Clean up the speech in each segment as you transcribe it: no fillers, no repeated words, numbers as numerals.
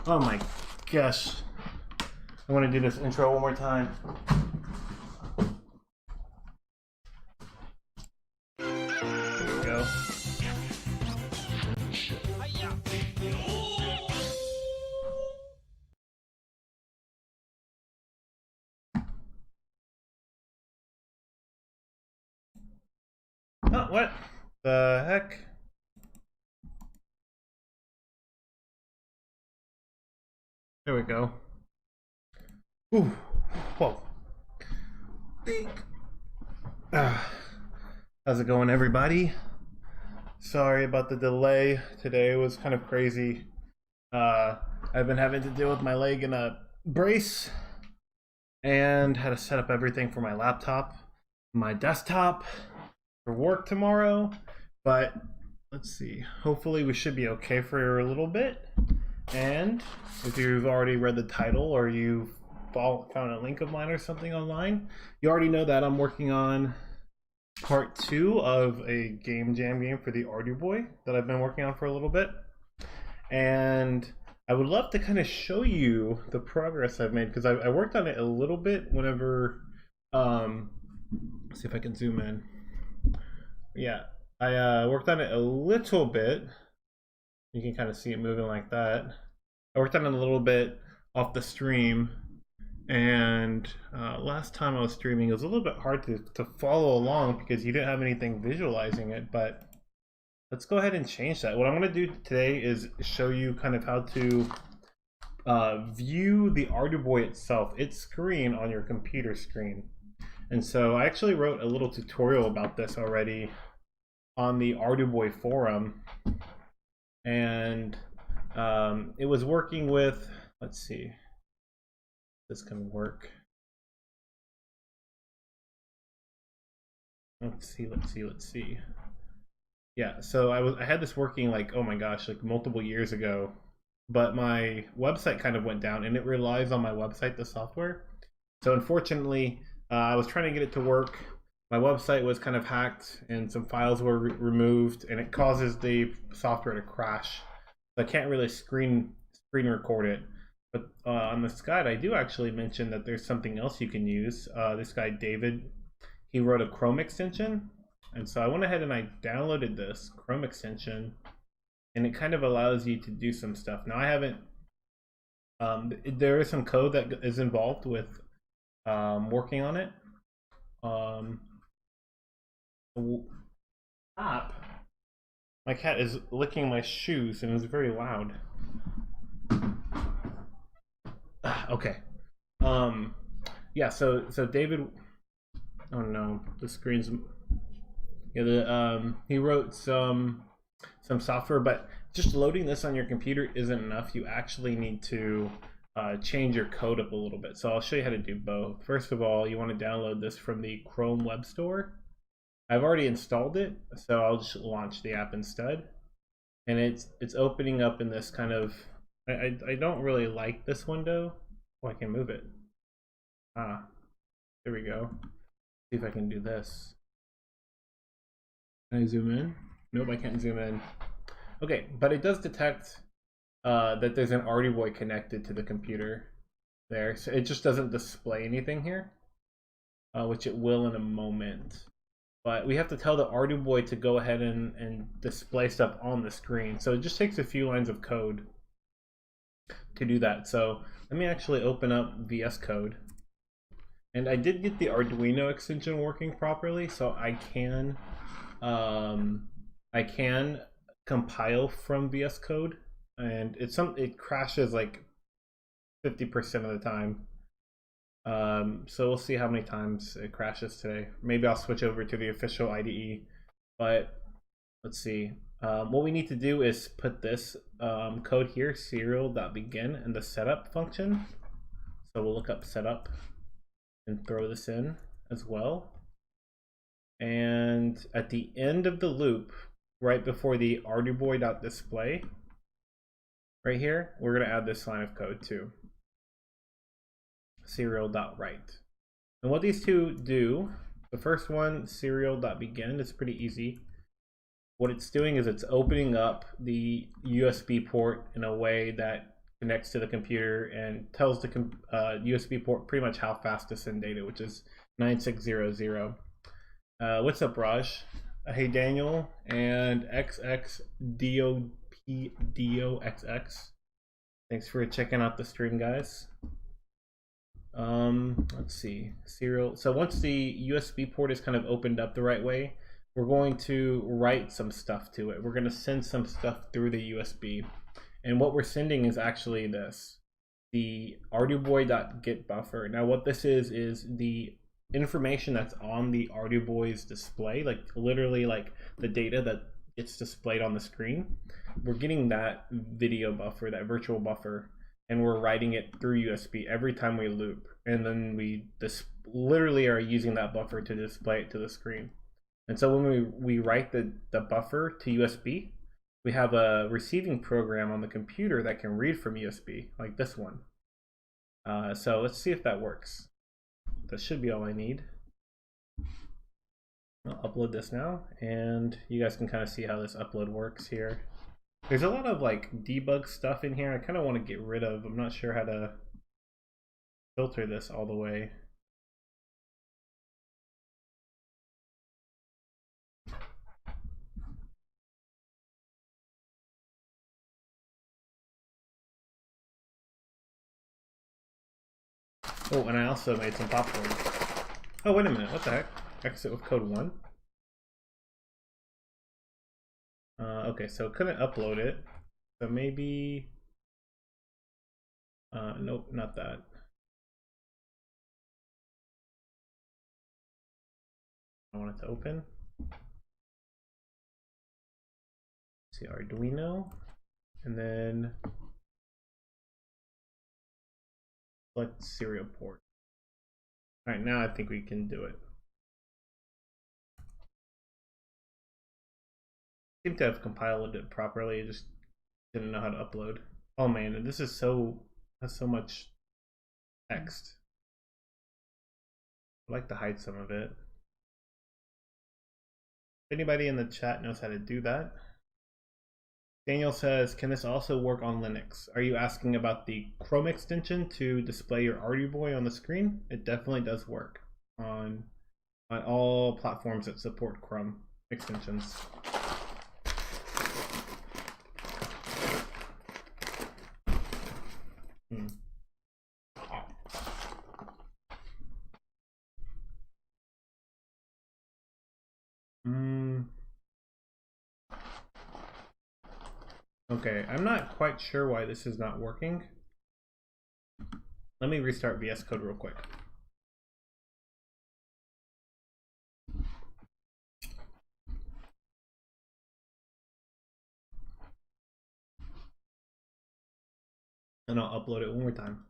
Oh my gosh. I want to do this intro one more time. There we go. Oh, what the heck? There we go. Ooh, whoa. How's it going, everybody? Sorry about the delay. Today was kind of crazy. I've been having to deal with my leg in a brace and had to set up everything for my laptop, my desktop for work tomorrow. But let's see. Hopefully we should be okay for a little bit. And if you've already read the title or you found a link of mine or something online, you already know that I'm working on part 2 of a game jam game for the Arduboy that I've been working on for a little bit. And I would love to kind of show you the progress I've made, because I worked on it a little bit whenever, let's see if I can zoom in. Yeah, I worked on it a little bit. You can kind of see it moving like that. I worked on it a little bit off the stream, and last time I was streaming it was a little bit hard to follow along because you didn't have anything visualizing it, but let's go ahead and change that. What I'm going to do today is show you kind of how to view the Arduboy itself, its screen on your computer screen. And so I actually wrote a little tutorial about this already on the Arduboy forum. And it was working with, let's see, if this can work. Let's see. Yeah, so I had this working like, oh my gosh, like multiple years ago, but my website kind of went down, and it relies on my website, the software. So unfortunately, I was trying to get it to work. My website was kind of hacked and some files were removed, and it causes the software to crash. So I can't really screen record it. But on this guide, I do actually mention that there's something else you can use. This guy, David, he wrote a Chrome extension. And so I went ahead and I downloaded this Chrome extension, and it kind of allows you to do some stuff. Now I haven't, there is some code that is involved with working on it. My cat is licking my shoes and is very loud. Okay. Yeah, so David, oh no, the screen's, yeah, he wrote some software, but just loading this on your computer isn't enough. You actually need to change your code up a little bit. So I'll show you how to do both. First of all, you want to download this from the Chrome Web Store. I've already installed it, so I'll just launch the app instead. And it's opening up in this kind of, I don't really like this window. Oh, I can move it. Ah, there we go. See if I can do this. Can I zoom in? Nope, I can't zoom in. Okay, but it does detect that there's an Arduboy connected to the computer there. So it just doesn't display anything here, which it will in a moment. But we have to tell the Arduboy to go ahead and display stuff on the screen. So it just takes a few lines of code to do that. So let me actually open up VS Code. And I did get the Arduino extension working properly, so I can compile from VS Code, and it crashes like 50% of the time. So we'll see how many times it crashes today. Maybe I'll switch over to the official IDE, but let's see. What we need to do is put this code here, serial.begin, and the setup function. So we'll look up setup and throw this in as well. And at the end of the loop, right before the Arduboy.display, right here, we're going to add this line of code too. Serial.write. And what these two do, the first one, serial.begin, is pretty easy. What it's doing is it's opening up the USB port in a way that connects to the computer and tells the USB port pretty much how fast to send data, which is 9600. What's up, Raj? Hey, Daniel and XXDOPDOXX. Thanks for checking out the stream, guys. Let's see, serial. So once the USB port is kind of opened up the right way, we're going to write some stuff to it. We're going to send some stuff through the USB. And what we're sending is actually this, the Arduboy.get buffer. Now what this is the information that's on the Arduboy's display, like literally like the data that gets displayed on the screen. We're getting that video buffer, that virtual buffer, and we're writing it through USB every time we loop. And then we literally are using that buffer to display it to the screen. And so when we write the buffer to USB, we have a receiving program on the computer that can read from USB, like this one. So let's see if that works. That should be all I need. I'll upload this now, and you guys can kind of see how this upload works here. There's a lot of like debug stuff in here I kind of want to get rid of. I'm not sure how to filter this all the way. Oh, and I also made some popcorn. Oh, wait a minute, what the heck? Exit with code 1. Okay, so couldn't upload it. So maybe... nope, not that. I want it to open. Let's see, Arduino. And then... select serial port. All right, now I think we can do it. I seem to have compiled it properly. I just didn't know how to upload. Oh man, and this is has so much text. I'd like to hide some of it. If anybody in the chat knows how to do that. Daniel says, can this also work on Linux? Are you asking about the Chrome extension to display your Arduboy on the screen? It definitely does work on all platforms that support Chrome extensions. Okay, I'm not quite sure why this is not working. Let me restart VS Code real quick. And I'll upload it one more time.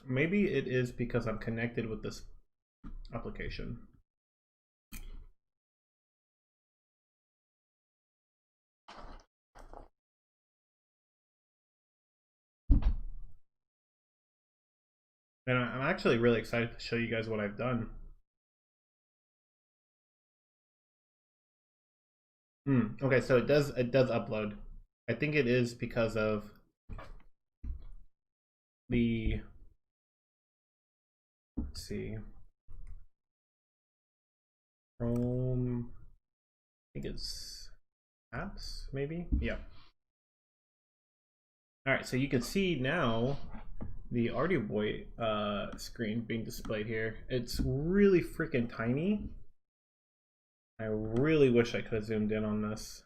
Maybe it is because I'm connected with this application. And I'm actually really excited to show you guys what I've done. Okay, so it does upload. I think it is because of the, let's see, Chrome, I think it's apps, maybe? Yeah. All right, so you can see now the Arduboy screen being displayed here. It's really freaking tiny. I really wish I could have zoomed in on this.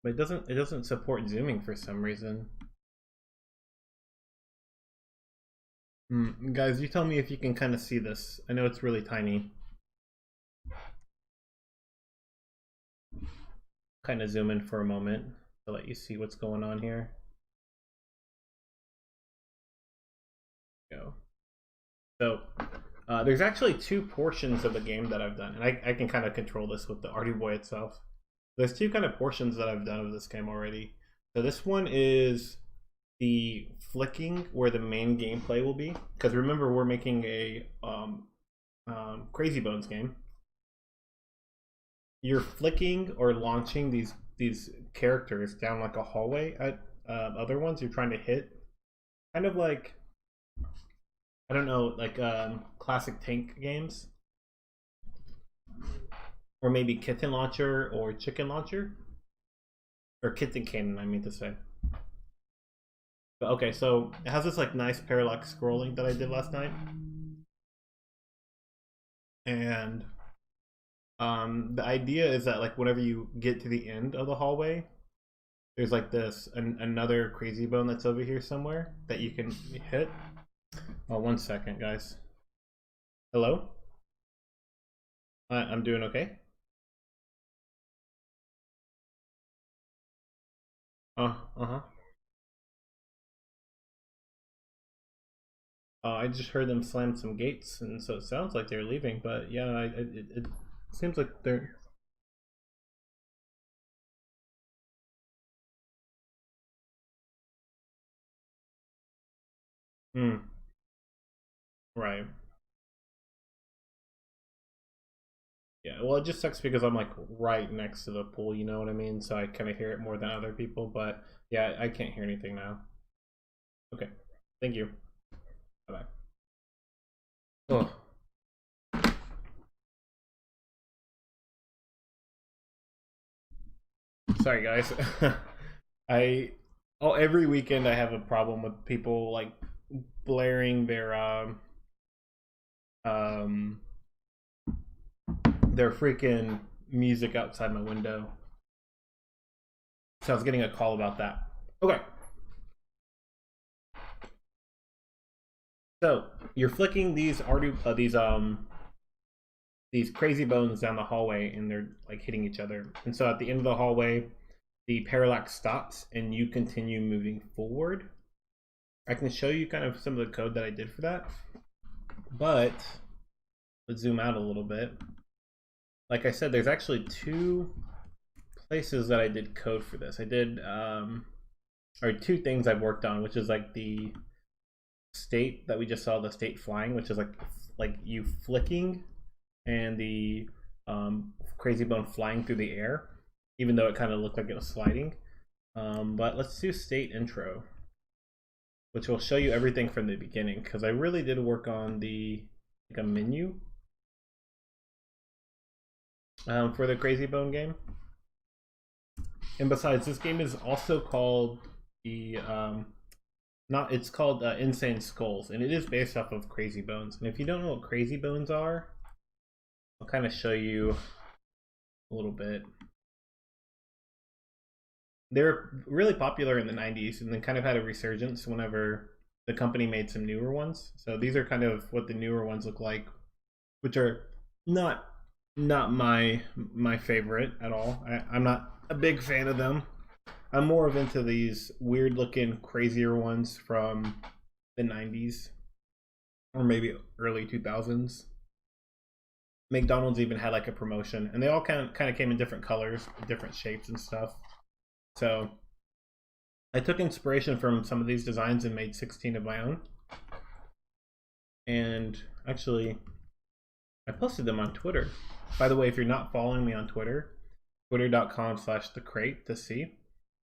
But it doesn't support zooming for some reason. Guys, you tell me if you can kind of see this. I know it's really tiny. Kind of zoom in for a moment. to let you see what's going on here. Go. So there's actually two portions of the game that I've done, and I can kind of control this with the Arduboy itself. There's two kind of portions that I've done of this game already. So this one is the flicking, where the main gameplay will be, because remember we're making a Crazy Bones game. You're flicking or launching these characters down like a hallway at other ones you're trying to hit, kind of like, I don't know, like classic tank games, or maybe Kitten Launcher or Chicken Launcher, or Kitten Cannon, I mean to say. But okay, so it has this like nice parallax scrolling that I did last night, and the idea is that like whenever you get to the end of the hallway, there's like this another Crazy Bone that's over here somewhere that you can hit. Oh, 1 second, guys. Hello? I'm doing okay. Uh-huh. I just heard them slam some gates, and so it sounds like they're leaving, but yeah, it seems like they're... Right. Yeah, well, it just sucks because I'm like right next to the pool, you know what I mean? So I kind of hear it more than other people, but yeah, I can't hear anything now. Okay, thank you. Bye-bye. Oh. Sorry, guys. Every weekend I have a problem with people like blaring their freaking music outside my window. So I was getting a call about that. Okay. So you're flicking these these Crazy Bones down the hallway, and they're like hitting each other. And so at the end of the hallway, the parallax stops and you continue moving forward. I can show you kind of some of the code that I did for that, but let's zoom out a little bit. Like I said, there's actually two places that I did code for this. I did or two things I've worked on, which is like the state that we just saw, the state flying, which is like you flicking, and the Crazy Bone flying through the air, even though it kind of looked like it was sliding. But let's do state intro, which will show you everything from the beginning, because I really did work on the like a menu for the Crazy Bone game. And besides, this game is also called the it's called Insane Skulls, and it is based off of Crazy Bones. And if you don't know what Crazy Bones are, I'll kind of show you a little bit. They were really popular in the 90s, and then kind of had a resurgence whenever the company made some newer ones. So these are kind of what the newer ones look like, which are not my favorite at all. I'm not a big fan of them. I'm more of into these weird looking, crazier ones from the 90s or maybe early 2000s. McDonald's even had like a promotion, and they all kind of came in different colors, different shapes and stuff. So I took inspiration from some of these designs and made 16 of my own. And actually, I posted them on Twitter. By the way, if you're not following me on Twitter, twitter.com/thecrate to see.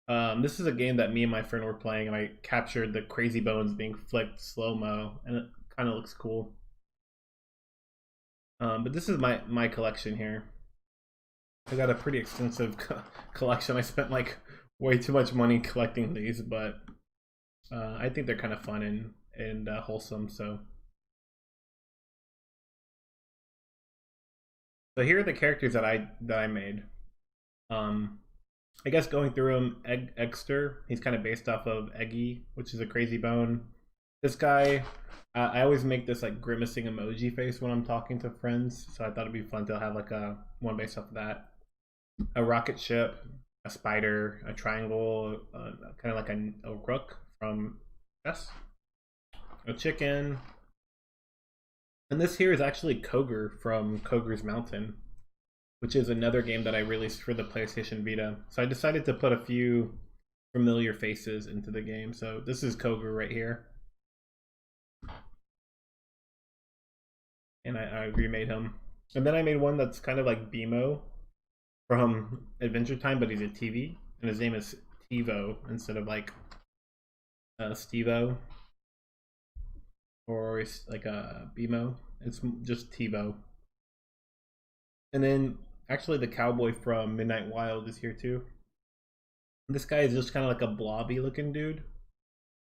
This is a game that me and my friend were playing, and I captured the Crazy Bones being flicked slow-mo, and it kind of looks cool. But this is my collection here. I got a pretty extensive collection. I spent like way too much money collecting these, but I think they're kind of fun and wholesome. So here are the characters that I made. I guess going through them, Eggster, he's kind of based off of Eggy, which is a Crazy Bone. This guy, I always make this like grimacing emoji face when I'm talking to friends, so I thought it'd be fun to have like a one based off of that. A rocket ship, a spider, a triangle, kind of like a rook from chess, a chicken, and this here is actually Koger from Koger's Mountain, which is another game that I released for the PlayStation Vita. So I decided to put a few familiar faces into the game. So this is Koger right here. And I remade him. And then I made one that's kind of like BMO from Adventure Time, but he's a TV. And his name is Tivo instead of like Stevo. Or like a BMO. It's just Tivo. And then actually the cowboy from Midnight Wild is here too. This guy is just kind of like a blobby looking dude.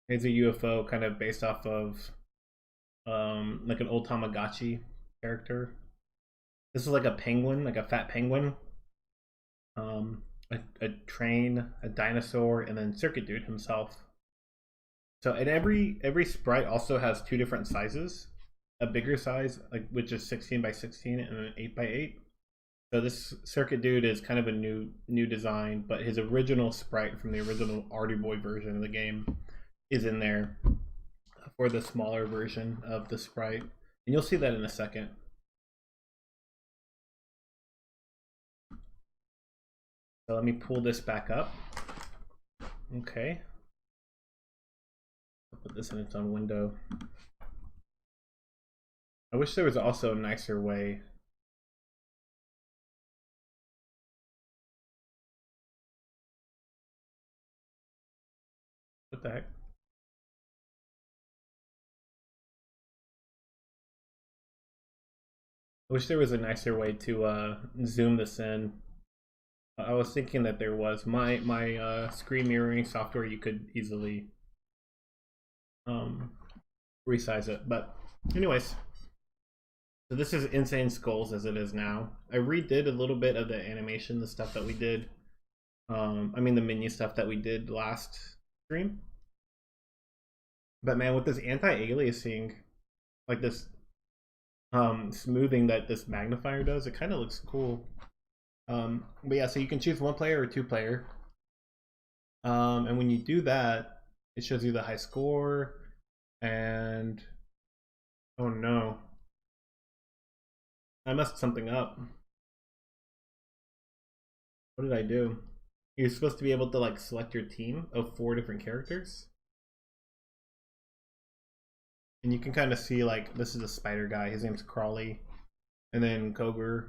He's a UFO kind of based off of like an old Tamagotchi character. This is like a penguin, like a fat penguin. A train, a dinosaur, and then Circuit Dude himself. So and every sprite also has two different sizes. A bigger size, like which is 16 by 16 and an 8 by 8. So this Circuit Dude is kind of a new design, but his original sprite from the original Arduboy version of the game is in there for the smaller version of the sprite. And you'll see that in a second. So let me pull this back up. Okay. I'll put this in its own window. I wish there was also a nicer way. What the heck? I wish there was a nicer way to zoom this in. I was thinking that there was. My screen mirroring software, you could easily resize it. But anyways, so this is Insane Skulls as it is now. I redid a little bit of the animation, the stuff that we did. I mean the menu stuff that we did last stream. But man, with this anti-aliasing, like this smoothing that this magnifier does, it kind of looks cool. But yeah, so you can choose 1 player or 2 player. And when you do that, it shows you the high score and oh no, I messed something up. What did I do? You're supposed to be able to like select your team of 4 different characters. And you can kind of see like this is a spider guy, his name's Crawley, and then Koger.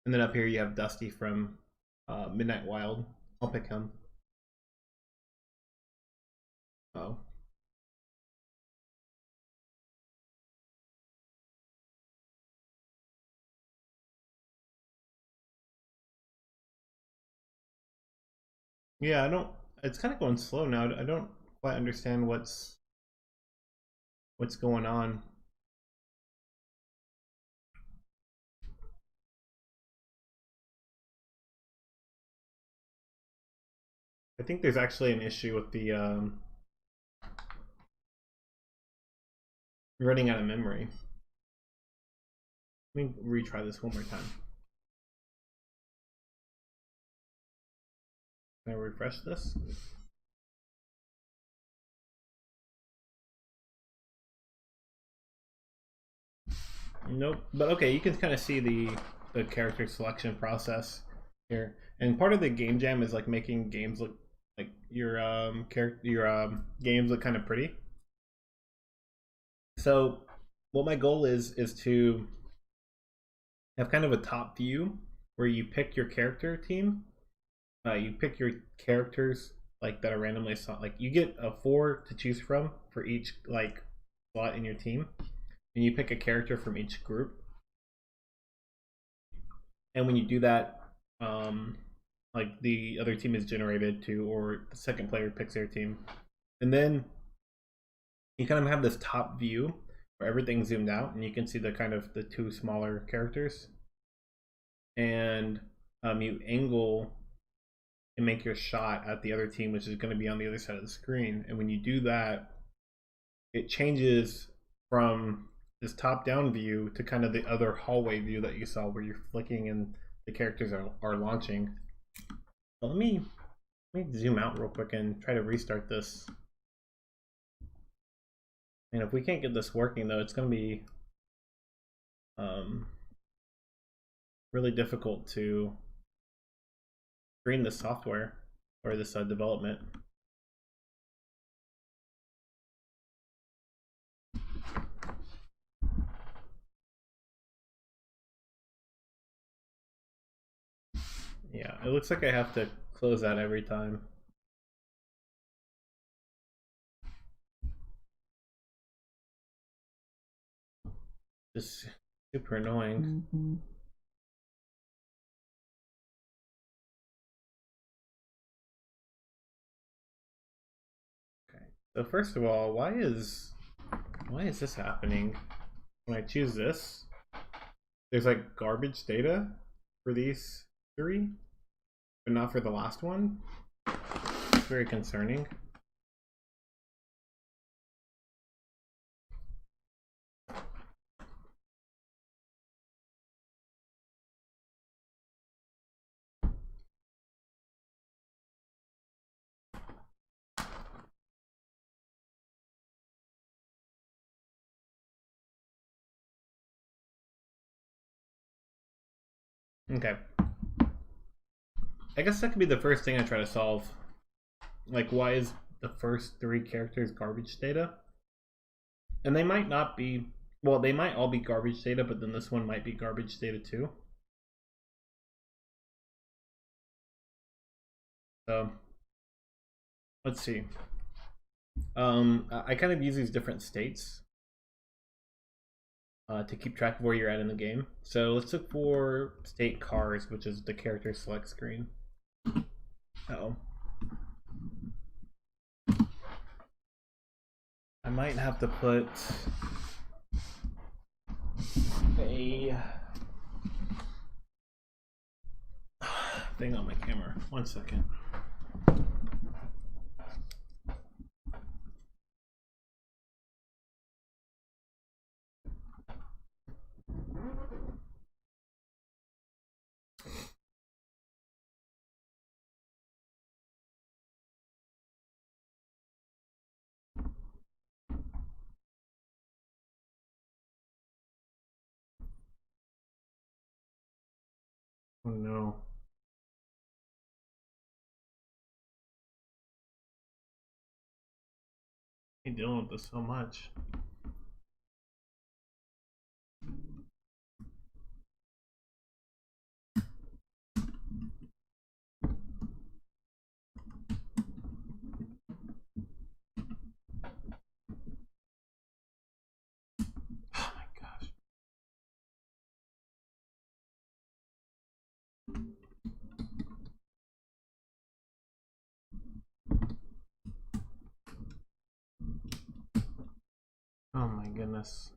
And then up here you have Dusty from Midnight Wild. I'll pick him. Oh. Yeah, I don't. It's kind of going slow now. I don't quite understand what's going on. I think there's actually an issue with the running out of memory. Let me retry this one more time. Can I refresh this? Nope. But okay, you can kind of see the character selection process here. And part of the game jam is like making games look like your games look kind of pretty. So what my goal is to have kind of a top view where you pick your character team. You pick your characters like that are randomly assigned. Like you get a 4 to choose from for each like slot in your team, and you pick a character from each group. And when you do that, like the other team is generated to, or the second player picks their team, and then you kind of have this top view where everything's zoomed out, and you can see the kind of the 2 smaller characters, and you angle and make your shot at the other team, which is going to be on the other side of the screen. And when you do that, it changes from this top-down view to kind of the other hallway view that you saw, where you're flicking and the characters are launching. Well, let me zoom out real quick and try to restart this. And if we can't get this working, though, it's going to be really difficult to screen this software or this development. Yeah, it looks like I have to close that every time. Just super annoying. Okay, so first of all, why is this happening? When I choose this, there's like garbage data for these three, but not for the last one. It's very concerning. Okay. I guess that could be the first thing I try to solve. Like, why is the first three characters garbage data? And they might not be, well, they might all be garbage data, but then this one might be garbage data too. So, let's see. I kind of use these different states to keep track of where you're at in the game. So let's look for state cars, which is the character select screen. Uh-oh. I might have to put a thing on my camera. 1 second. Oh no. I'm dealing with this so much. Oh my gosh. Oh my goodness.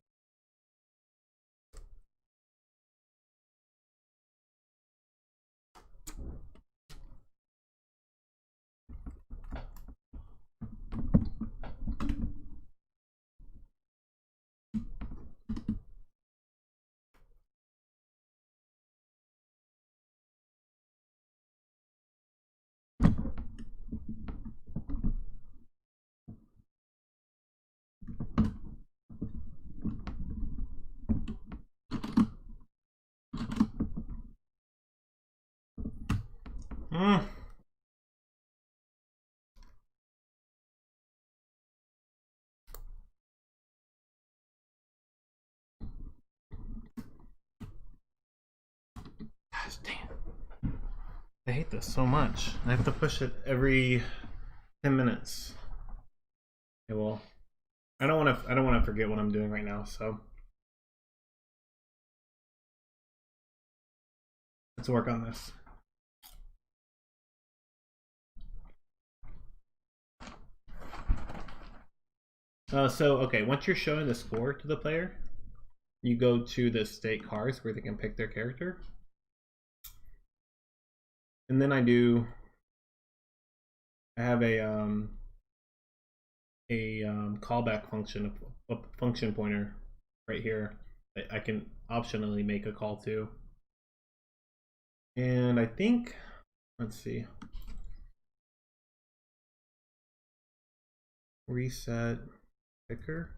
Mm. Gosh damn. I hate this so much. I have to push it every 10 minutes. Okay, well, I don't want to forget what I'm doing right now, so let's work on this. Okay, once you're showing the score to the player, you go to the state cars where they can pick their character. And then I have a callback function, a function pointer right here that I can optionally make a call to. And I think Let's see. Reset picker.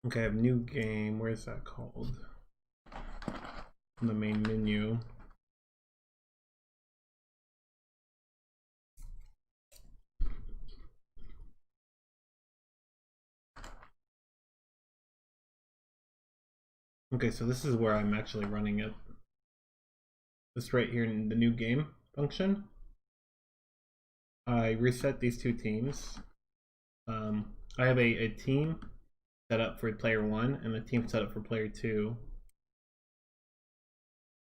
Okay, I have new game. Where is that called? In the main menu. Okay, so this is where I'm actually running it. This right here in the new game function. I reset these two teams. I have a team set up for player 1 and a team set up for player 2.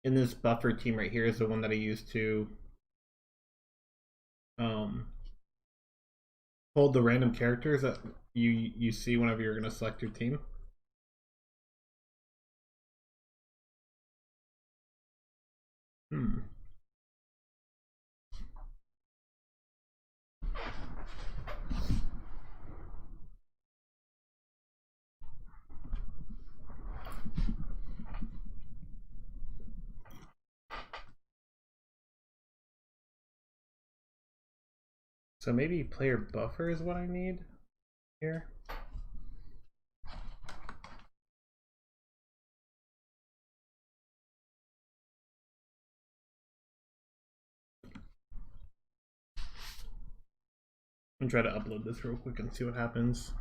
In this buffer team right here is the one that I use to hold the random characters that you see whenever you're going to select your team. So maybe player buffer is what I need here. I'm try to upload this real quick and see what happens.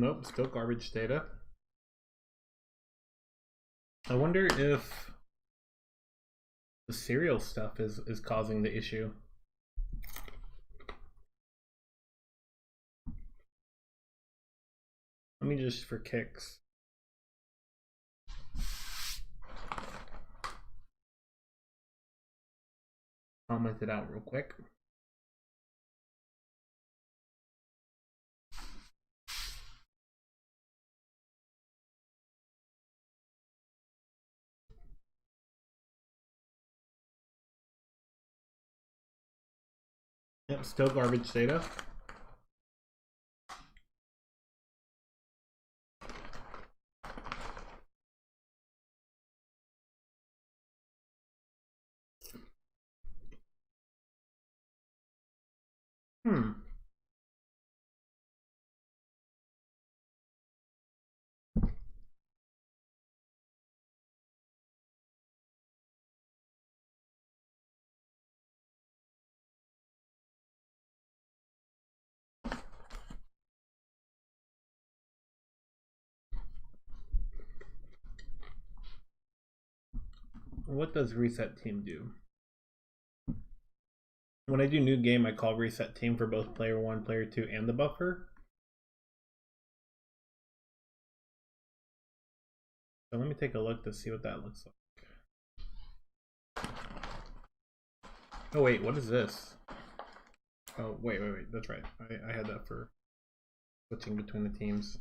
Nope, still garbage data. I wonder if the serial stuff is causing the issue. Let me just, for kicks, comment it out real quick. Yep, still garbage data. What does reset team do? When I do new game, I call reset team for both player 1, player 2, and the buffer. So let me take a look to see what that looks like. Oh wait, what is this? Oh wait, that's right. I had that for switching between the teams.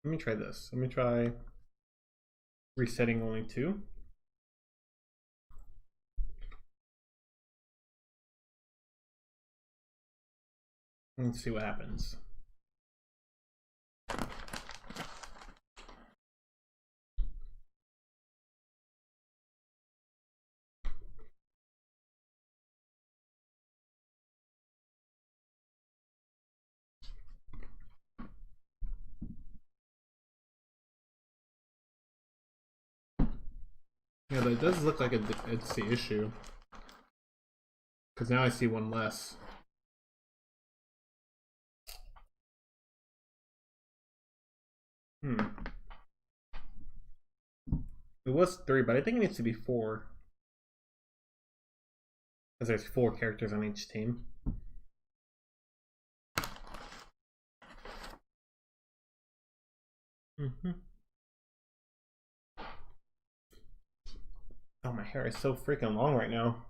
Let me try this. Let me try resetting only 2. Let's see what happens. Yeah, but it does look like it's the issue. Because now I see one less. Hmm. It was 3, but I think it needs to be 4. Because there's 4 characters on each team. Oh, my hair is so freaking long right now.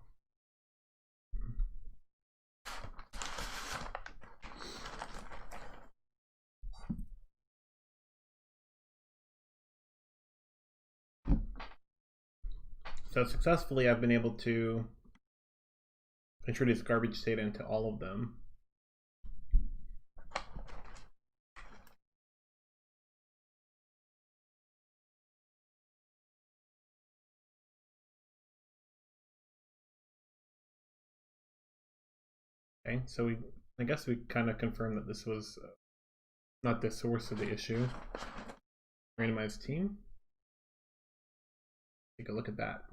So successfully I've been able to introduce garbage data into all of them. Okay, so I guess we kind of confirmed that this was not the source of the issue. Randomized team. Take a look at that.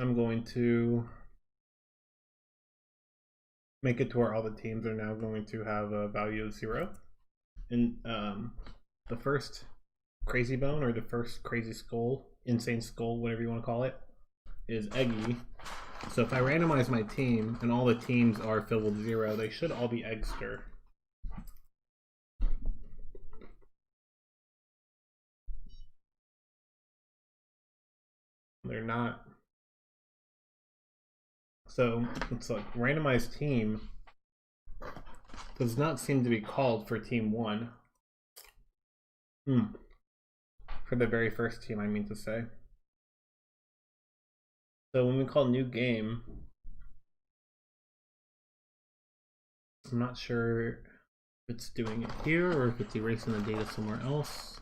I'm going to make it to where all the teams are now going to have a value of 0. And the first crazy bone, or the first crazy skull, insane skull, whatever you want to call it, is Eggy. So if I randomize my team and all the teams are filled with 0, they should all be Eggster. They're not. So it's like randomized team does not seem to be called for team 1. For the very first team, I mean to say. So when we call new game, I'm not sure if it's doing it here or if it's erasing the data somewhere else.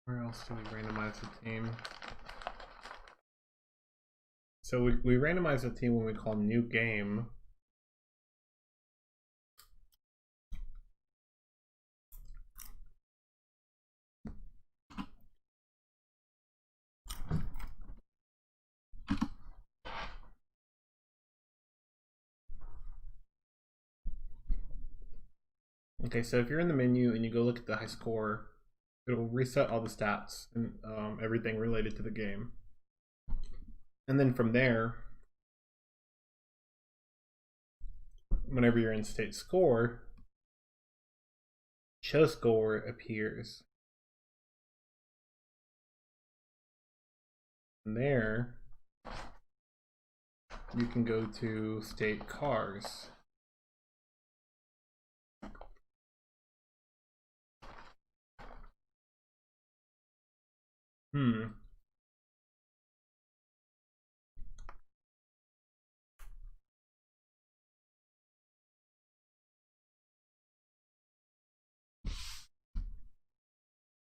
Where else do we randomize the team? So we randomize the team when we call new game. Okay, so if you're in the menu and you go look at the high score, it'll reset all the stats and everything related to the game. And then from there, whenever you're in state score, show score appears. From there, you can go to state cars.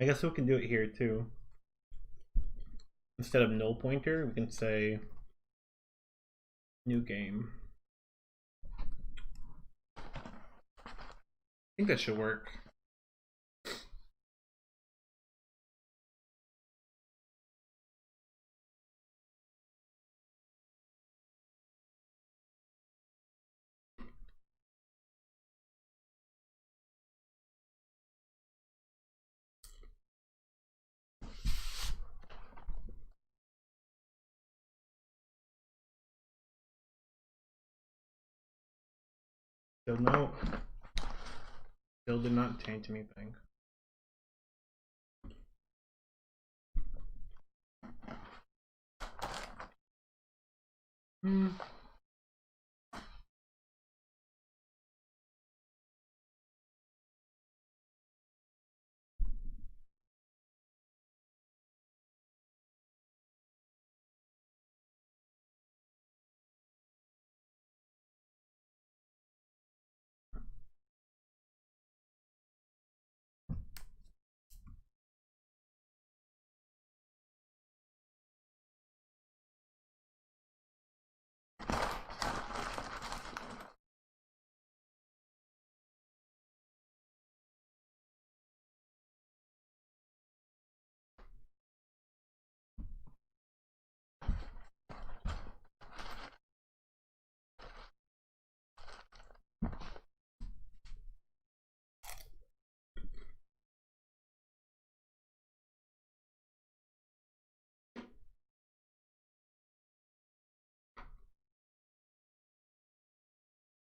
I guess we can do it here too. Instead of null pointer, we can say new game. I think that should work. Still no. Still did not change anything. Hmm.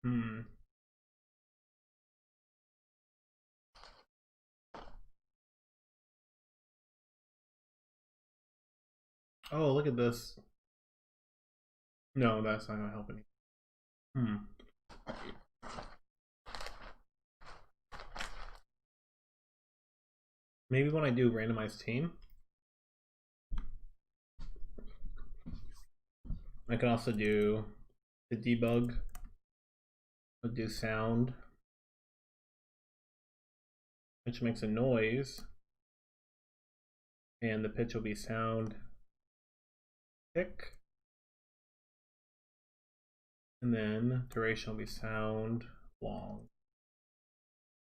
Hmm. Oh, look at this. No, that's not gonna help any. Hmm. Maybe when I do randomized team, I can also do the debug. I'll do sound, which makes a noise, and the pitch will be sound tick, and then duration will be sound long.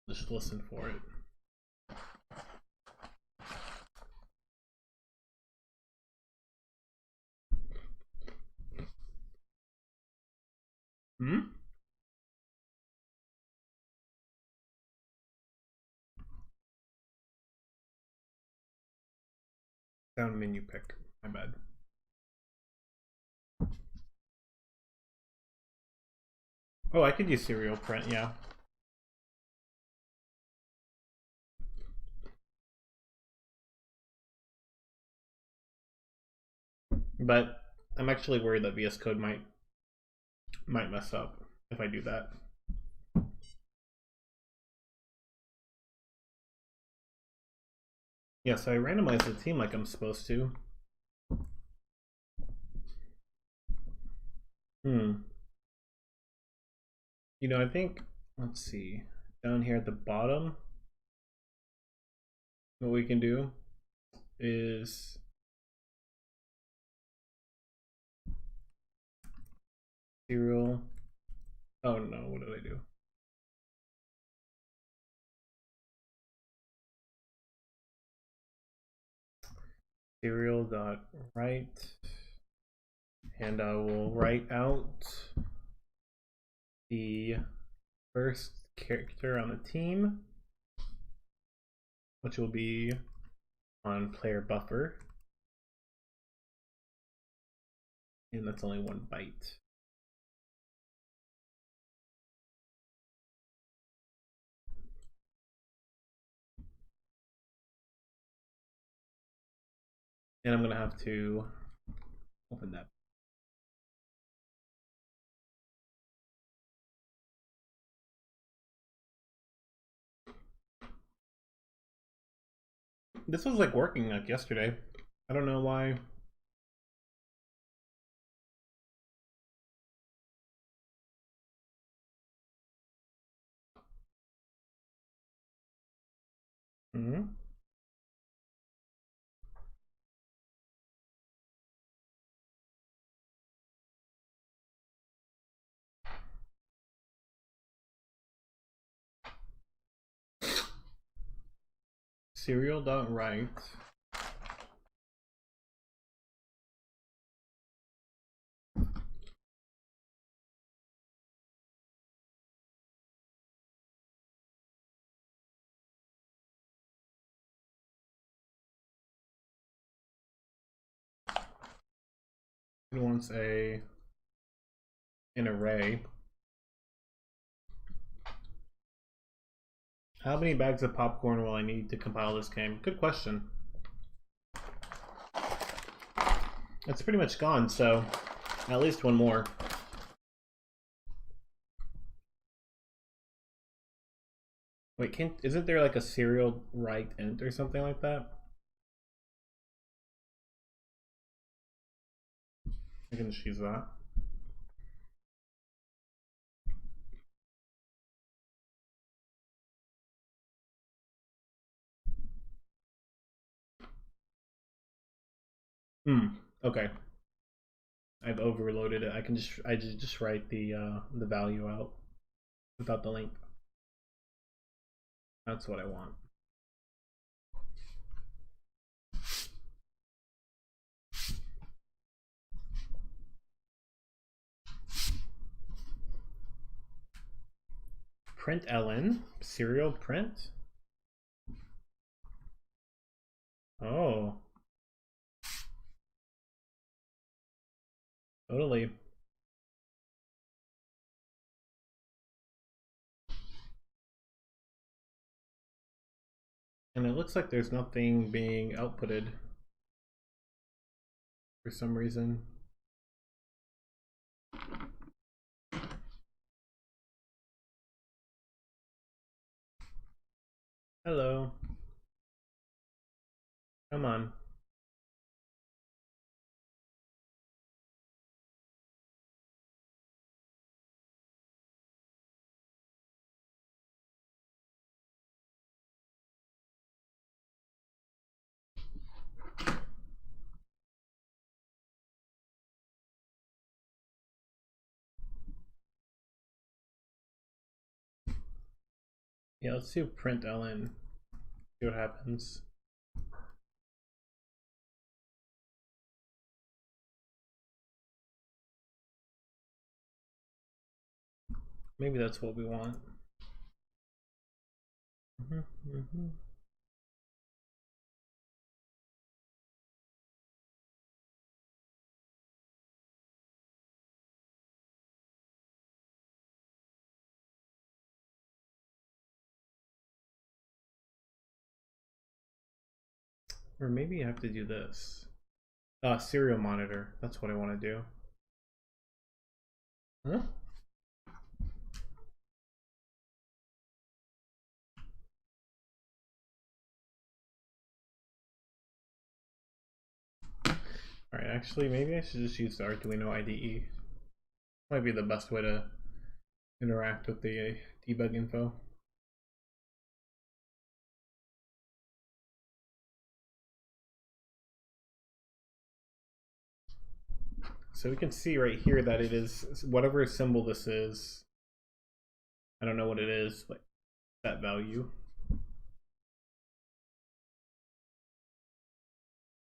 Just listen for it. Hmm? Sound menu pick. My bad. Oh, I could use serial print, yeah. But I'm actually worried that VS Code might mess up if I do that. Yeah, so I randomize the team like I'm supposed to. You know, I think, let's see, down here at the bottom, what we can do is serial. Oh no, what did I do? Serial dot write, and I will write out the first character on the team, which will be on player buffer, and that's only 1 byte. And I'm gonna have to open that. This was like working like yesterday. I don't know why. Mm-hmm. Serial.write. It wants an array. How many bags of popcorn will I need to compile this game? Good question. It's pretty much gone, so at least one more. Wait, isn't there like a serial write int or something like that? I can just use that. Okay. I've overloaded it. I just write the value out without the link. That's what I want. Print ln serial print. Oh, totally. And it looks like there's nothing being outputted for some reason. Hello. Come on. Yeah, let's do print ln. See what happens. Maybe that's what we want. Or maybe I have to do this. Serial monitor. That's what I want to do. Huh? Alright, actually, maybe I should just use the Arduino IDE. Might be the best way to interact with the debug info. So we can see right here that it is whatever symbol this is. I don't know what it is, but that value.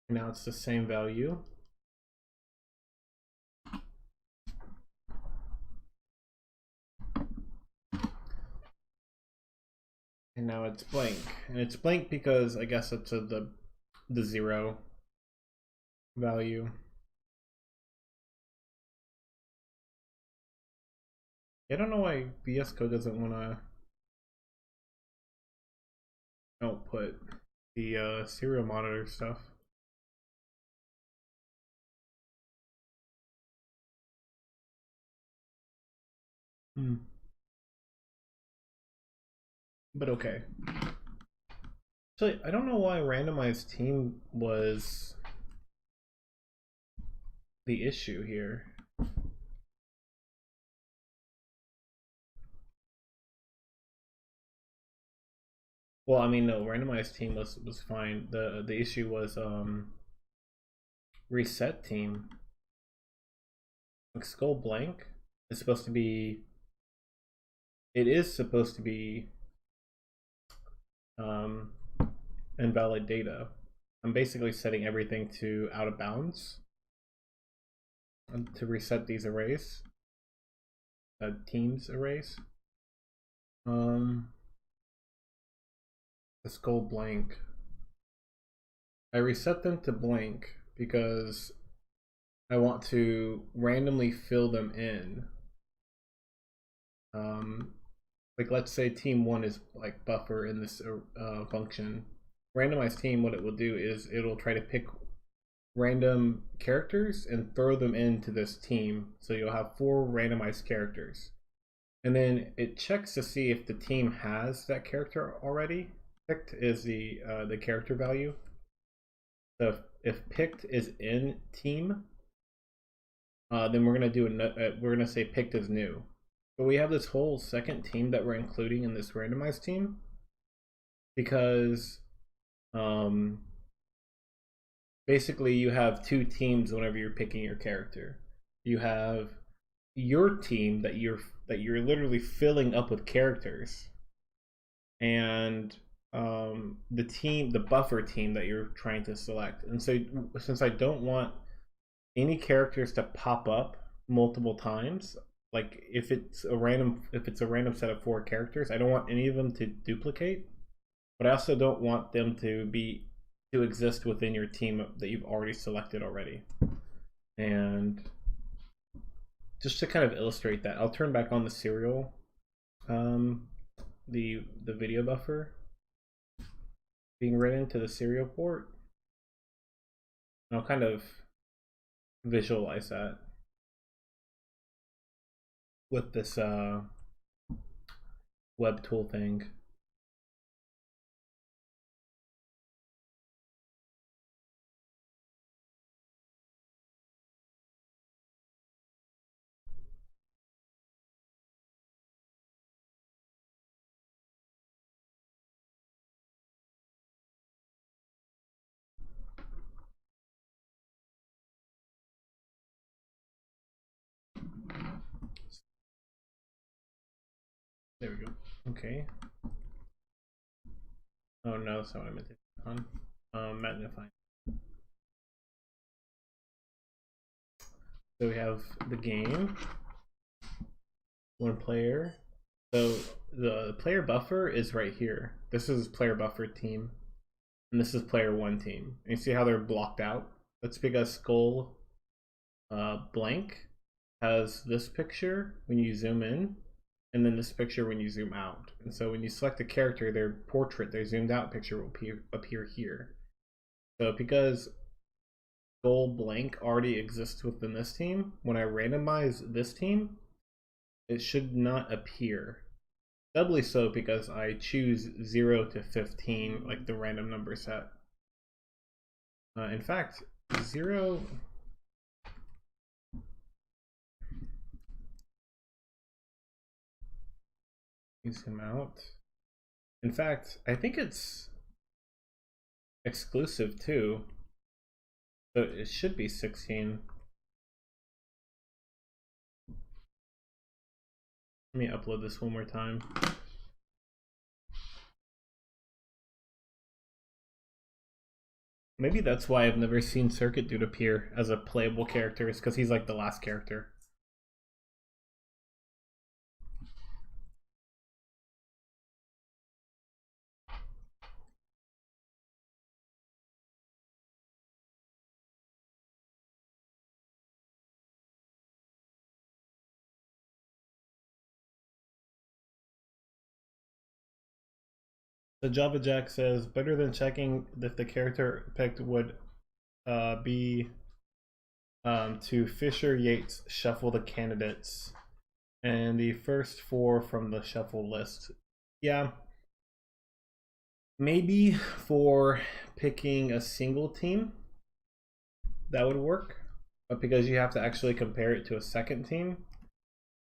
Now it's the same value. And now it's blank. And it's blank because I guess it's the 0 value. I don't know why VS Code doesn't want to output the serial monitor stuff. But okay. So I don't know why randomized team was the issue here. Well, I mean, no, randomized team was fine. The issue was reset team. Like skull blank is supposed to be. It is supposed to be invalid data. I'm basically setting everything to out of bounds to reset these arrays, teams arrays. The skull blank. I reset them to blank because I want to randomly fill them in like let's say team 1 is like buffer in this function. Randomized team, what it will do is it'll try to pick random characters and throw them into this team. So you'll have 4 randomized characters. And then it checks to see if the team has that character already. Picked is the character value. So if picked is in team, then we're gonna say picked is new. But we have this whole second team that we're including in this randomized team because basically you have 2 teams whenever you're picking your character. You have your team that you're literally filling up with characters, and the buffer team that you're trying to select. And so since I don't want any characters to pop up multiple times, like if it's a random set of 4 characters, I don't want any of them to duplicate, but I also don't want them to exist within your team that you've already selected already. And just to kind of illustrate that, I'll turn back on the serial, the video buffer being written to the serial port. And I'll kind of visualize that with this web tool thing. There we go. Okay. Oh no, that's not what I meant to do. Magnifying. So we have the game, 1 player. So the player buffer is right here. This is player buffer team, and this is player 1 team. And you see how they're blocked out? That's because skull blank has this picture when you zoom in, and then this picture when you zoom out. And so when you select a character, their portrait, their zoomed out picture will appear here. So because goal blank already exists within this team, when I randomize this team, it should not appear. Doubly so because I choose 0 to 15, like the random number set. In fact, 0... zoom out. In fact, I think it's exclusive too. So it should be 16. Let me upload this one more time. Maybe that's why I've never seen Circuit Dude appear as a playable character, is because he's like the last character. The Java Jack says, better than checking if the character picked would be to Fisher Yates shuffle the candidates and the first 4 from the shuffle list. Yeah, maybe for picking a single team that would work, but because you have to actually compare it to a second team,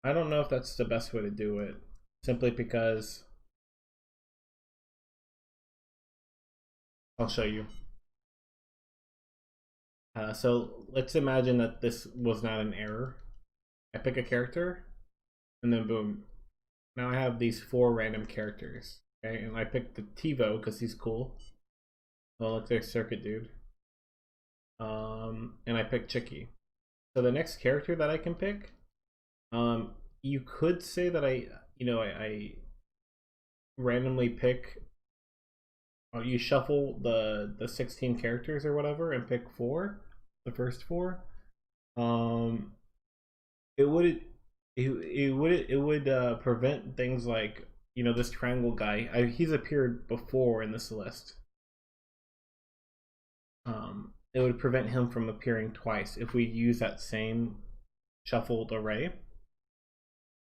I don't know if that's the best way to do it, simply because I'll show you. So let's imagine that this was not an error. I pick a character, and then boom. Now I have these 4 random characters. Okay, and I picked the TiVo because he's cool. Oh, look, there's Circuit Dude. And I picked Chicky. So the next character that I can pick, you could say that I randomly pick. You shuffle the 16 characters or whatever and pick 4, the first 4. It would it would prevent things like, you know, this triangle guy. He's appeared before in this list. It would prevent him from appearing twice if we use that same shuffled array.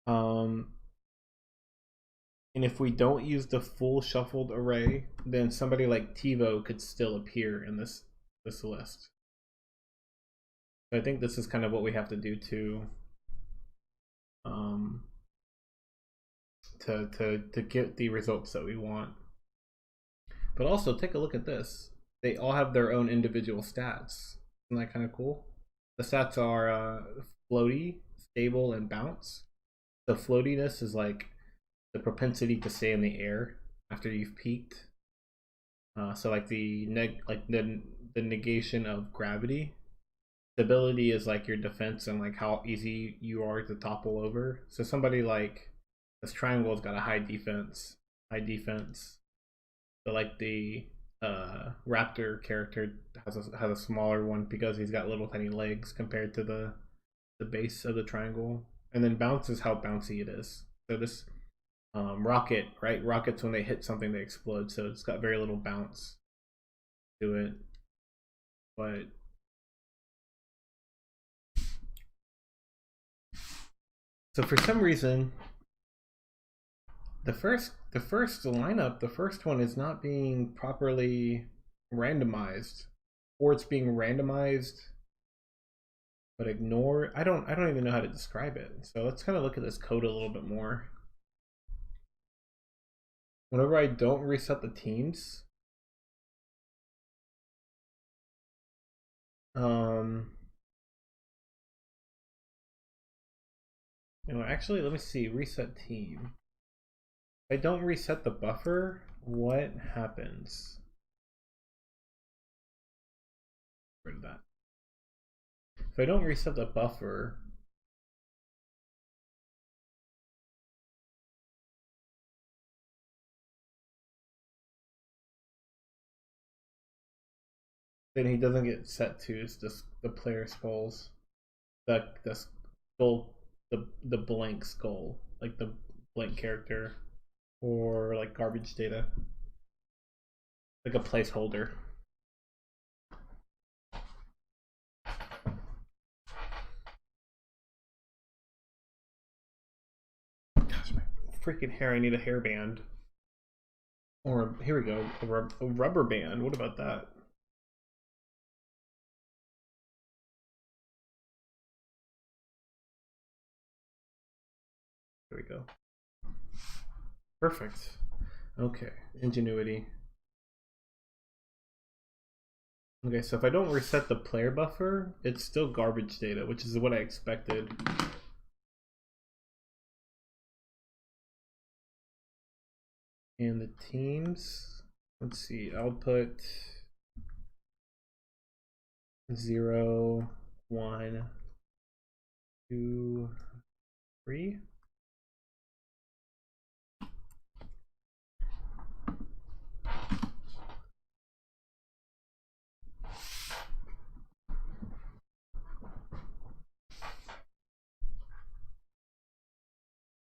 And if we don't use the full shuffled array, then somebody like TiVo could still appear in this list. So I think this is kind of what we have to do to get the results that we want. But also take a look at this. They all have their own individual stats. Isn't that kind of cool? The stats are floaty, stable, and bounce. The floatiness is like the propensity to stay in the air after you've peaked. So like the negation of gravity. Stability is like your defense and like how easy you are to topple over. So somebody like this triangle has got a high defense. But like the raptor character has a smaller one because he's got little tiny legs compared to the base of the triangle. And then bounce is how bouncy it is. So this rocket, right? Rockets, when they hit something, they explode. So it's got very little bounce to it. But so for some reason, the first lineup, the first one is not being properly randomized, or it's being randomized but ignored. I don't even know how to describe it. So let's kind of look at this code a little bit more. Whenever I don't reset the teams, actually, let me see. Reset team. If I don't reset the buffer, what happens? Rid of that. If I don't reset the buffer, then he doesn't get set to. It's just the player skulls. The skull, the blank skull, like the blank character, or like garbage data, like a placeholder. Gosh, my freaking hair! I need a hairband. Or here we go, a rubber band. What about that? There we go. Perfect. Okay, ingenuity. Okay, so if I don't reset the player buffer, it's still garbage data, which is what I expected. And the teams, let's see, output 0, 1, 2, 3.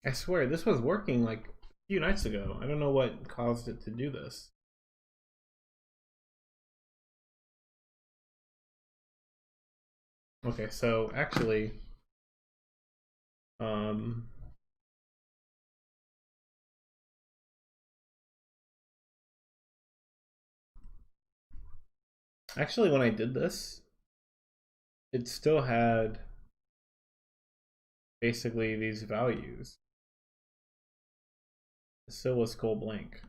I swear, this was working like a few nights ago. I don't know what caused it to do this. Okay, so actually, actually when I did this, it still had basically these values. It still was skull blank,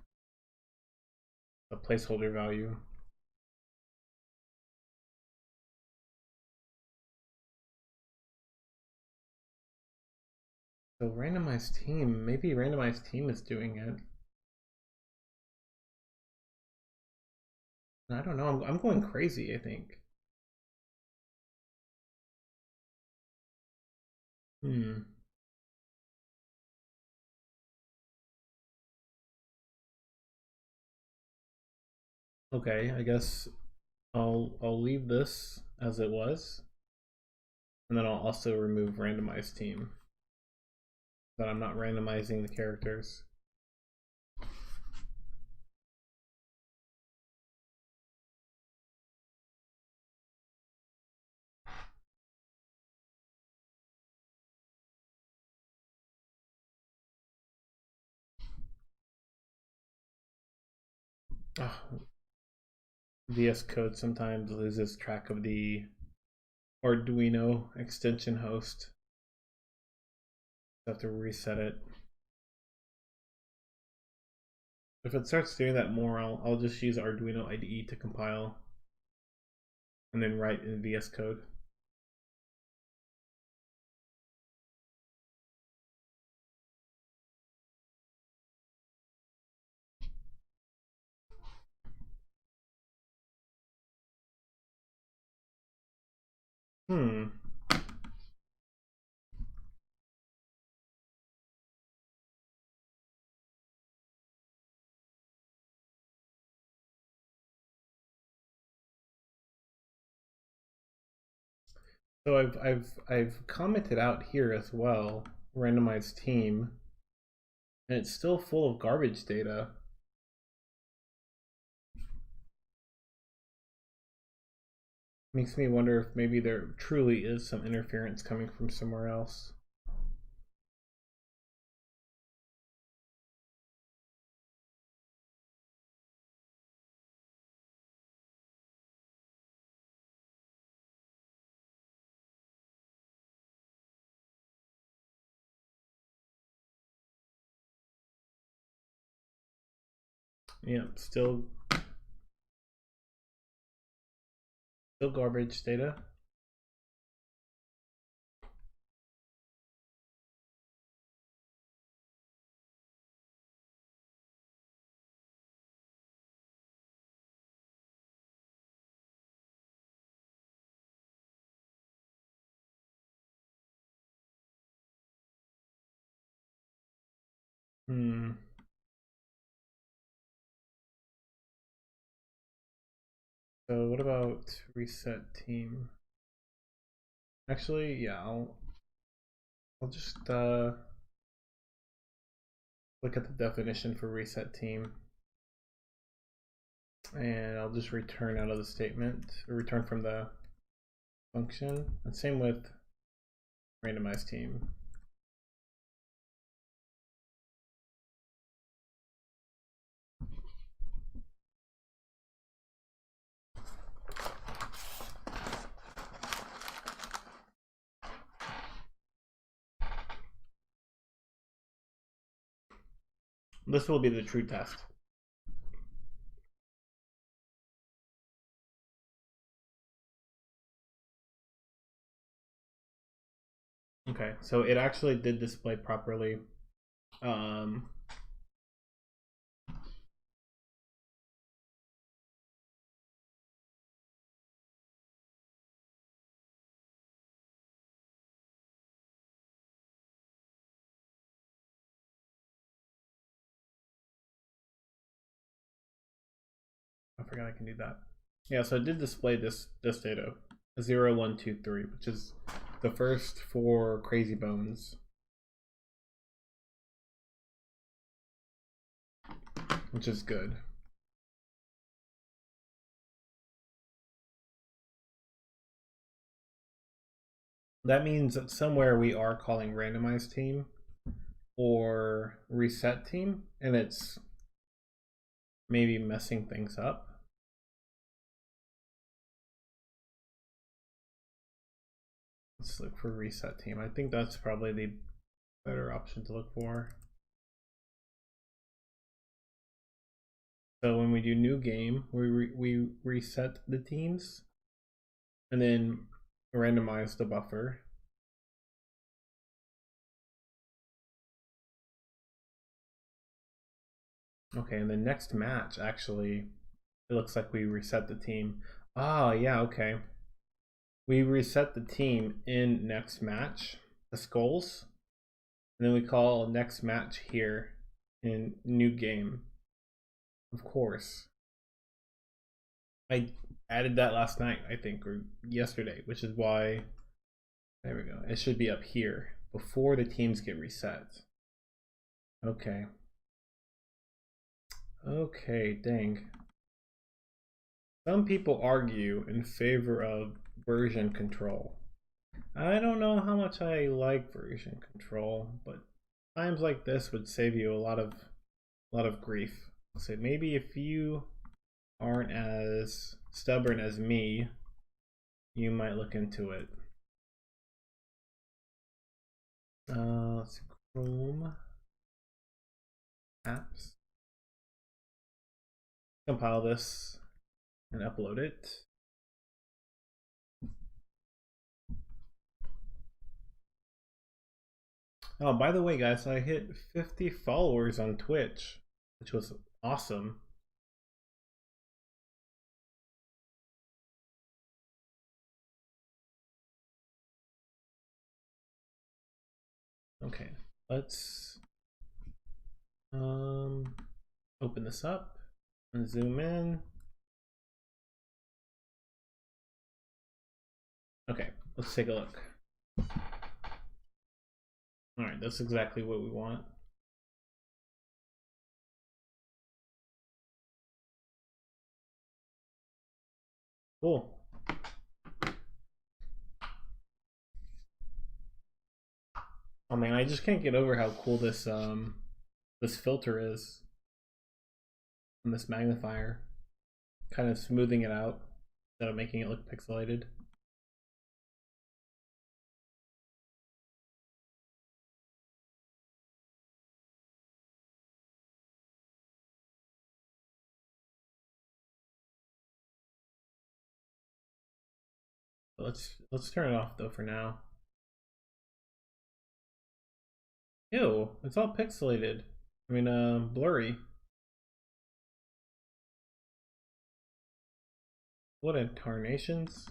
a placeholder value. So randomized team, maybe randomized team is doing it. I don't know, I'm going crazy, I think. Okay, I guess I'll leave this as it was, and then I'll also remove randomized team. that I'm not randomizing the characters. Oh, VS Code sometimes loses track of the Arduino extension host. I have to reset it. If it starts doing that more, I'll just use Arduino IDE to compile and then write in VS Code. So I've commented out here as well, randomized team, and it's still full of garbage data. Makes me wonder if maybe there truly is some interference coming from somewhere else. Yeah, still garbage data. So what about reset team? Actually, yeah, I'll just look at the definition for reset team, and I'll just return out of the statement, or return from the function. And same with randomized team. This will be the true test. Okay, so it actually did display properly. I forgot I can do that. Yeah, so it did display this data, 0, 1, 2, 3, which is the first 4 crazy bones, which is good. That means that somewhere we are calling randomized team or reset team, and it's maybe messing things up. Let's look for reset team. I think that's probably the better option to look for. So when we do new game, we reset the teams and then randomize the buffer. Okay, and the next match, actually, it looks like we reset the team. Ah, yeah, okay. We reset the team in next match, the skulls, and then we call next match here in new game. Of course. I added that last night, I think, or yesterday, which is why, there we go. It should be up here. before the teams get reset. Okay. Okay, dang. Some people argue in favor of version control. I don't know how much I like version control, but times like this would save you a lot of grief. So maybe if you aren't as stubborn as me, you might look into it. Let's see, Chrome apps. Compile this and upload it. Oh, by the way, guys, I hit 50 followers on Twitch, which was awesome. Okay, let's open this up and zoom in. Okay, let's take a look. All right, that's exactly what we want. Cool. Oh man, I just can't get over how cool this this filter is and this magnifier, kind of smoothing it out instead of making it look pixelated. Let's turn it off though for now. Ew, it's all pixelated. I mean, blurry. What incarnations?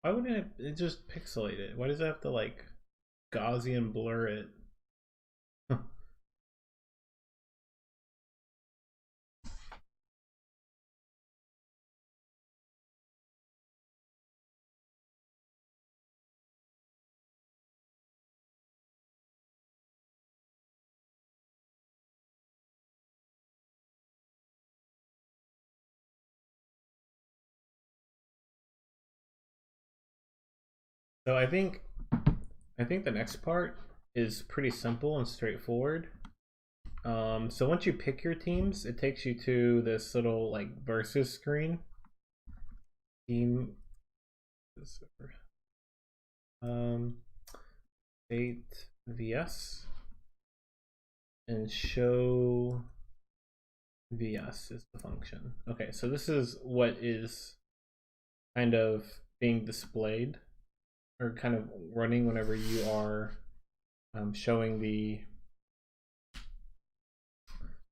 Why wouldn't it just pixelate it? Why does it have to like Gaussian blur it? So I think the next part is pretty simple and straightforward. So once you pick your teams, it takes you to this little like versus screen. Team state vs and show vs is the function. Okay, so this is what is kind of being displayed or kind of running whenever you are showing the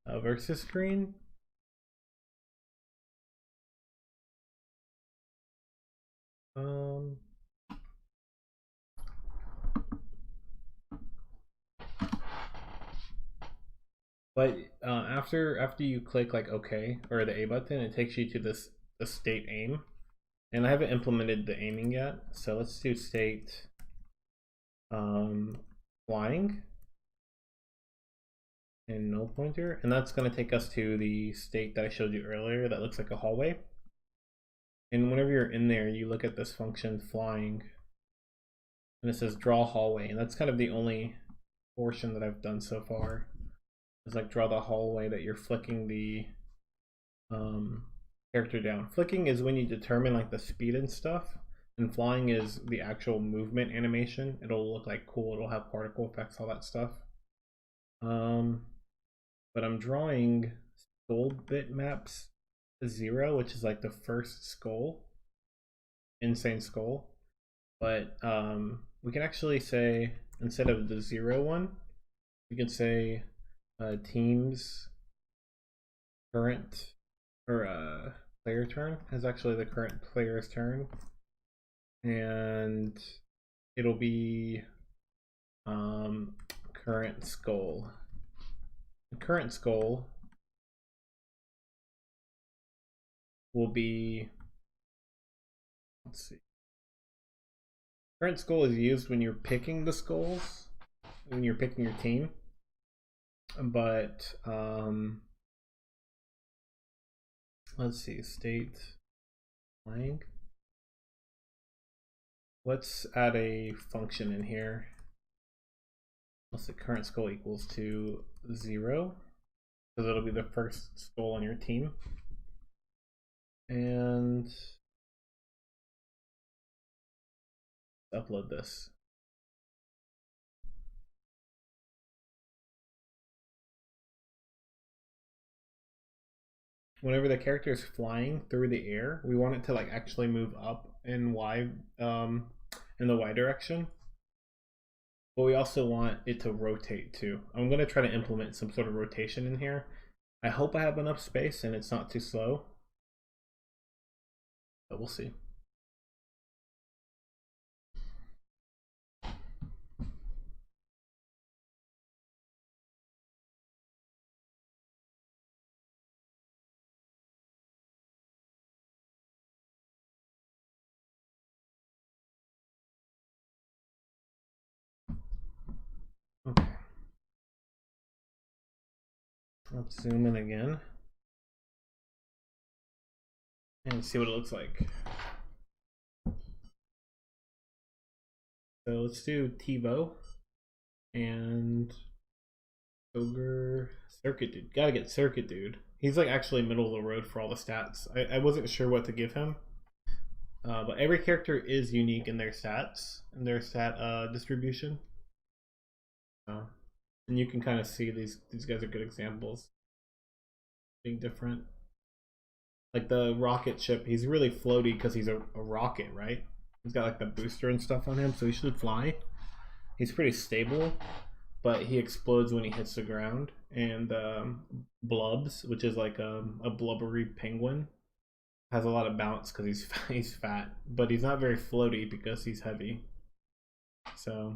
versus screen. But after you click like OK or the A button, it takes you to the state aim, and I haven't implemented the aiming yet. So let's do state flying and null pointer, and that's going to take us to the state that I showed you earlier that looks like a hallway. And whenever you're in there, you look at this function flying, and it says draw hallway, and that's kind of the only portion that I've done so far. Is like draw the hallway that you're flicking the character down. Flicking is when you determine like the speed and stuff, and flying is the actual movement animation. It'll look like cool, it'll have particle effects, all that stuff. But I'm drawing skull bitmaps to 0, which is like the first skull, insane skull. But we can actually say, instead of the 0 one, we can say team's current or player turn is actually the current player's turn, and it'll be current skull. The current skull will be, let's see. Current skull is used when you're picking the skulls, when you're picking your team. But let's see, state blank. Let's add a function in here. Let's say current skull equals to 0, because it'll be the first skull on your team. And upload this. Whenever the character is flying through the air, we want it to like actually move up in in the Y direction. But we also want it to rotate too. I'm going to try to implement some sort of rotation in here. I hope I have enough space and it's not too slow, but we'll see. Okay. Let's zoom in again and see what it looks like. So let's do TiVo and Ogre Circuit Dude. Gotta get Circuit Dude. He's like actually middle of the road for all the stats. I wasn't sure what to give him. But every character is unique in their stats and their stat distribution. And you can kind of see these guys are good examples. Being different. Like the rocket ship, he's really floaty because he's a rocket, right? He's got like the booster and stuff on him, so he should fly. He's pretty stable, but he explodes when he hits the ground. And Blubs, which is like a blubbery penguin, has a lot of bounce because he's fat, but he's not very floaty because he's heavy. So,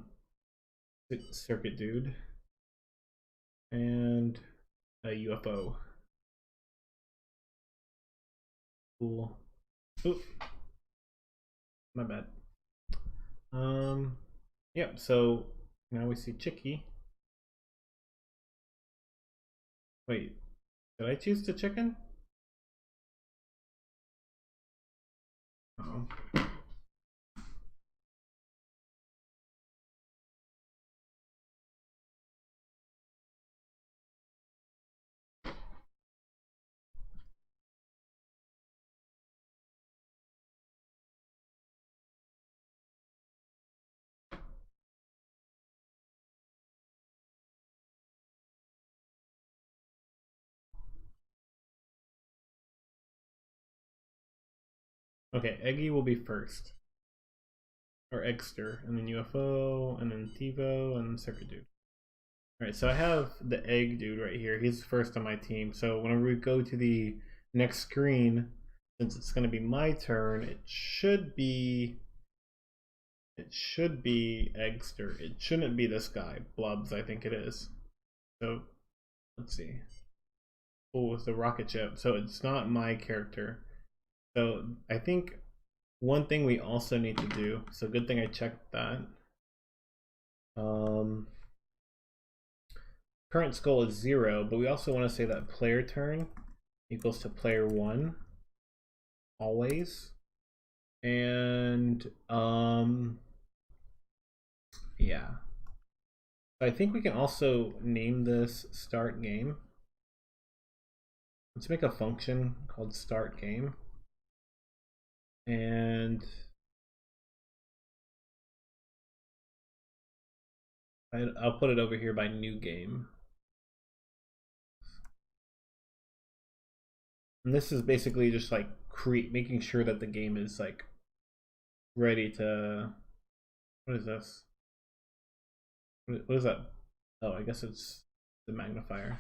Circuit Dude and a UFO. Cool. Oop. My bad. Yep, so now we see Chicky. Wait, did I choose the chicken? Oh. Okay, Eggy will be first. Or Eggster, and then UFO, and then TiVo, and Circuit Dude. Alright, so I have the Egg Dude right here. He's first on my team. So whenever we go to the next screen, since it's going to be my turn, it should be Eggster. It shouldn't be this guy, Blubs, I think it is. So let's see. Oh, it's the rocket ship. So it's not my character. So I think one thing we also need to do, so good thing I checked that. Current skull is 0, but we also want to say that player turn equals to player 1 always. And yeah. I think we can also name this start game. Let's make a function called start game. And I'll put it over here by new game. And this is basically just like making sure that the game is like ready to. What is this? What is that? Oh, I guess it's the magnifier.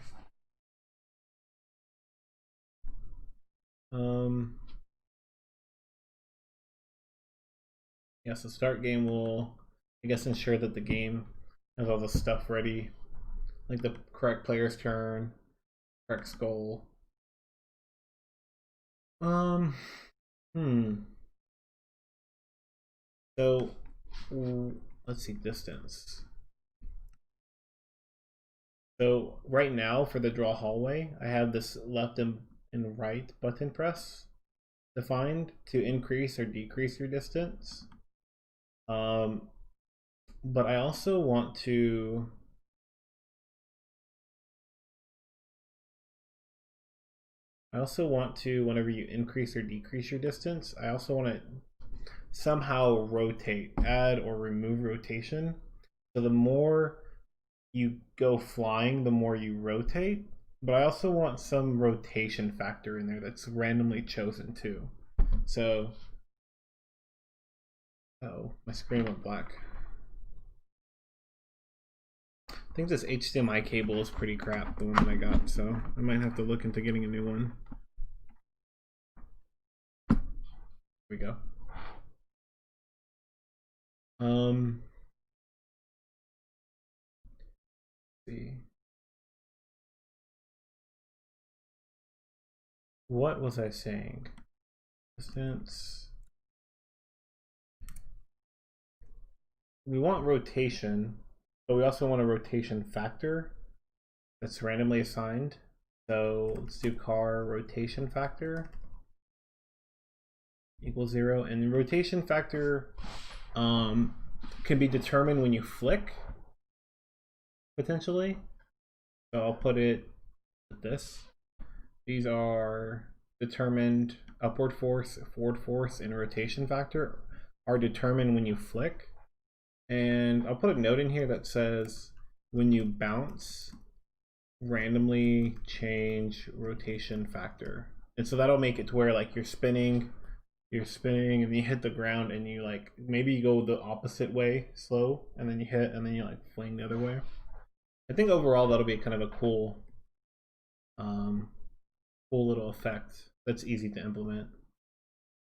Yeah, so start game will, I guess, ensure that the game has all the stuff ready, like the correct player's turn, correct skull. Um, hmm. So, let's see, distance. So right now for the draw hallway, I have this left and right button press defined to increase or decrease your distance. Um, but I also want to whenever you increase or decrease your distance, I also want to somehow rotate, add or remove rotation. So the more you go flying, the more you rotate. But I also want some rotation factor in there that's randomly chosen too. So, oh, my screen went black. I think this HDMI cable is pretty crap, the one that I got, so I might have to look into getting a new one. Here we go. Let's see. What was I saying? Distance. We want rotation, but we also want a rotation factor that's randomly assigned. So let's do car rotation factor equals 0, and the rotation factor can be determined when you flick potentially. So I'll put it with this. These are determined upward force, forward force, and rotation factor are determined when you flick. And I'll put a note in here that says when you bounce, randomly change rotation factor. And so that'll make it to where like you're spinning and you hit the ground and you like maybe you go the opposite way slow and then you hit and then you like fling the other way. I think overall that'll be kind of a cool cool little effect that's easy to implement.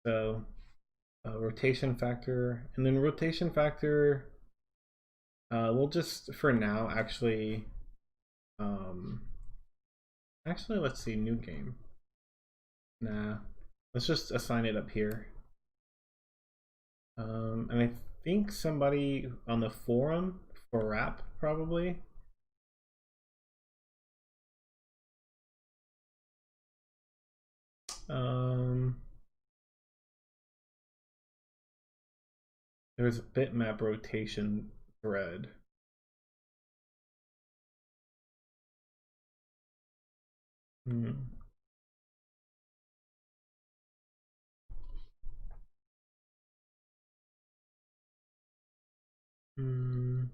So rotation factor, and then rotation factor we'll just for now actually let's see, new game. Nah, let's just assign it up here. And I think somebody on the forum for rap probably. There's a bitmap rotation thread. Hmm. Hmm.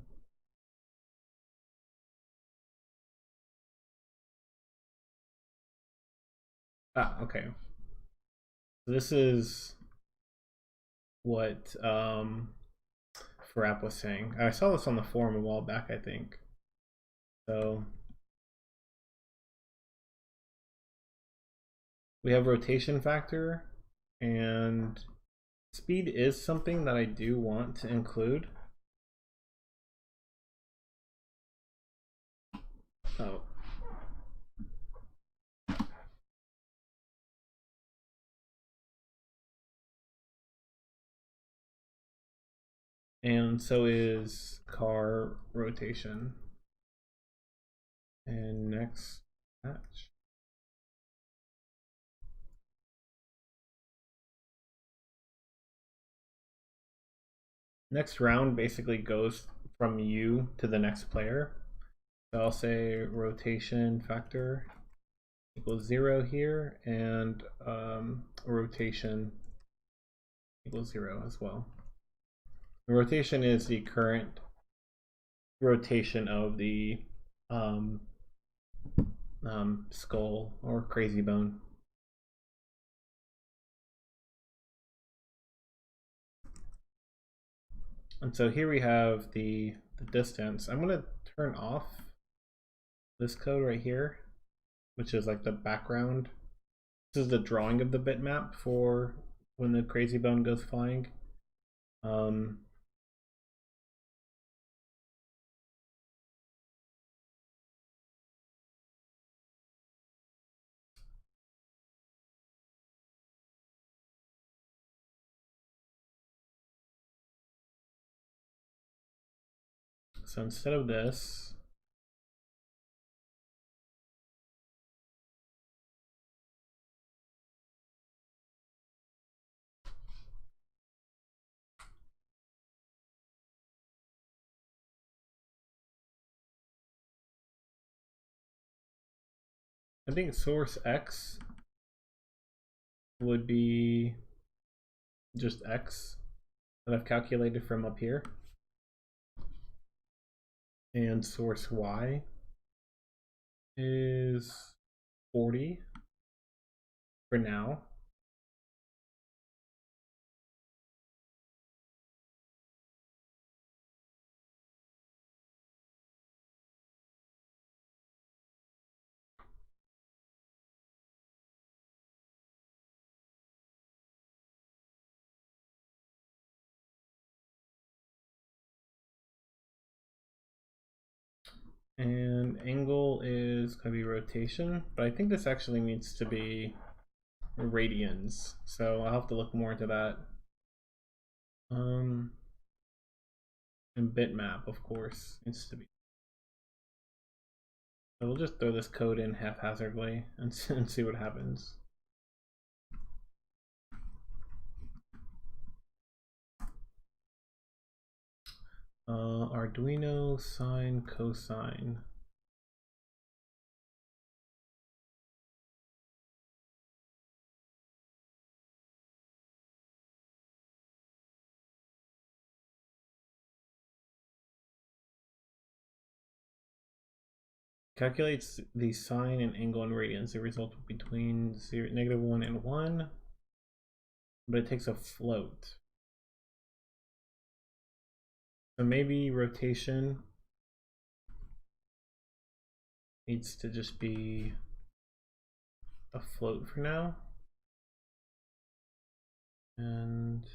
Ah, okay. So this is what Farap was saying. I saw this on the forum a while back, I think. So we have rotation factor, and speed is something that I do want to include. Oh. And so is car rotation. And next match. Next round basically goes from you to the next player. So I'll say rotation factor equals 0 here, and rotation equals 0 as well. The rotation is the current rotation of the skull or crazy bone. And so here we have the distance. I'm going to turn off this code right here, which is like the background. This is the drawing of the bitmap for when the crazy bone goes flying. So instead of this, I think source X would be just X that I've calculated from up here. And source Y is 40 for now. And angle is going to be rotation, but I think this actually needs to be radians, so I'll have to look more into that. And bitmap, of course, needs to be. So we'll just throw this code in haphazardly and see what happens. Arduino sine cosine. Calculates the sine and angle in radians. The result between -1 and 1, but it takes a float. So maybe rotation needs to just be a float for now. And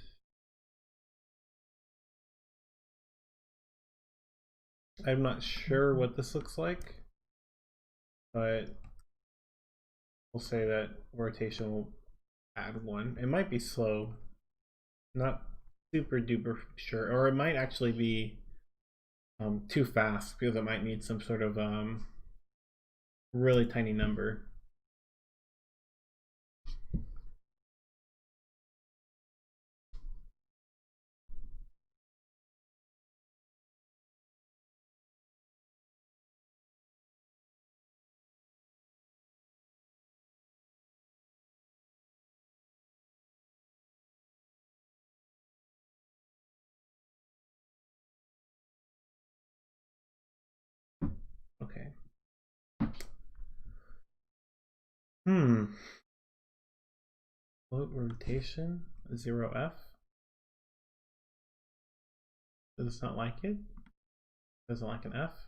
I'm not sure what this looks like, but we'll say that rotation will add 1. It might be slow, not super duper sure, or it might actually be too fast because it might need some sort of really tiny number. Okay. Float rotation 0f. Does it not like it? Doesn't like an F.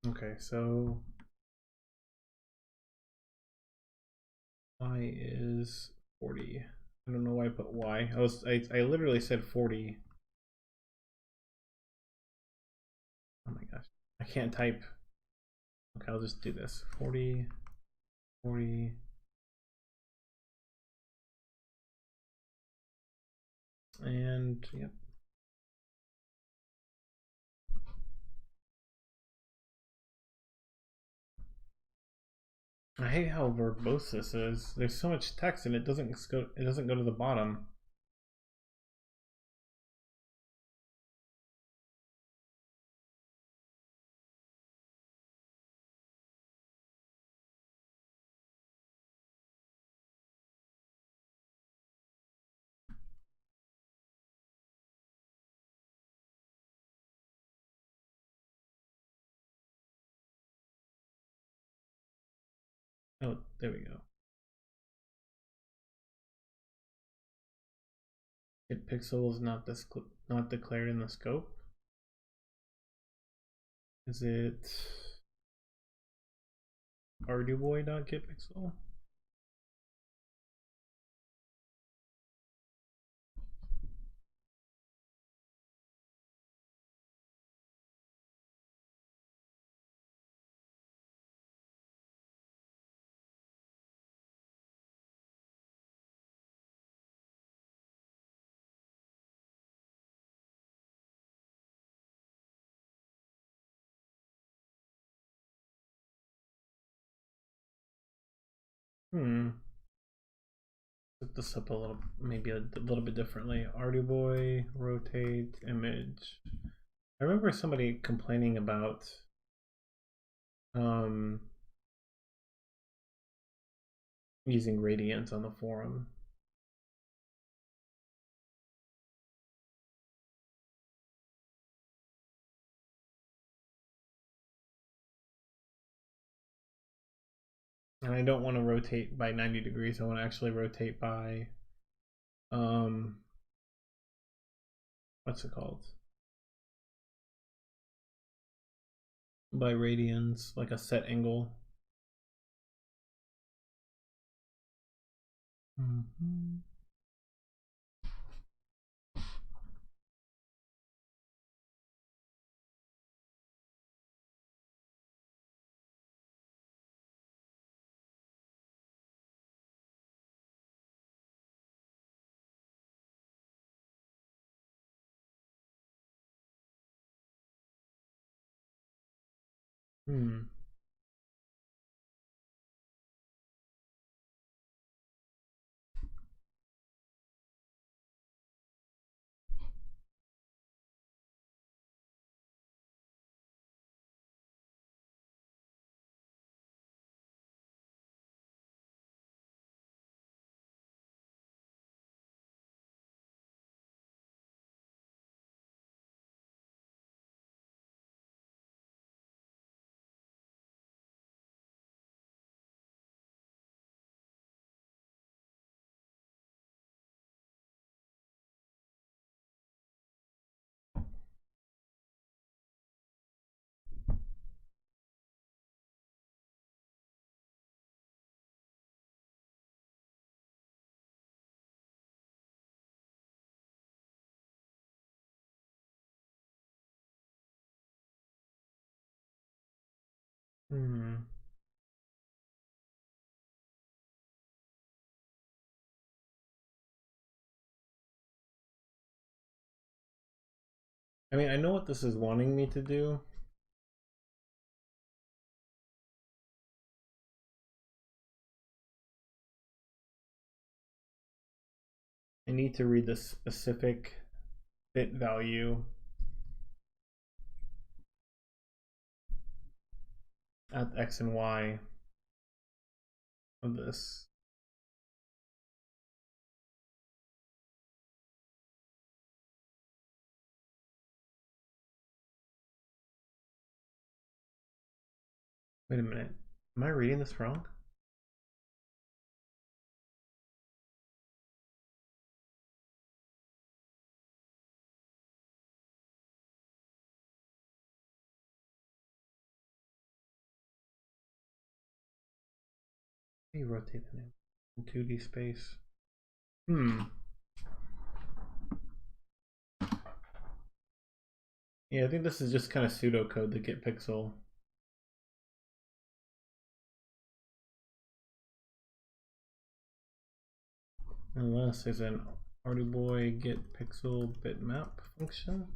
Okay, so Y is 40. I don't know why I put Y. I literally said 40. Oh my gosh. I can't type. Okay, I'll just do this. 40, 40. And yep. I hate how verbose this is. There's so much text and it doesn't go to the bottom. Oh, there we go. Get pixel is not declared in the scope. Is it Arduboy.getPixel? Hmm. Set this up a little, maybe a little bit differently. Arduboy, rotate, image. I remember somebody complaining about um, using radians on the forum. And I don't want to rotate by 90 degrees. I want to actually rotate by, what's it called? By radians, like a set angle. Mm-hmm. Hmm. Hmm. I mean, I know what this is wanting me to do. I need to read the specific bit value at X and Y of this. Wait a minute. Am I reading this wrong? How do you rotate the name in 2D space? Hmm. Yeah, I think this is just kind of pseudocode to get pixel. Unless there's an Arduboy get pixel bitmap function.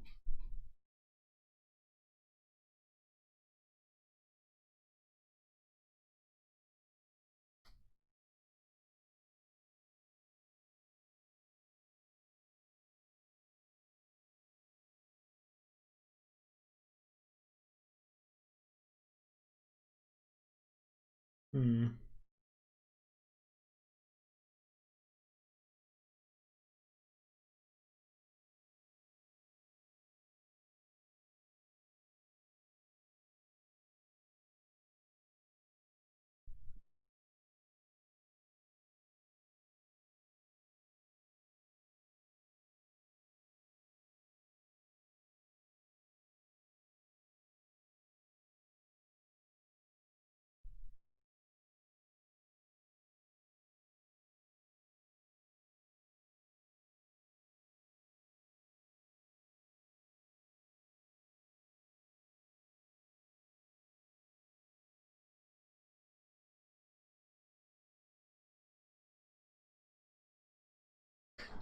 Hmm.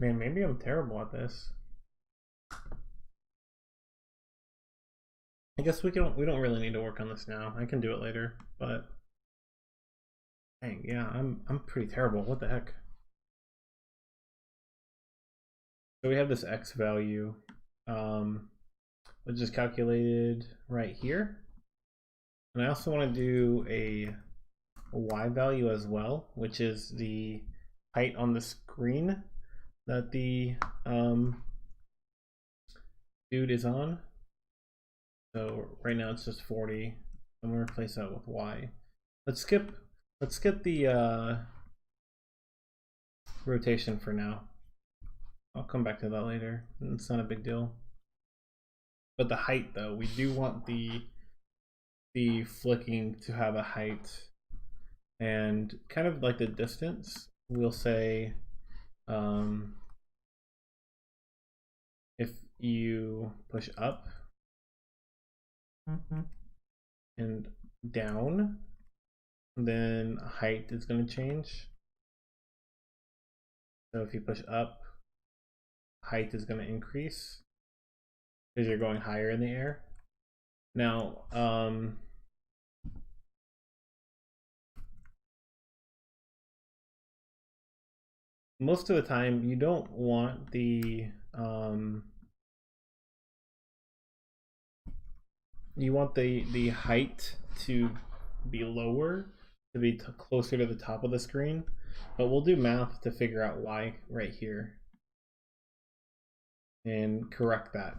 Man, maybe I'm terrible at this. I guess we don't really need to work on this now. I can do it later, but Dang, yeah, I'm pretty terrible. What the heck? So we have this x value, which is calculated right here. And I also want to do a y value as well, which is the height on the screen that the dude is on. So right now it's just 40. I'm gonna replace that with y. Let's skip the rotation for now. I'll come back to that later. It's not a big deal. But the height though, we do want the flicking to have a height, and kind of like the distance, we'll say if you push up and down, then height is going to change. So if you push up, height is going to increase because you're going higher in the air. Now, most of the time you don't want the you want the height to be lower, to be closer to the top of the screen, but we'll do math to figure out why right here and correct that.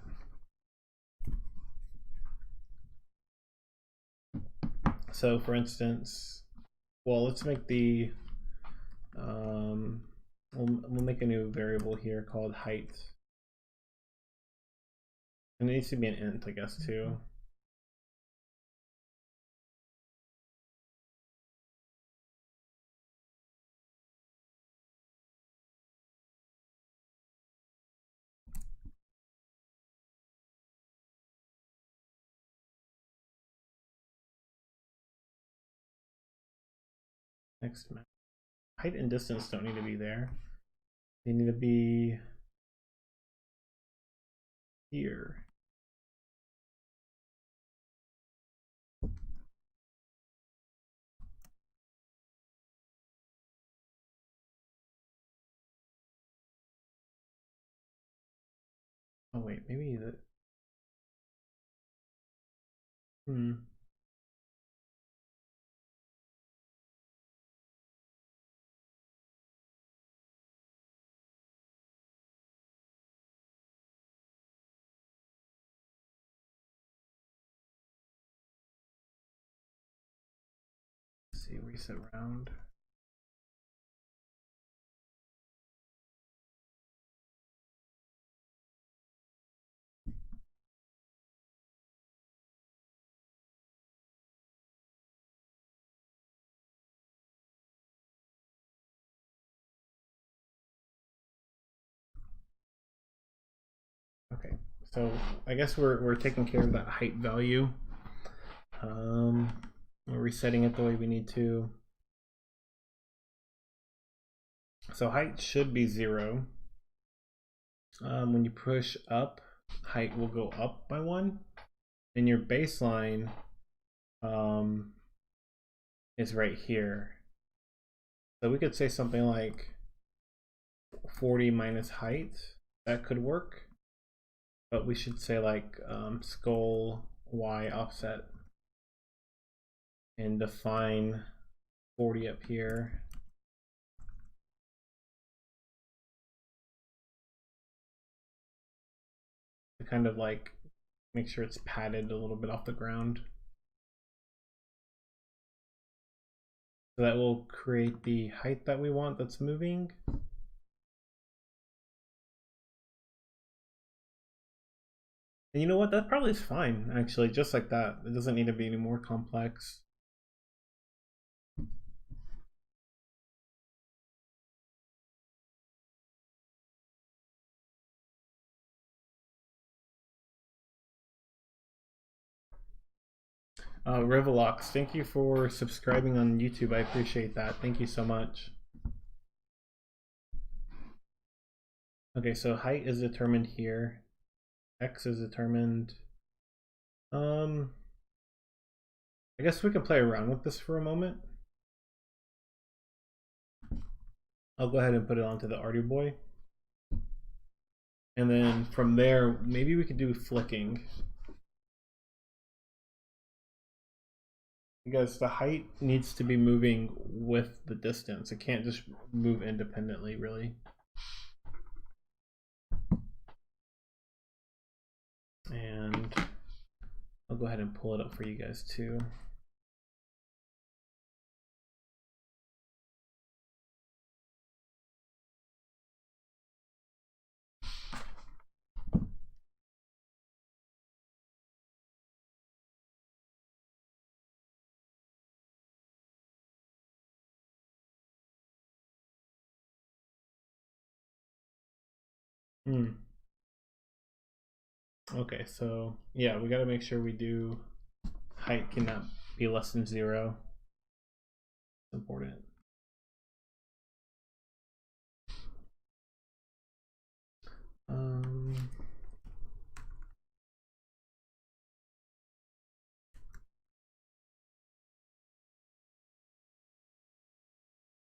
So for instance, well, let's make the we'll make a new variable here called height, and it needs to be an int, I guess, too. Next, height and distance don't need to be there. They need to be here. Oh wait, maybe that. Let's see, reset round. Okay, so I guess we're taking care of that height value. We're resetting it the way we need to. So height should be 0. When you push up, height will go up by 1, and your baseline is right here. So we could say something like 40 minus height. That could work, but we should say like skull y offset and define 40 up here. To kind of like make sure it's padded a little bit off the ground. So that will create the height that we want that's moving. And you know what? That probably is fine, actually, just like that. It doesn't need to be any more complex. Rivelox, thank you for subscribing on YouTube. I appreciate that. Thank you so much. Okay, so height is determined here. X is determined. I guess we can play around with this for a moment. I'll go ahead and put it onto the Arduboy. And then from there, maybe we could do flicking. Because the height needs to be moving with the distance. It can't just move independently, really. And I'll go ahead and pull it up for you guys too. Okay, so yeah, we got to make sure we do height cannot be less than 0. It's important.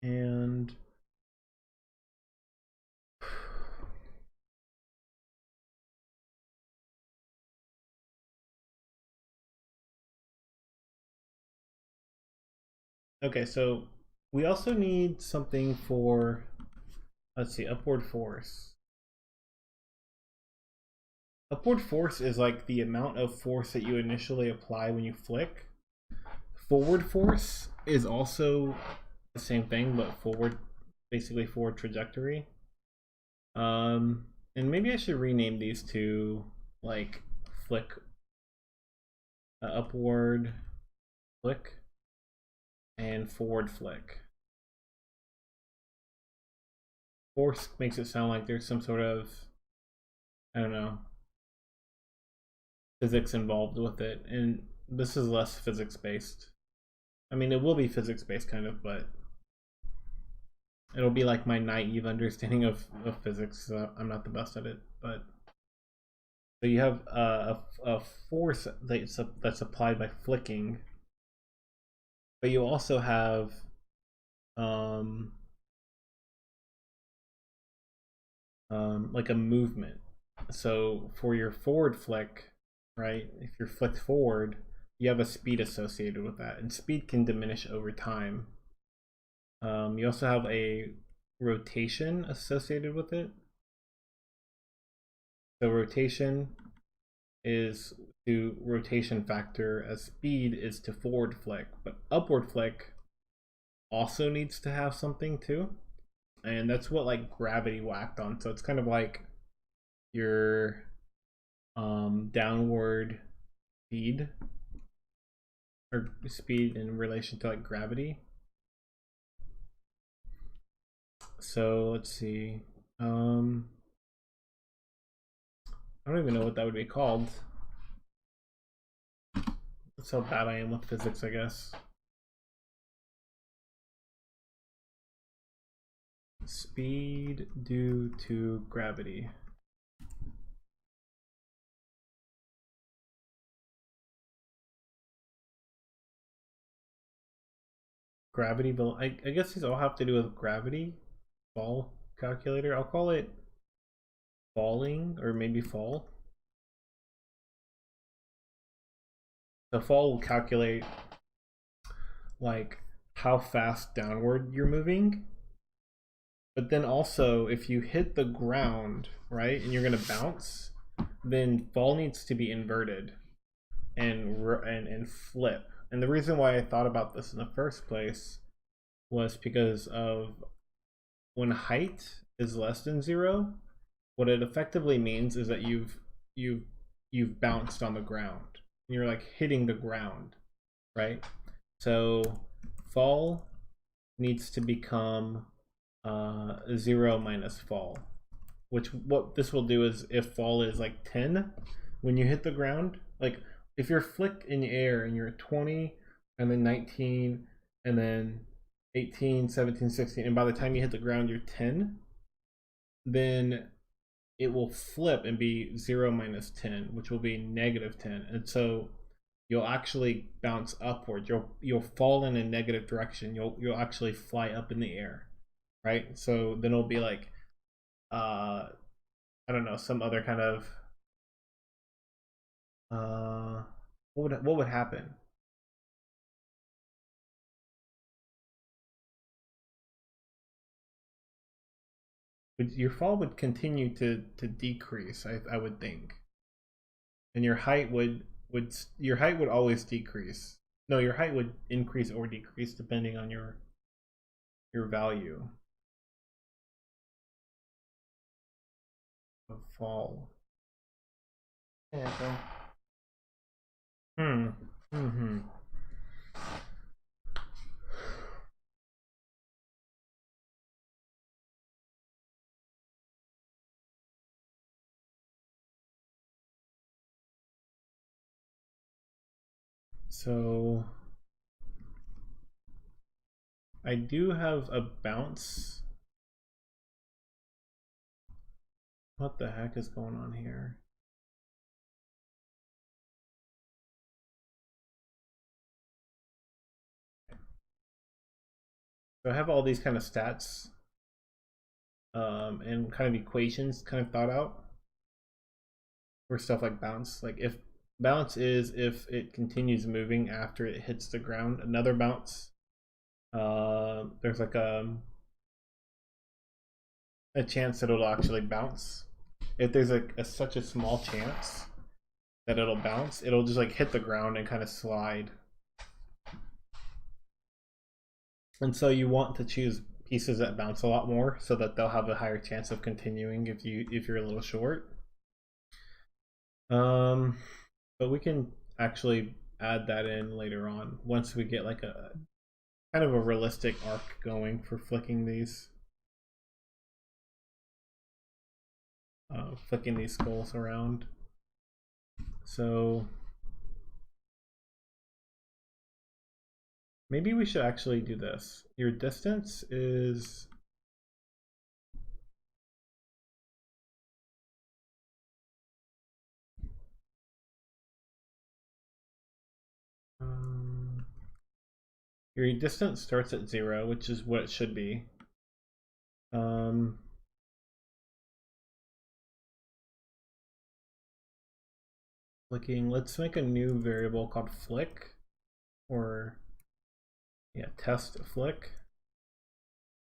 And okay, so we also need something for, let's see, upward force. Upward force is like the amount of force that you initially apply when you flick. Forward force is also the same thing, but forward, basically forward trajectory. And maybe I should rename these to like flick, upward flick, and forward flick. Force makes it sound like there's some sort of, I don't know, physics involved with it, and this is less physics based. I mean, it will be physics based kind of, but it'll be like my naive understanding of physics. So I'm not the best at it, but so you have a force that's applied by flicking, but you also have like a movement. So for your forward flick, right, if you're flicked forward, you have a speed associated with that, and speed can diminish over time. You also have a rotation associated with it. So rotation is to rotation factor as speed is to forward flick, but upward flick also needs to have something too, and that's what like gravity will act on. So it's kind of like your downward speed, or speed in relation to like gravity. So let's see, I don't even know what that would be called. That's how bad I am with physics, I guess. Speed due to gravity. Gravity, I guess these all have to do with gravity. Fall calculator. I'll call it falling, or maybe fall. The fall will calculate like how fast downward you're moving. But then also, if you hit the ground, right, and you're gonna bounce, then fall needs to be inverted and flip. And the reason why I thought about this in the first place was because of when height is less than 0, what it effectively means is that you've bounced on the ground. You're like hitting the ground, right? So fall needs to become 0 minus fall, which what this will do is if fall is like 10 when you hit the ground, like if you're flicked in the air and you're at 20 and then 19 and then 18, 17, 16, and by the time you hit the ground you're 10, then it will flip and be 0 minus 10, which will be negative 10. And so you'll actually bounce upward. You'll fall in a negative direction. You'll actually fly up in the air. right? So then it'll be like, I don't know, some other kind of, what would happen? Your fall would continue to decrease, I would think, and your height would your height would always decrease. No, your height would increase or decrease depending on your value of fall. Yeah. So, hmm. Hmm. So I do have a bounce. What the heck is going on here? So I have all these kind of stats and kind of equations kind of thought out for stuff like bounce. Like if bounce is if it continues moving after it hits the ground, another bounce. There's like a chance that it'll actually bounce. If there's such a small chance that it'll bounce, it'll just like hit the ground and kind of slide. And so you want to choose pieces that bounce a lot more so that they'll have a higher chance of continuing if you're a little short. But we can actually add that in later on once we get like a kind of a realistic arc going for flicking these skulls around. So maybe we should actually do this. Your distance is your distance starts at 0, which is what it should be. Flicking, let's make a new variable called flick, or yeah, test flick,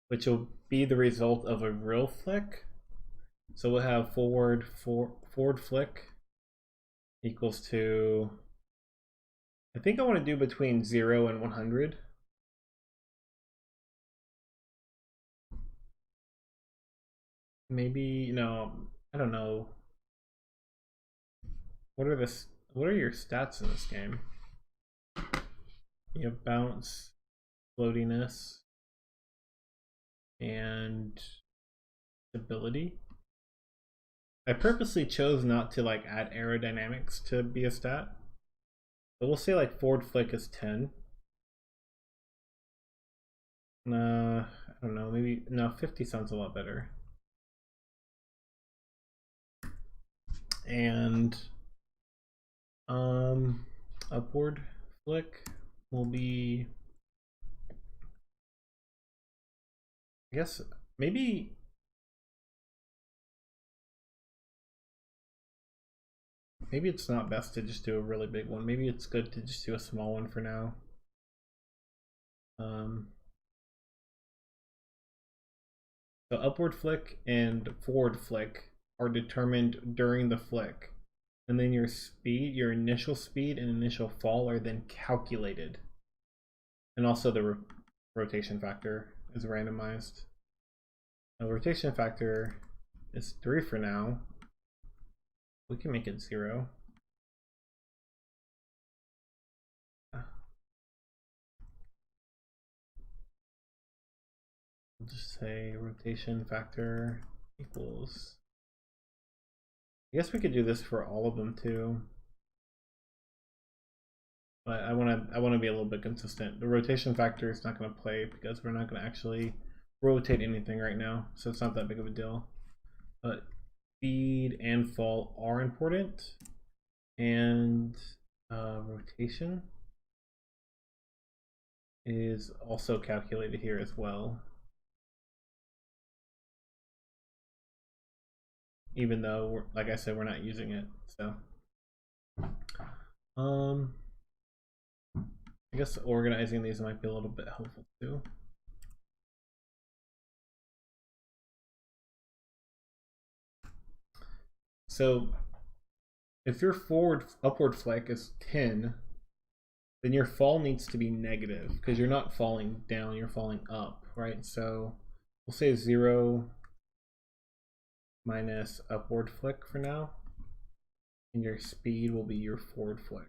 which will be the result of a real flick. So we'll have forward flick equals to, I think I want to do between 0 and 100. Maybe, no, I don't know. What are your stats in this game? You have bounce, floatiness, and stability. I purposely chose not to like add aerodynamics to be a stat, but we'll say like forward flick is 10. I don't know, maybe no, 50 sounds a lot better. And upward flick will be, I guess maybe it's not best to just do a really big one. Maybe it's good to just do a small one for now. So upward flick and forward flick are determined during the flick. And then your speed, your initial speed and initial fall are then calculated. And also the rotation factor is randomized. The rotation factor is 3 for now. We can make it 0. We'll just say rotation factor equals, I guess we could do this for all of them too. But I want to be a little bit consistent. The rotation factor is not going to play because we're not going to actually rotate anything right now, so it's not that big of a deal. But speed and fall are important, and rotation is also calculated here as well. even though, like I said, we're not using it. So, I guess organizing these might be a little bit helpful too. So if your upward flick is 10, then your fall needs to be negative because you're not falling down, you're falling up, right? So we'll say 0 minus upward flick for now, and your speed will be your forward flick.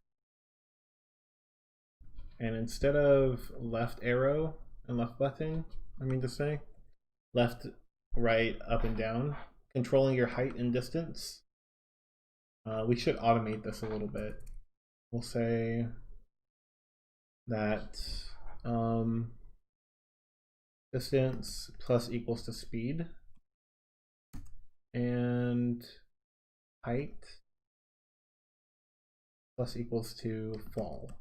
And instead of left arrow and left button, I mean to say, left, right, up and down, controlling your height and distance, we should automate this a little bit. We'll say that distance plus equals to speed, and height plus equals to fall.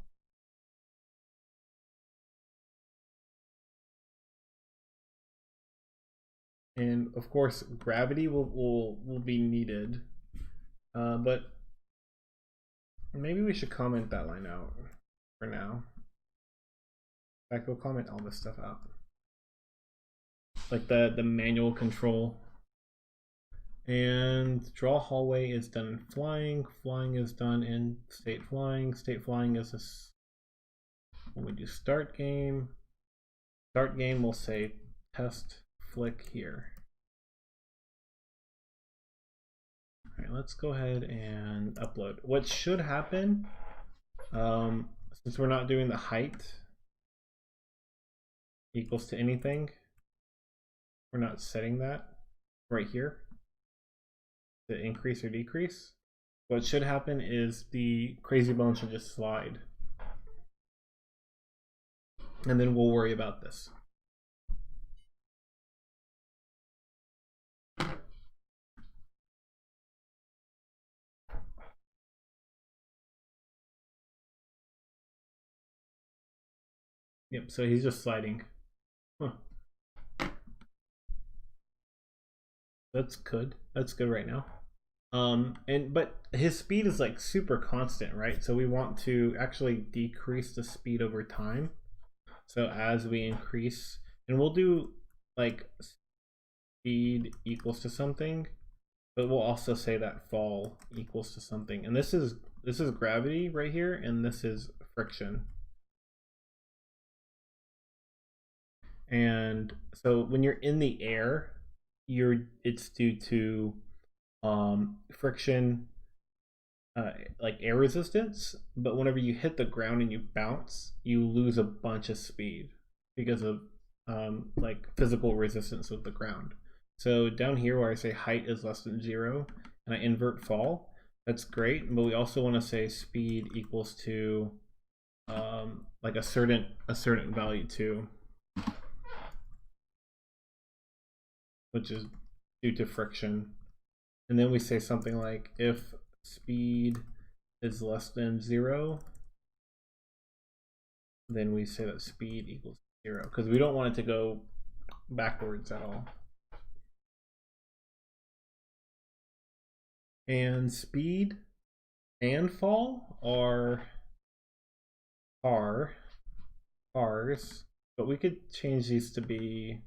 And of course, gravity will be needed, but maybe we should comment that line out for now. In fact, we'll comment all this stuff out, like the manual control. And draw hallway is done in flying. Flying is done in state flying. State flying is this. When we do start game, we'll say test flick here. All right, let's go ahead and upload. What should happen, since we're not doing the height equals to anything, we're not setting that right here to increase or decrease. What should happen is the crazy bone should just slide, and then we'll worry about this. Yep, so he's just sliding. Huh. That's good. That's good right now. But his speed is like super constant, right? So we want to actually decrease the speed over time. So as we increase, and we'll do like speed equals to something, but we'll also say that fall equals to something. And this is gravity right here, and this is friction. And so when you're in the air, it's due to friction, like air resistance, but whenever you hit the ground and you bounce, you lose a bunch of speed because of like physical resistance with the ground. So down here where I say height is less than 0 and I invert fall, that's great, but we also want to say speed equals to like a certain value too, which is due to friction. And then we say something like if speed is less than 0, then we say that speed equals 0 because we don't want it to go backwards at all. And speed and fall are cars, but we could change these to be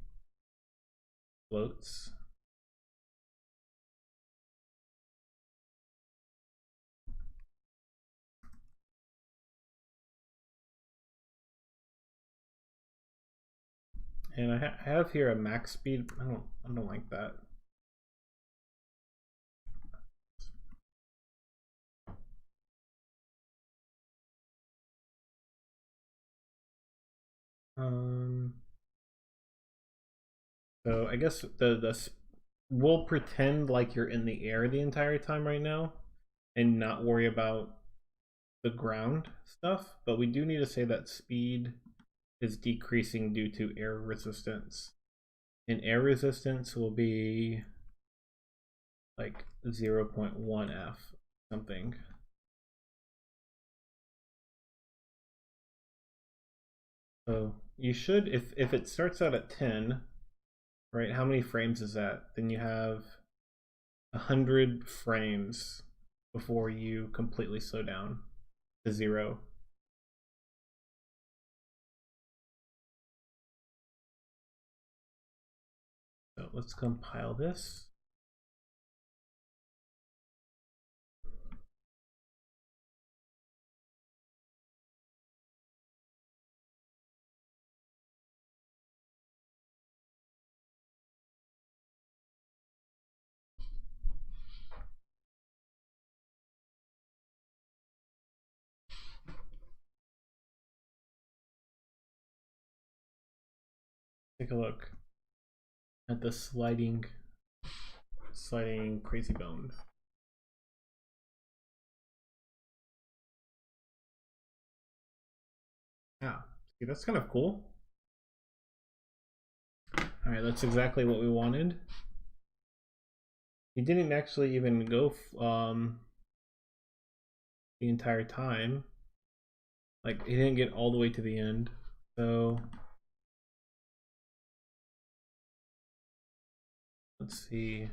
floats. And I have here a max speed. I don't like that. So I guess we'll pretend like you're in the air the entire time right now and not worry about the ground stuff, but we do need to say that speed is decreasing due to air resistance. And air resistance will be like 0.1 F something. So you should, if it starts out at 10, right, how many frames is that? Then you have 100 frames before you completely slow down to 0. So let's compile this. Take a look at the sliding crazy bone. Ah, see, that's kind of cool. All right, that's exactly what we wanted. He didn't actually even go the entire time. Like, he didn't get all the way to the end. So let's see.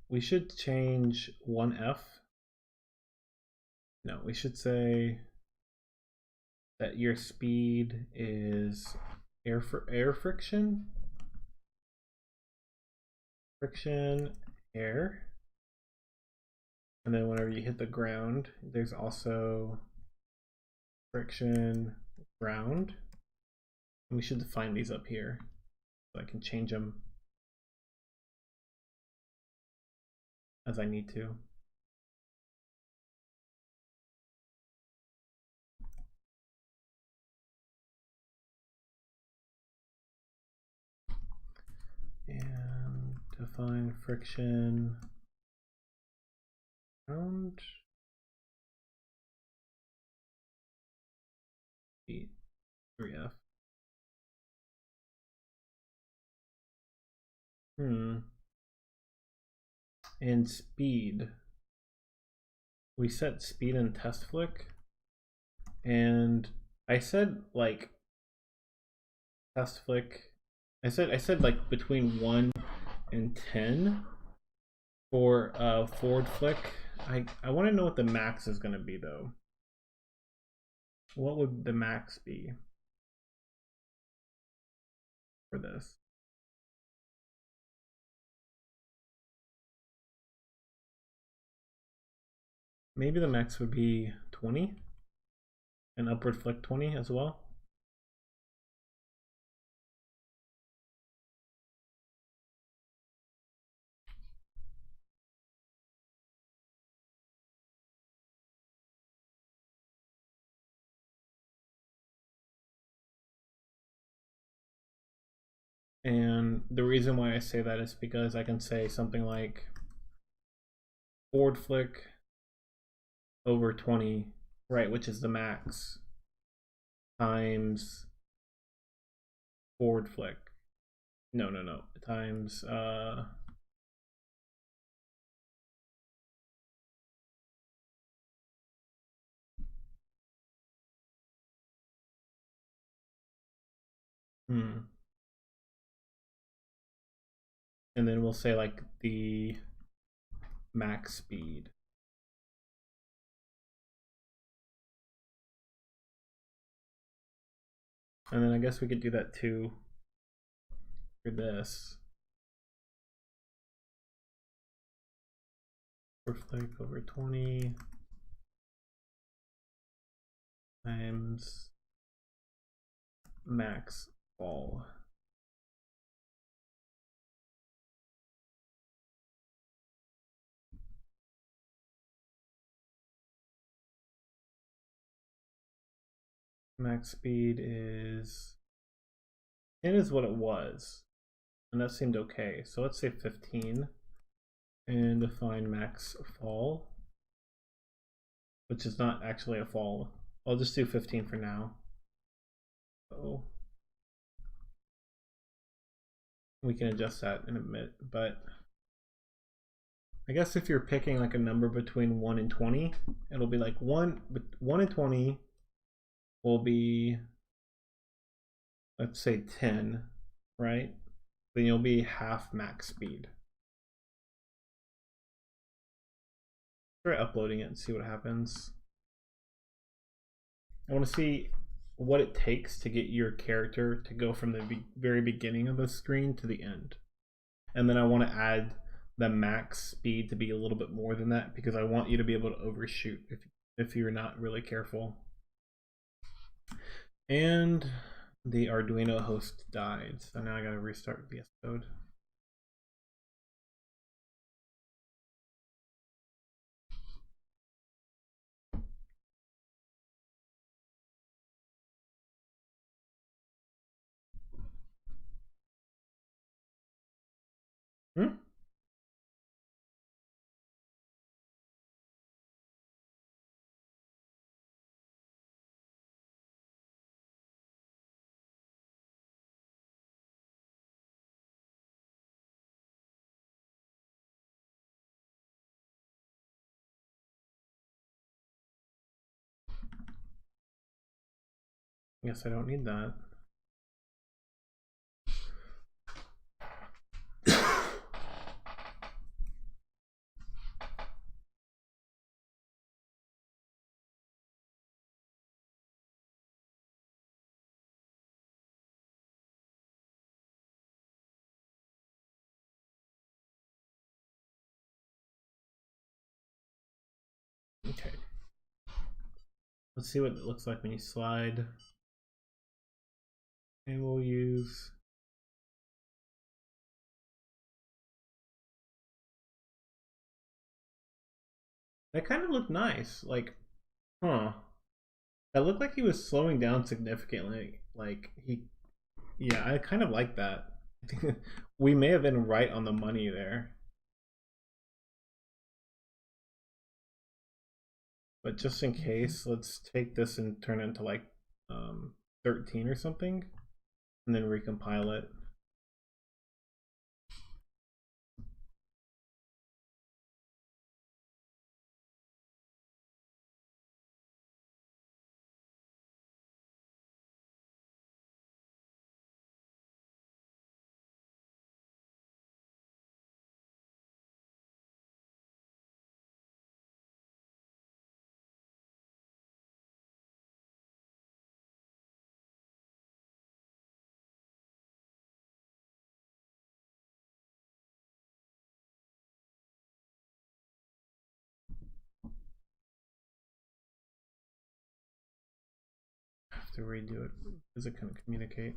We should change 1F. No, we should say that your speed is air friction, air. And then whenever you hit the ground, there's also friction, ground. And we should define these up here so I can change them as I need to. And define friction, ground, 3F. And speed. We set speed in test flick. And I said like test flick. I said like between 1 and 10 for forward flick. I want to know what the max is going to be though. What would the max be for this? Maybe the max would be 20 and upward flick 20 as well. And the reason why I say that is because I can say something like forward flick over 20, right, which is the max, times forward flick. No, times and then we'll say like the max speed. And then I guess we could do that too for this. Forward flick over 20 times max fall. Max speed is, it is what it was, and that seemed okay. So let's say 15 and define max fall, which is not actually a fall. I'll just do 15 for now. So we can adjust that in a bit, but I guess if you're picking like a number between 1 and 20, it'll be like 1 and 20 will be, let's say 10, right? Then you'll be half max speed. try uploading it and see what happens. I want to see what it takes to get your character to go from the very beginning of the screen to the end. And then I want to add the max speed to be a little bit more than that, because I want you to be able to overshoot if you're not really careful. And the Arduino host died, so now I gotta restart VS Code. Guess I don't need that. Okay. Let's see what it looks like when you slide. And we'll use that. Kind of looked nice. Like, huh. That looked like he was slowing down significantly. Like yeah, I kind of like that. I think we may have been right on the money there. But just in case, let's take this and turn it into like 13 or something, and then recompile it. To redo it because it couldn't communicate.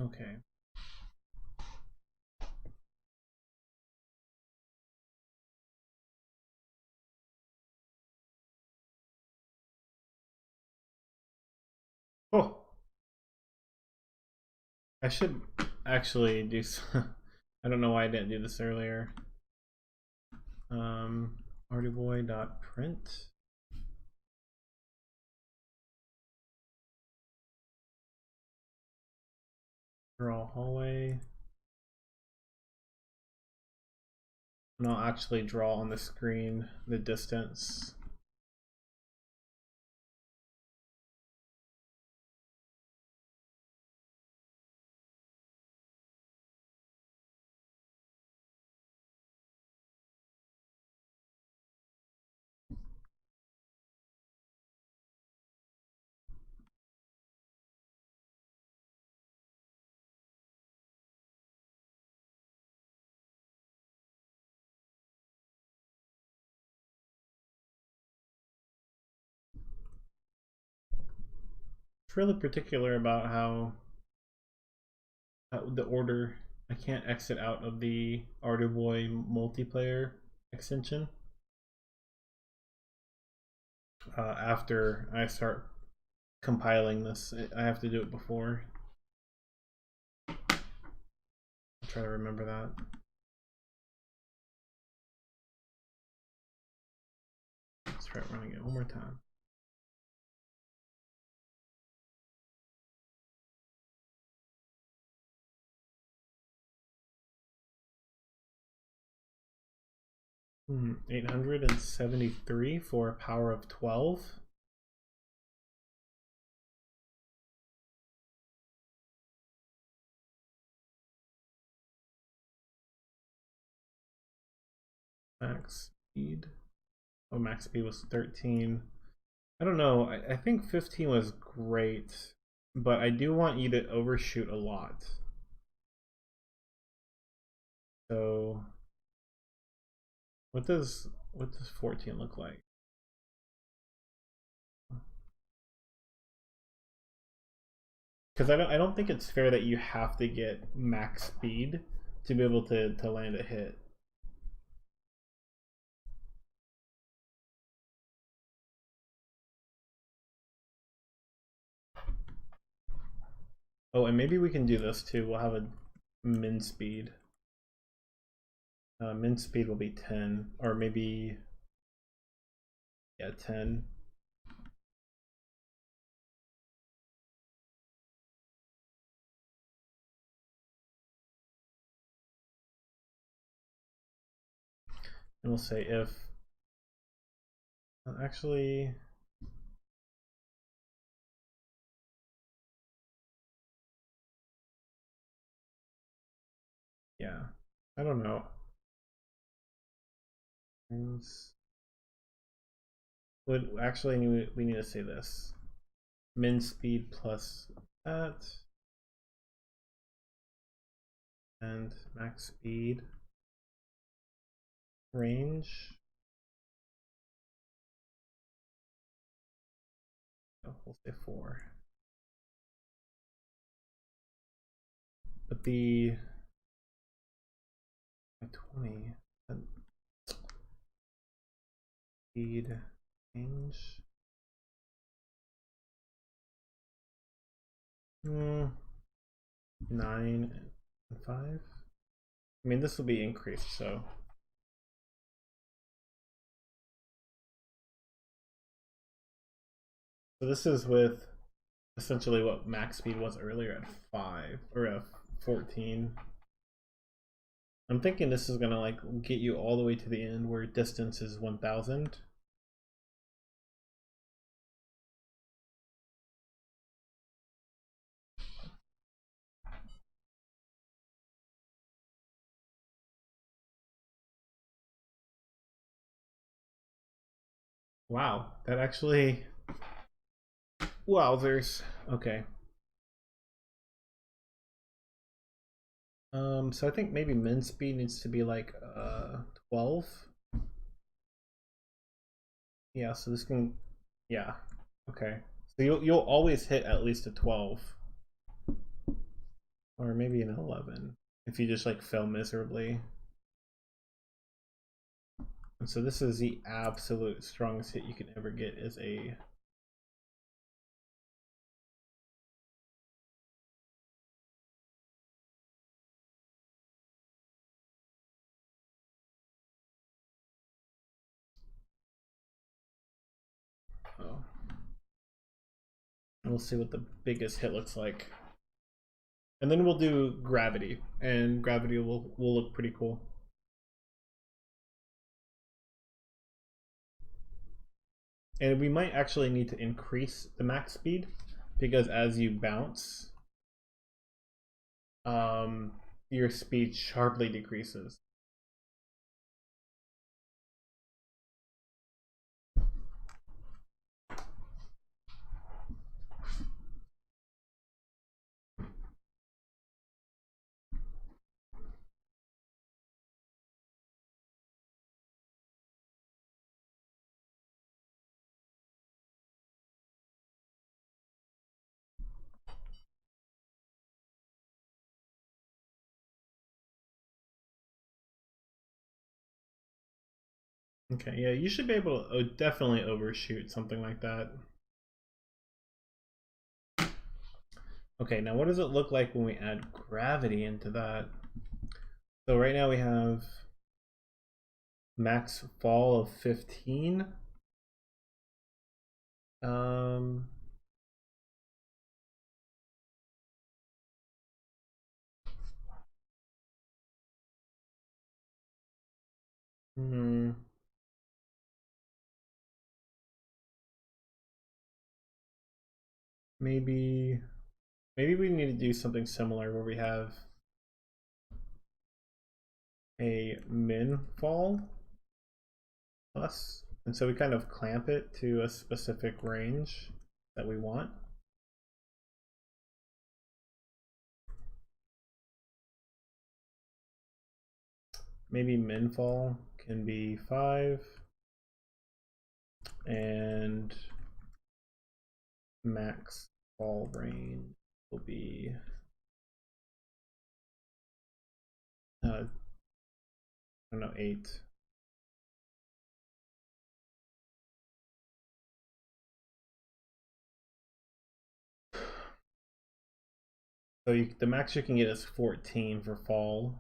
Okay. Oh, I should actually do some, I don't know why I didn't do this earlier. Arduboy.print. Draw hallway. And I'll actually draw on the screen the distance. It's really particular about how the order. I can't exit out of the Arduboy multiplayer extension. after I start compiling this. I have to do it before. I'll try to remember that. Let's try running it one more time. Hmm, 873 for a power of 12. Max speed. Oh, max speed was 13. I don't know. I think 15 was great, but I do want you to overshoot a lot. So what does 14 look like? Because I don't think it's fair that you have to get max speed to be able to land a hit. Oh, and maybe we can do this too. We'll have a min speed. Min speed will be 10, or maybe, yeah, 10. And we'll say if, actually, yeah, I don't know. Would actually we need to say this: min speed plus that, and max speed range. Oh, we'll say 4. But the 20 speed range. 9 and 5. I mean, this will be increased, so. So this is with essentially what max speed was earlier at 5 or at 14. I'm thinking this is gonna like get you all the way to the end where distance is 1000. Wow, that actually, wowzers. Okay. So I think maybe min speed needs to be like 12. Yeah, so this can, yeah, okay. So you'll always hit at least a 12, or maybe an 11 if you just like fail miserably. And so this is the absolute strongest hit you can ever get, is a oh. And we'll see what the biggest hit looks like. And then we'll do gravity, and gravity will look pretty cool. And we might actually need to increase the max speed, because as you bounce, your speed sharply decreases. Okay, yeah, you should be able to definitely overshoot something like that. Okay, now what does it look like when we add gravity into that? So right now we have max fall of 15. Um, hmm, maybe we need to do something similar where we have a min fall plus, and so we kind of clamp it to a specific range that we want. Maybe min fall can be 5 and max fall range will be I don't know, 8. So the max you can get is 14 for fall,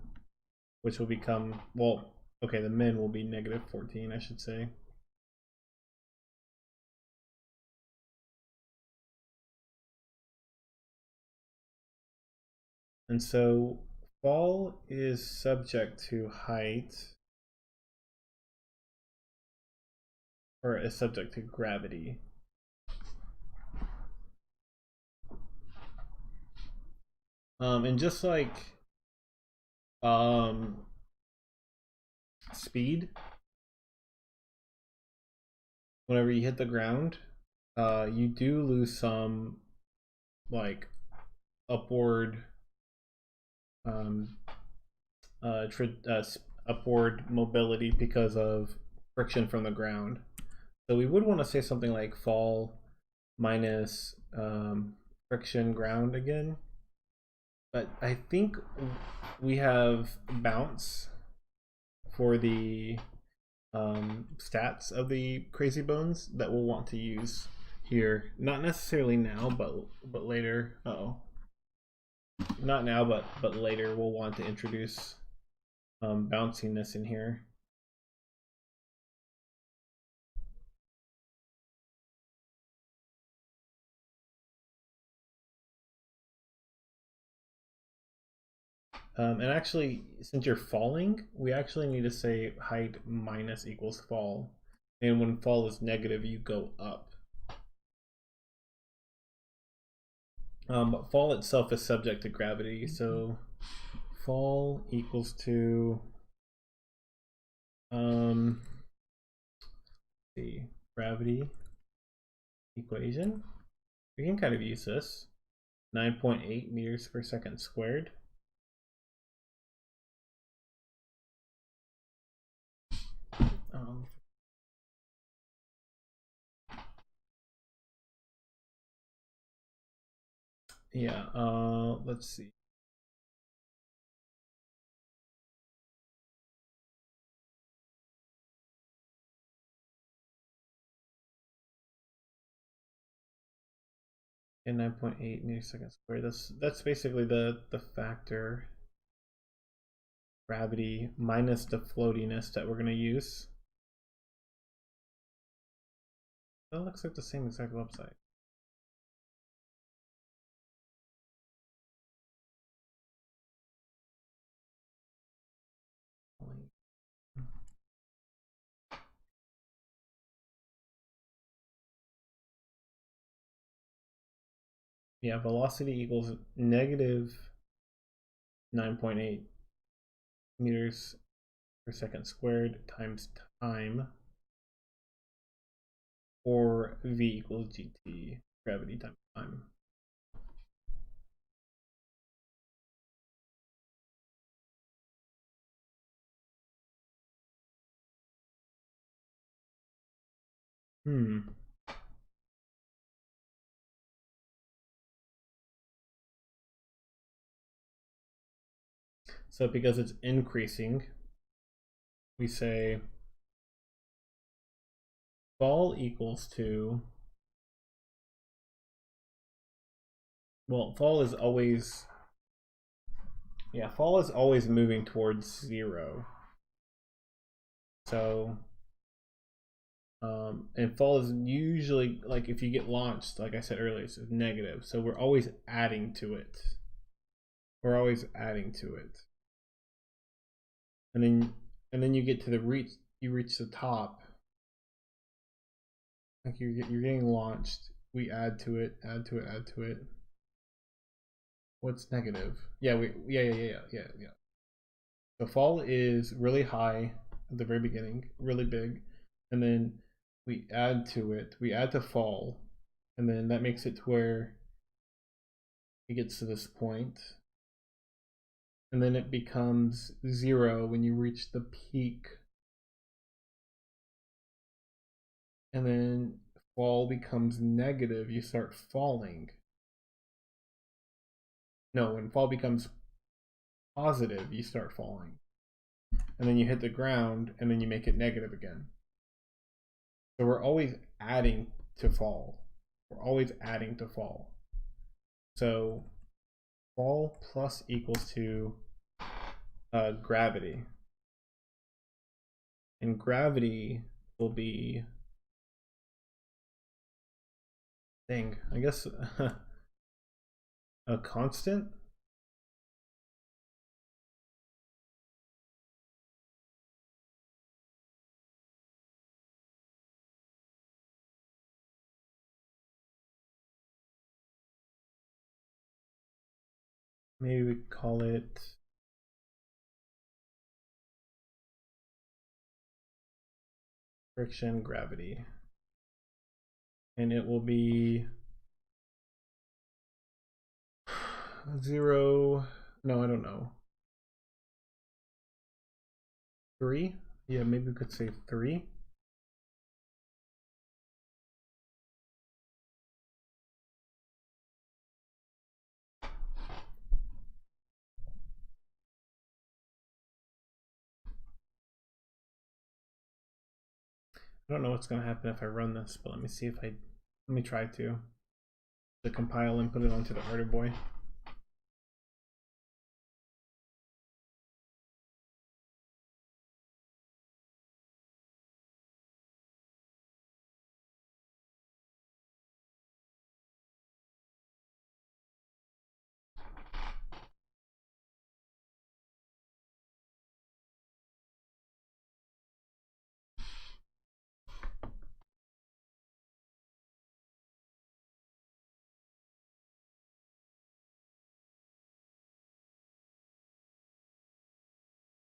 which will become, well, okay, the min will be negative 14, I should say. And so fall is subject to height, or is subject to gravity. And just like um, speed, whenever you hit the ground, you do lose some like upward um, upward mobility because of friction from the ground. So we would want to say something like fall minus friction ground again. But I think we have bounce for the stats of the crazy bones that we'll want to use here. Not necessarily now, but later. Oh, not now, but later we'll want to introduce bounciness in here. And actually, since you're falling, we actually need to say height minus equals fall. And when fall is negative, you go up. But fall itself is subject to gravity, so fall equals to the gravity equation. We can kind of use this. 9.8 meters per second squared. Um, yeah, let's see. And 9.8 meters per second squared. That's basically the factor gravity minus the floatiness that we're going to use. That looks like the same exact website. Yeah, velocity equals negative 9.8 meters per second squared times time, or v equals gt, gravity times time. So because it's increasing, we say fall equals to, well, fall is always moving towards 0. So and fall is usually, like, if you get launched, like I said earlier, it's negative. So we're always adding to it. We're always adding to it. And then you get to you reach the top. Like you're getting launched. We add to it, add to it, add to it. What's negative? Yeah, yeah. So fall is really high at the very beginning, really big, and then we add to it. We add to fall, and then that makes it to where it gets to this point, and then it becomes 0 when you reach the peak, and then fall becomes negative. You start falling. No, when fall becomes positive, you start falling, and then you hit the ground, and then you make it negative again. So we're always adding to fall. We're always adding to fall. So fall plus equals to gravity. And gravity will be, I guess, a constant. Maybe we call it friction gravity. And it will be 0, no, I don't know. 3? Yeah, maybe we could say 3. I don't know what's going to happen if I run this, but let me try to compile and put it onto the Arduboy.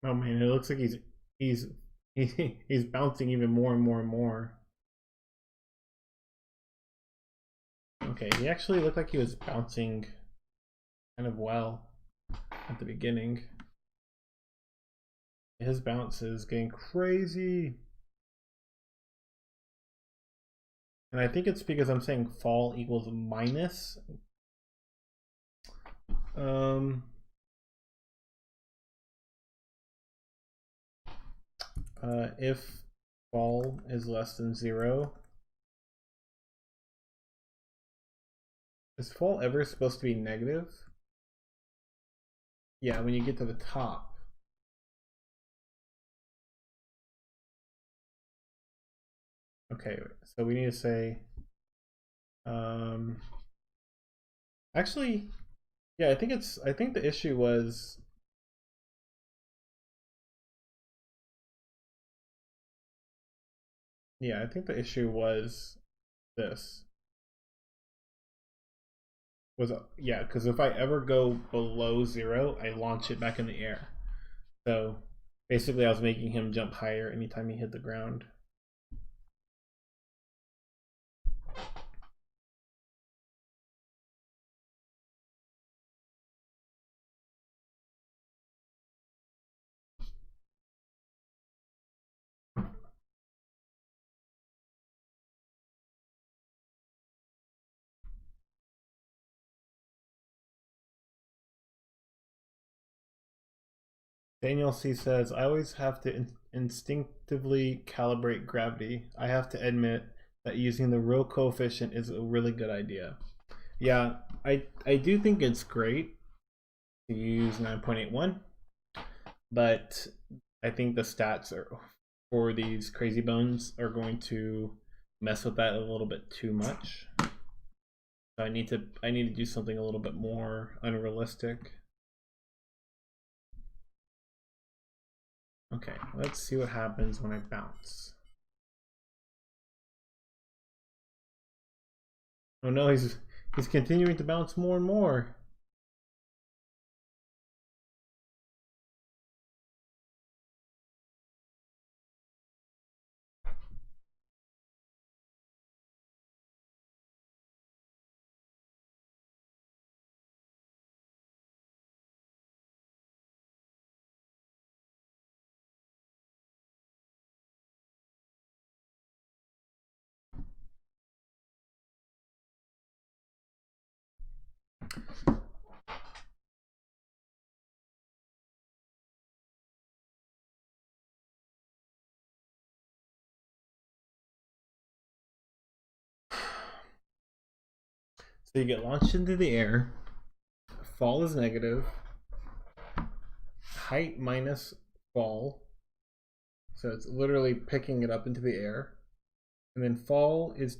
Oh man, it looks like he's he's bouncing even more and more and more. Okay, he actually looked like he was bouncing kind of well at the beginning. His bounce is getting crazy. And I think it's because I'm saying fall equals minus. If fall is less than 0, is fall ever supposed to be negative? Yeah, when you get to the top. Okay, so we need to say, actually, yeah, I think the issue was, yeah, I think the issue was this. Yeah, because if I ever go below 0, I launch it back in the air. So basically I was making him jump higher anytime he hit the ground. Daniel C says, I always have to instinctively calibrate gravity. I have to admit that using the rho coefficient is a really good idea. Yeah, I do think it's great to use 9.81, but I think the stats for these crazy bones are going to mess with that a little bit too much. So I need to do something a little bit more unrealistic. Okay, let's see what happens when I bounce. Oh no, he's continuing to bounce more and more. So you get launched into the air. Fall is negative. Height minus fall. So it's literally picking it up into the air. And then fall is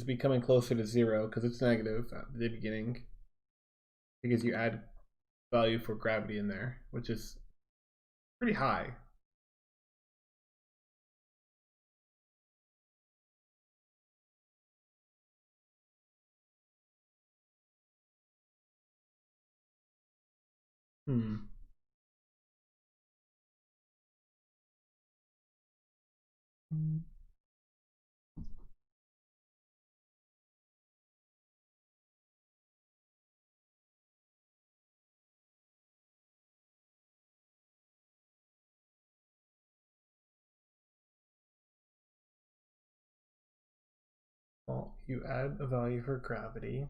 becoming closer to 0 because it's negative at the beginning. Because you add value for gravity in there, which is pretty high. Hmm. Well, you add a value for gravity,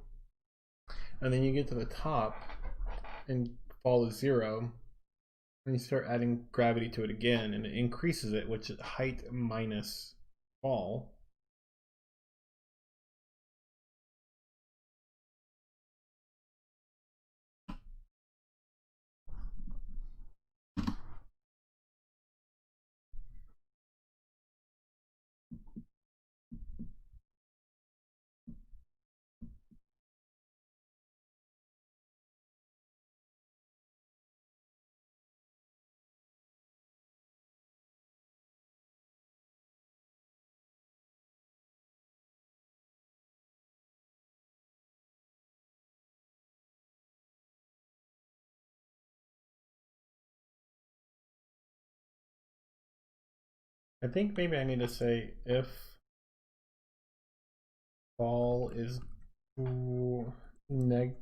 and then you get to the top, and fall is 0, and you start adding gravity to it again, and it increases it, which is height minus fall. I think maybe I need to say if fall neg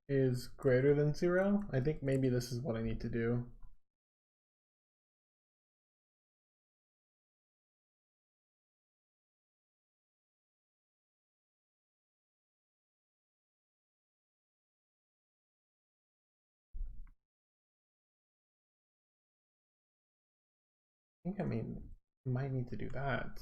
is greater than 0. I think maybe this is what I need to do. I think I might need to do that.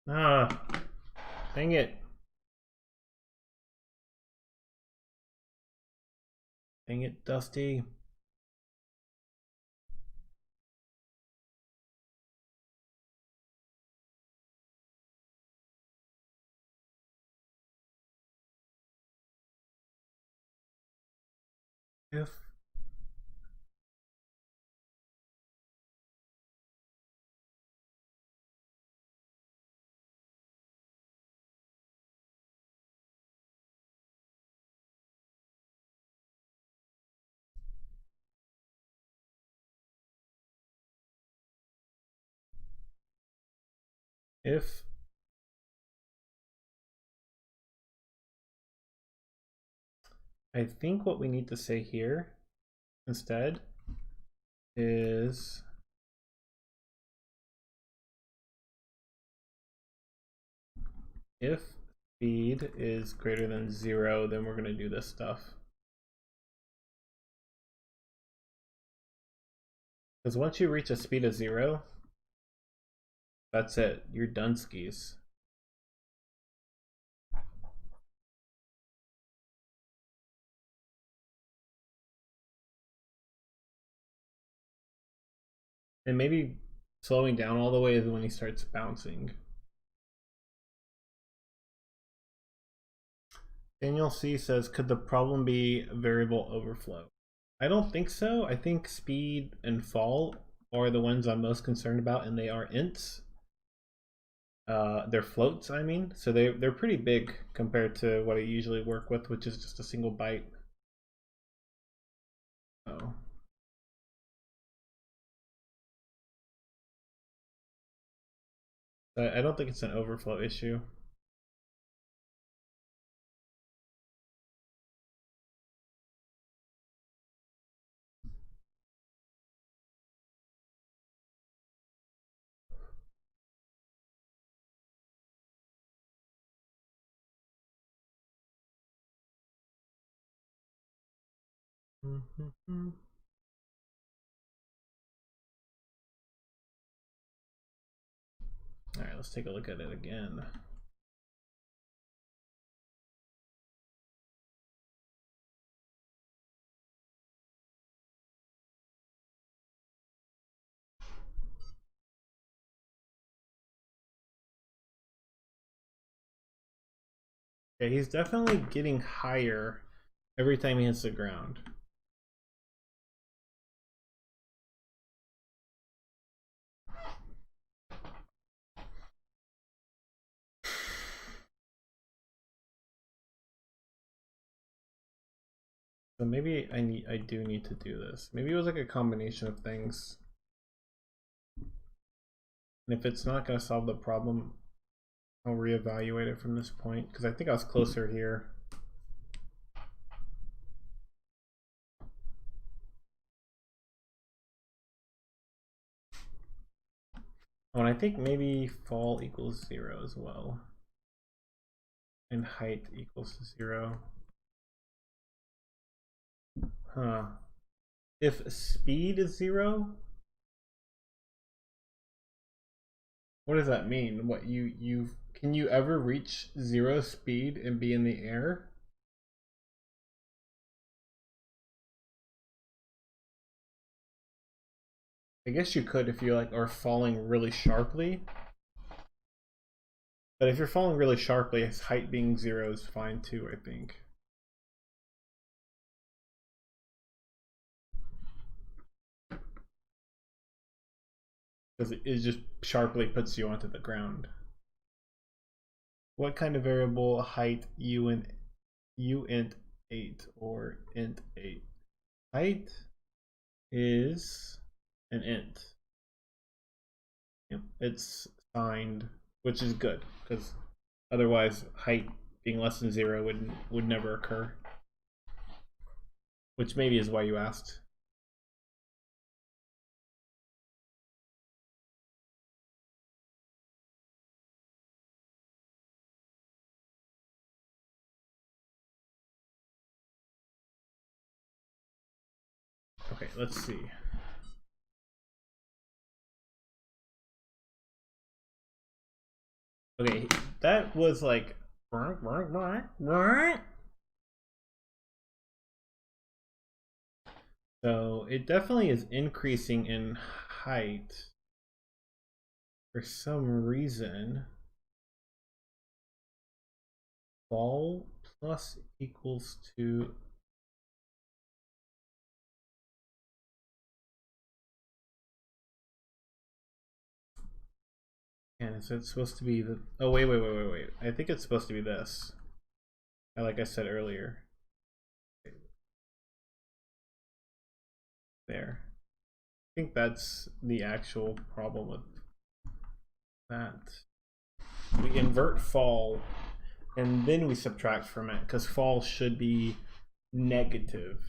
Ah, dang it. Dang it, Dusty. If If I think what we need to say here instead is if speed is greater than 0, then we're going to do this stuff. Because once you reach a speed of 0, that's it. You're done skis. And maybe slowing down all the way is when he starts bouncing. Daniel C says, could the problem be variable overflow? I don't think so. I think speed and fall are the ones I'm most concerned about, and they are ints. They're floats, I mean. So they're pretty big compared to what I usually work with, which is just a single byte. Oh. I don't think it's an overflow issue. Mm-hmm. All right, let's take a look at it again. Yeah, he's definitely getting higher every time he hits the ground. So maybe I do need to do this. Maybe it was like a combination of things. And if it's not going to solve the problem, I'll reevaluate it from this point, because I think I was closer here. Oh, and I think maybe fall equals 0 as well. And height equals 0. Huh. If speed is 0, what does that mean? What you can you ever reach 0 speed and be in the air? I guess you could if you like are falling really sharply. But if you're falling really sharply, his height being 0 is fine too, I think. Because it just sharply puts you onto the ground. What kind of variable height uint 8 or int 8? Height is an int. Yep, it's signed, which is good because otherwise height being less than 0 would never occur. Which maybe is why you asked. Okay, let's see. Okay, that was like so it definitely is increasing in height for some reason. Fall plus equals to and so it's supposed to be the oh wait. I think it's supposed to be this. Like I said earlier. There. I think that's the actual problem with that. we invert fall, and then we subtract from it, because fall should be negative.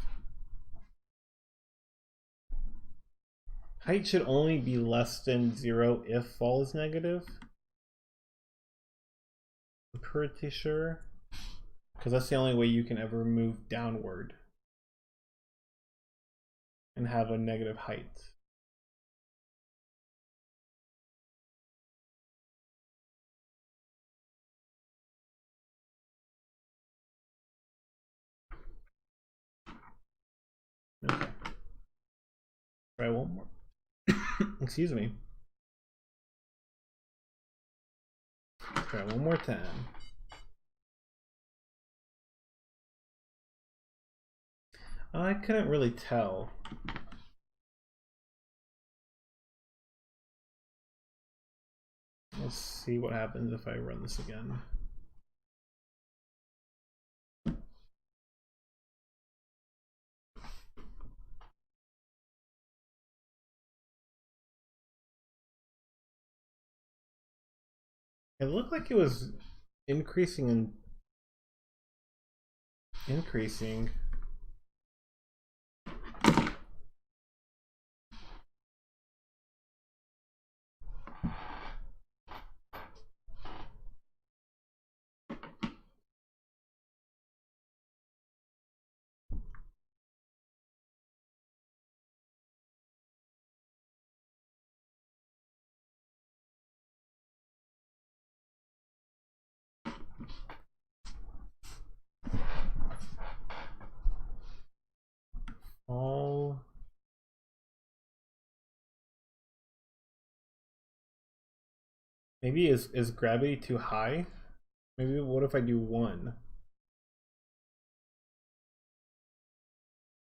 Height should only be less than 0 if fall is negative. I'm pretty sure. Because that's the only way you can ever move downward and have a negative height. Okay. Try one more. Excuse me. Try one more time. I couldn't really tell. Let's see what happens if I run this again. It looked like it was increasing and increasing. All maybe is gravity too high? Maybe what if I do 1?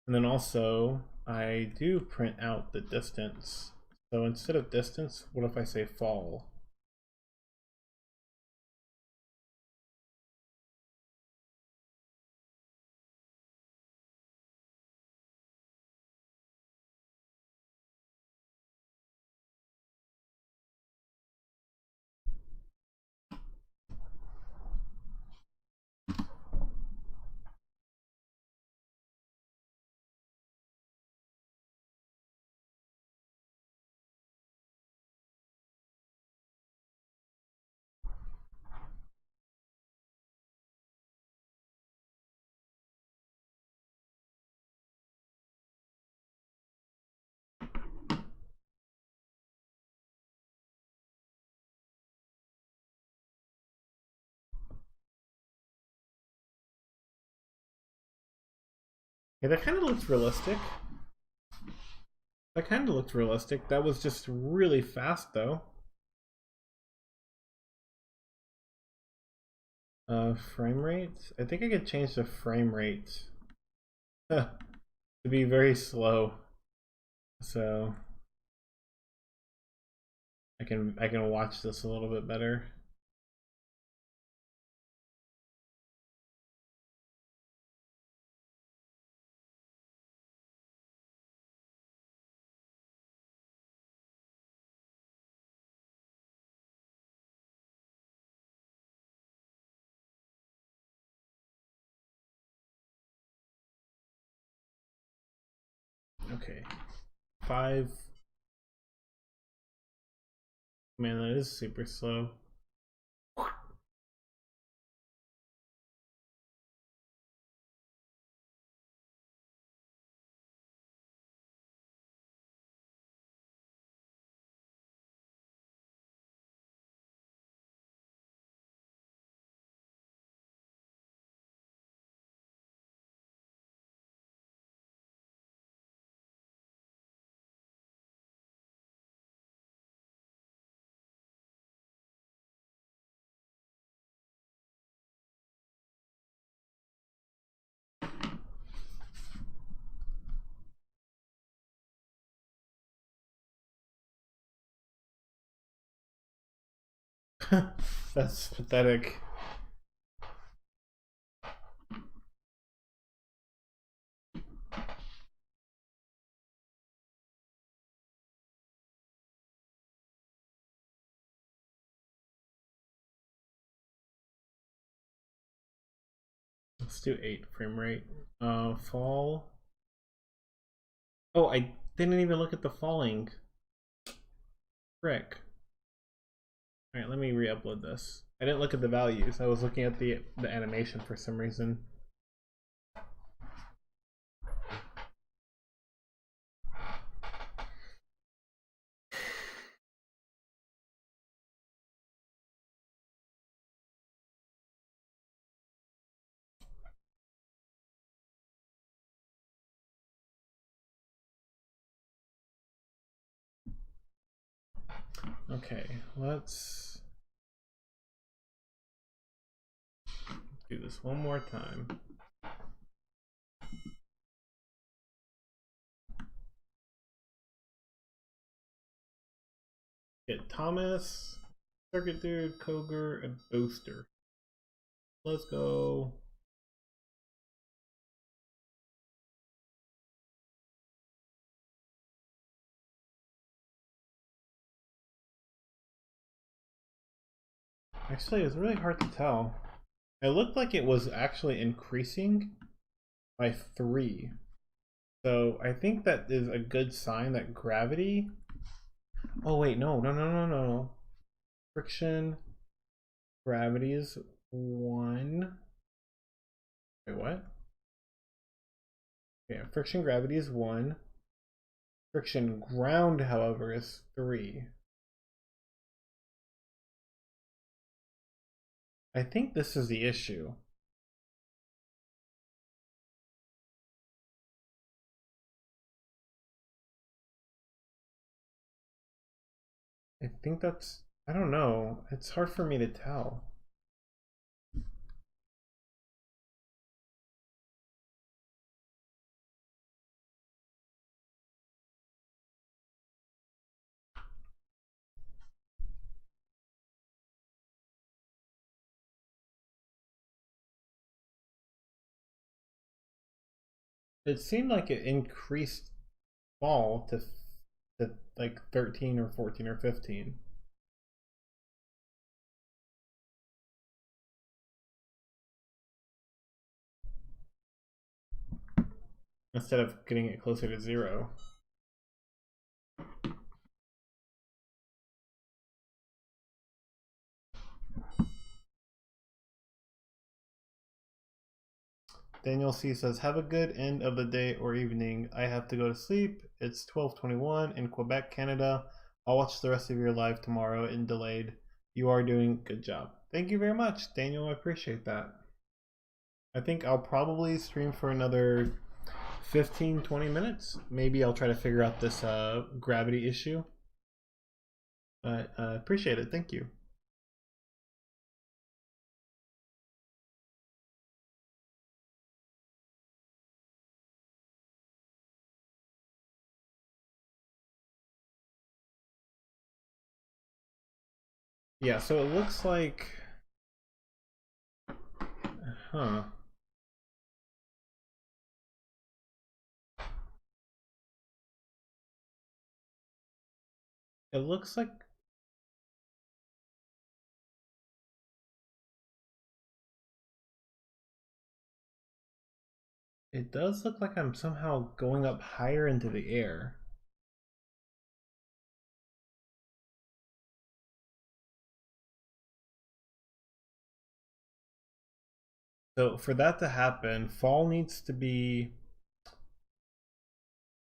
And then also I do print out the distance. So instead of distance, what if I say fall? Yeah, that kind of looks realistic. That kind of looked realistic. That was just really fast though. Frame rate? I think I could change the frame rate to be very slow. So I can watch this a little bit better. Okay. 5. Man, that is super slow. That's pathetic. Let's do 8 frame rate. Fall. Oh, I didn't even look at the falling. Frick. All right, let me re-upload this. I didn't look at the values. I was looking at the animation for some reason. Okay, let's do this one more time. Get Thomas, Circuit Dude, Koger, and Booster. Let's go. Actually, it's really hard to tell. It looked like it was actually increasing by 3. So I think that is a good sign that gravity. Oh wait, no. Friction, gravity is 1. Wait, what? Yeah, friction gravity is 1. Friction ground, however, is 3. I think this is the issue. I think that's, I don't know. It's hard for me to tell. It seemed like it increased fall to like 13 or 14 or 15. Instead of getting it closer to 0. Daniel C says, have a good end of the day or evening. I have to go to sleep. It's 12:21 in Quebec, Canada. I'll watch the rest of your live tomorrow in delayed. You are doing a good job. Thank you very much, Daniel. I appreciate that. I think I'll probably stream for another 15-20 minutes. Maybe I'll try to figure out this gravity issue. But appreciate it. Thank you. Yeah, so it looks like, huh. It looks like it does look like I'm somehow going up higher into the air. So for that to happen, fall needs to be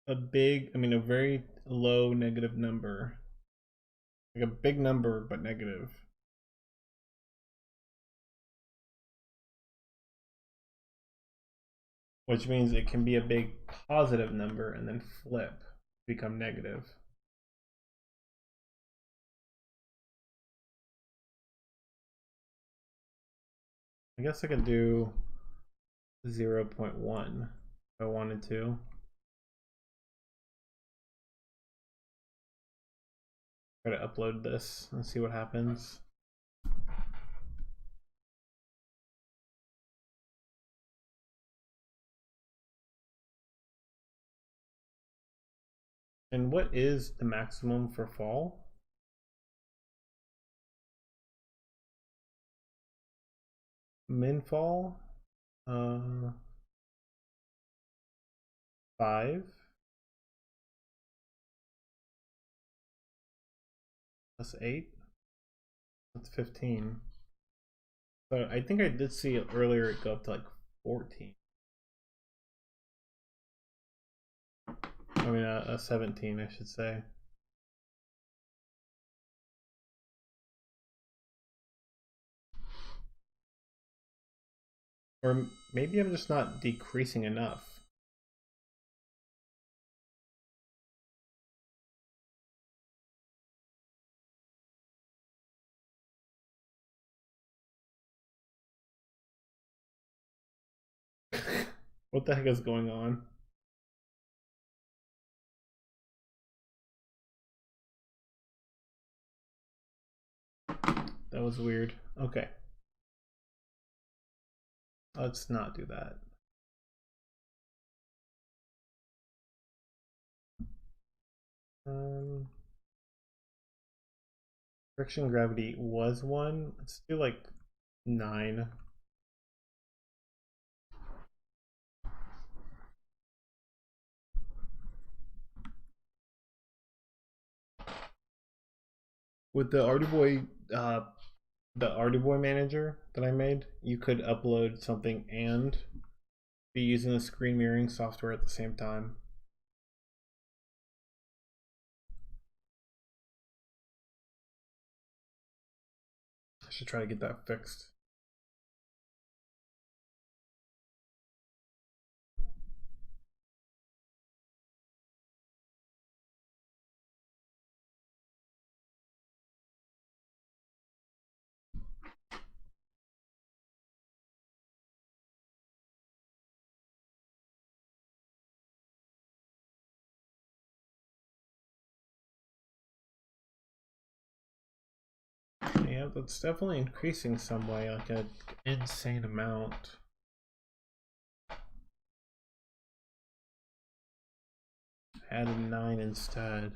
a very low negative number. Like a big number, but negative. Which means it can be a big positive number and then flip, become negative. I guess I could do 0.1 if I wanted to. Try to upload this and see what happens. And what is the maximum for fall? Min fall? 5 plus 8. That's 15. But I think I did see it earlier. It go up to like 14. I mean, 17, I should say. Or maybe I'm just not decreasing enough. What the heck is going on? That was weird. Okay. Let's not do that. Friction gravity was 1. Let's do like 9. With the Arduboy manager that I made, you could upload something and be using the screen mirroring software at the same time. I should try to get that fixed. Yeah, that's definitely increasing some way, like an insane amount. Added 9 instead.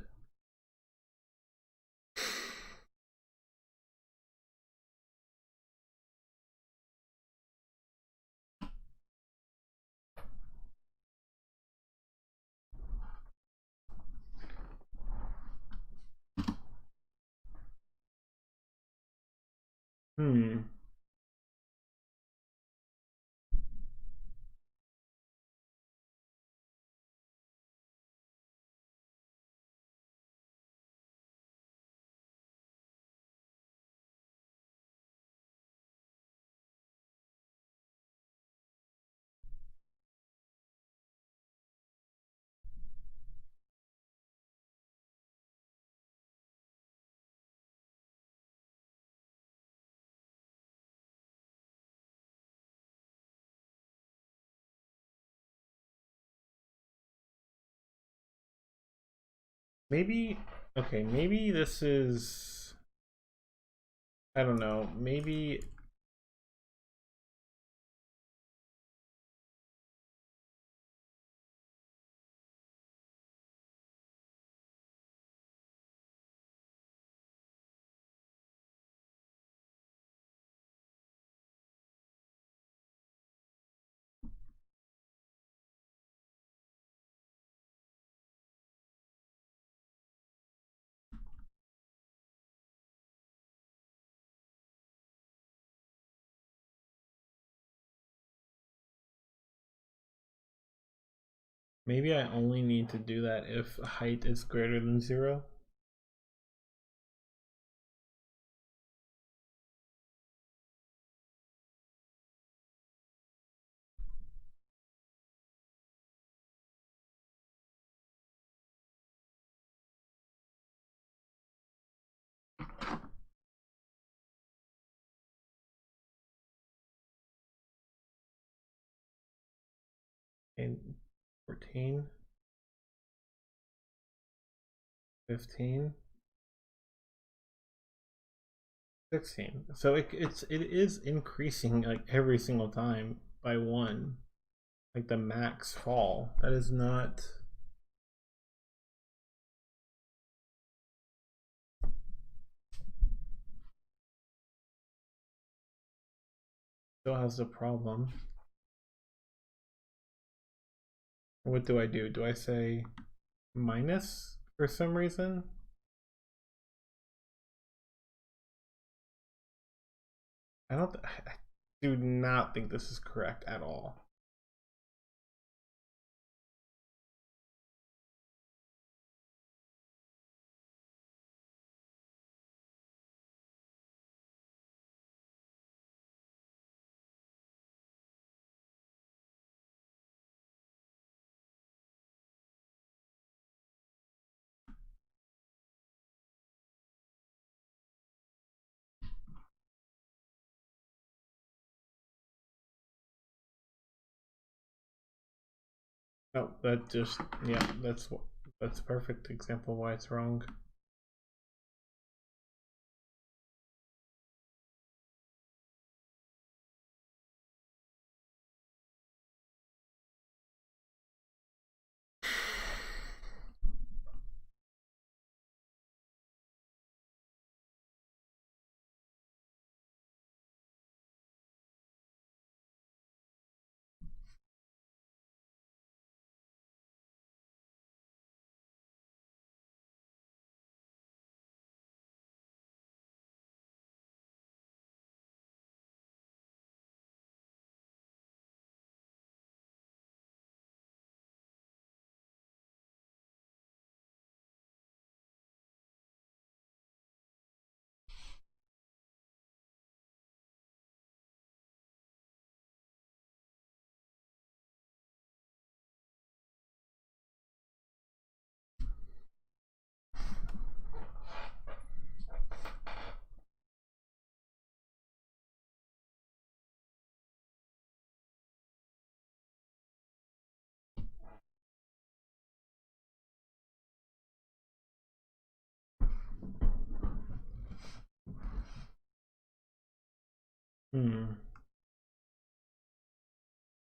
Maybe, okay, maybe this is, I don't know, maybe maybe I only need to do that if height is greater than 0. And 14, 15, 16. So it is increasing like every single time by 1. Like the max fall. That is not. Still has a problem. What do I do? Do I say minus for some reason? I do not think this is correct at all. No, that just, yeah, that's a perfect example why it's wrong.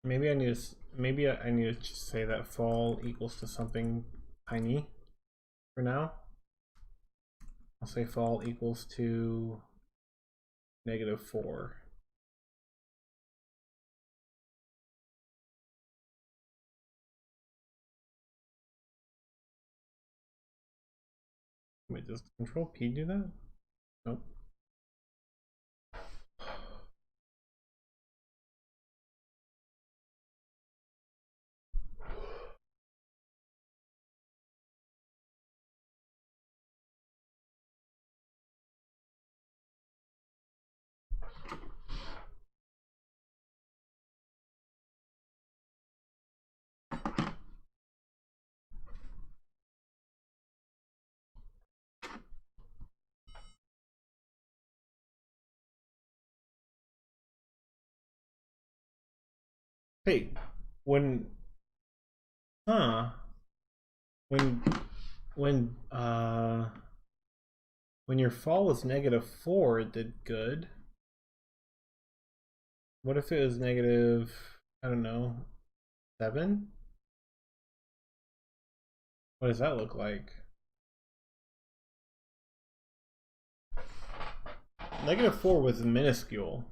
Maybe I need to just say that fall equals to something tiny for now. I'll say fall equals to -4. Wait, does Control P do that? Nope. Hey, when huh when when uh when your fall was -4, it did good. What if it was negative, I don't know, 7? What does that look like? -4 was minuscule.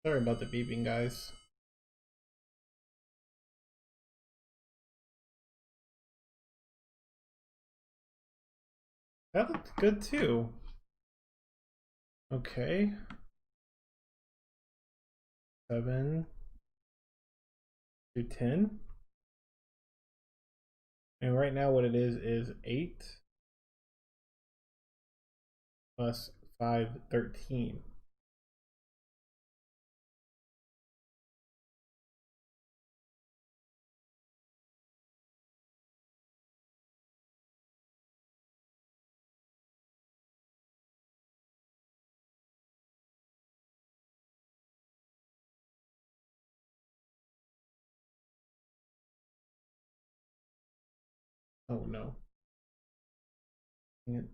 Sorry about the beeping, guys. That looked good too. Okay. 7 to 10. And right now what it is 8 plus 5, 13. Oh no. Dang it.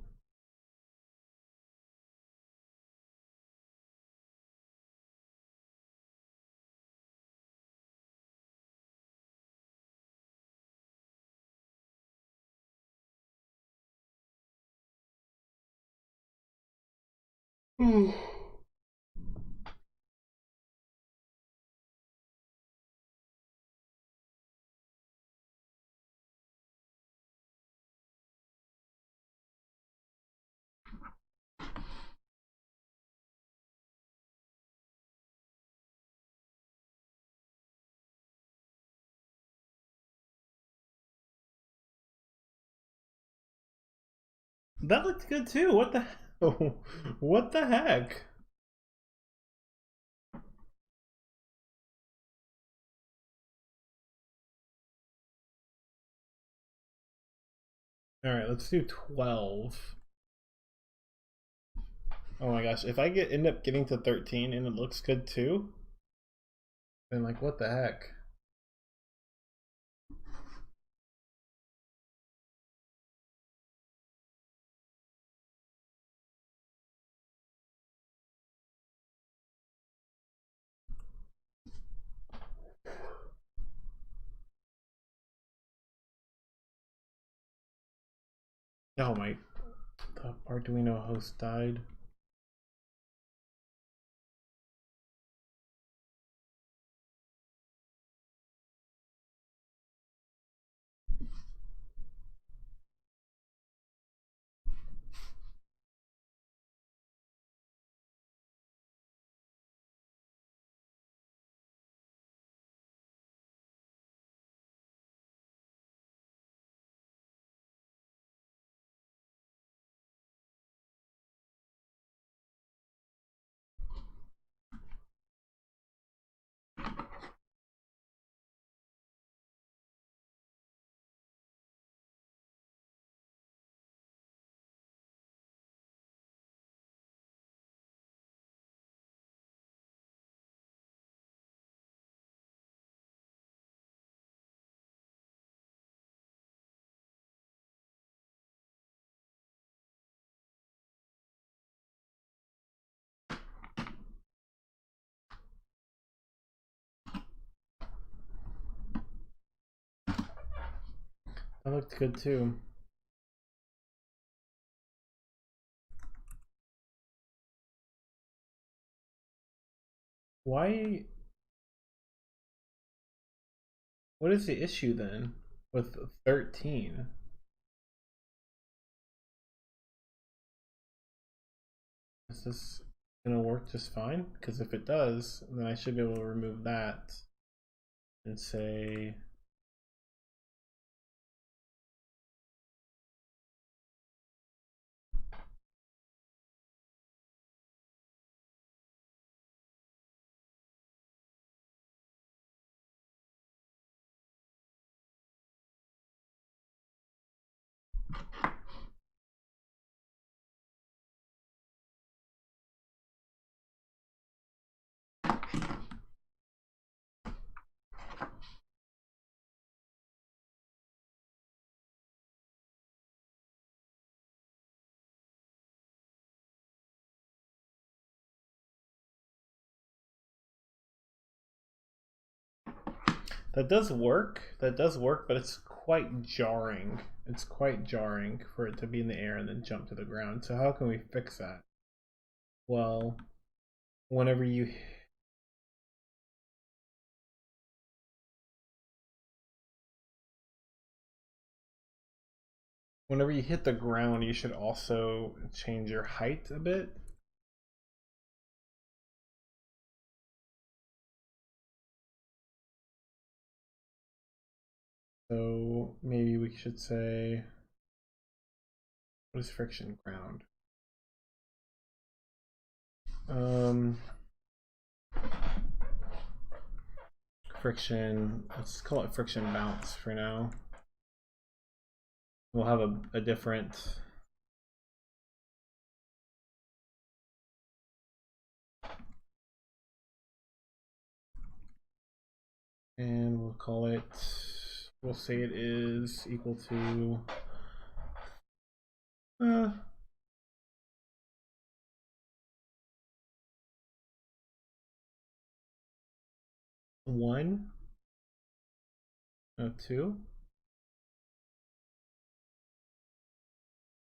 That looked good too. What the what the heck? All right, let's do 12. Oh my gosh, if I end up getting to 13 and it looks good too, then like what the heck? Oh my, the Arduino host died. That looked good too. Why? What is the issue then with 13? Is this gonna work just fine? Because if it does, then I should be able to remove that and say that does work. That does work, but it's quite jarring. It's quite jarring for it to be in the air and then jump to the ground. So how can we fix that? Well, whenever you hit the ground, you should also change your height a bit. So maybe we should say, what is friction ground? Friction, let's call it friction bounce for now. We'll have a different and we'll call it, we'll say it is equal to 1, 2,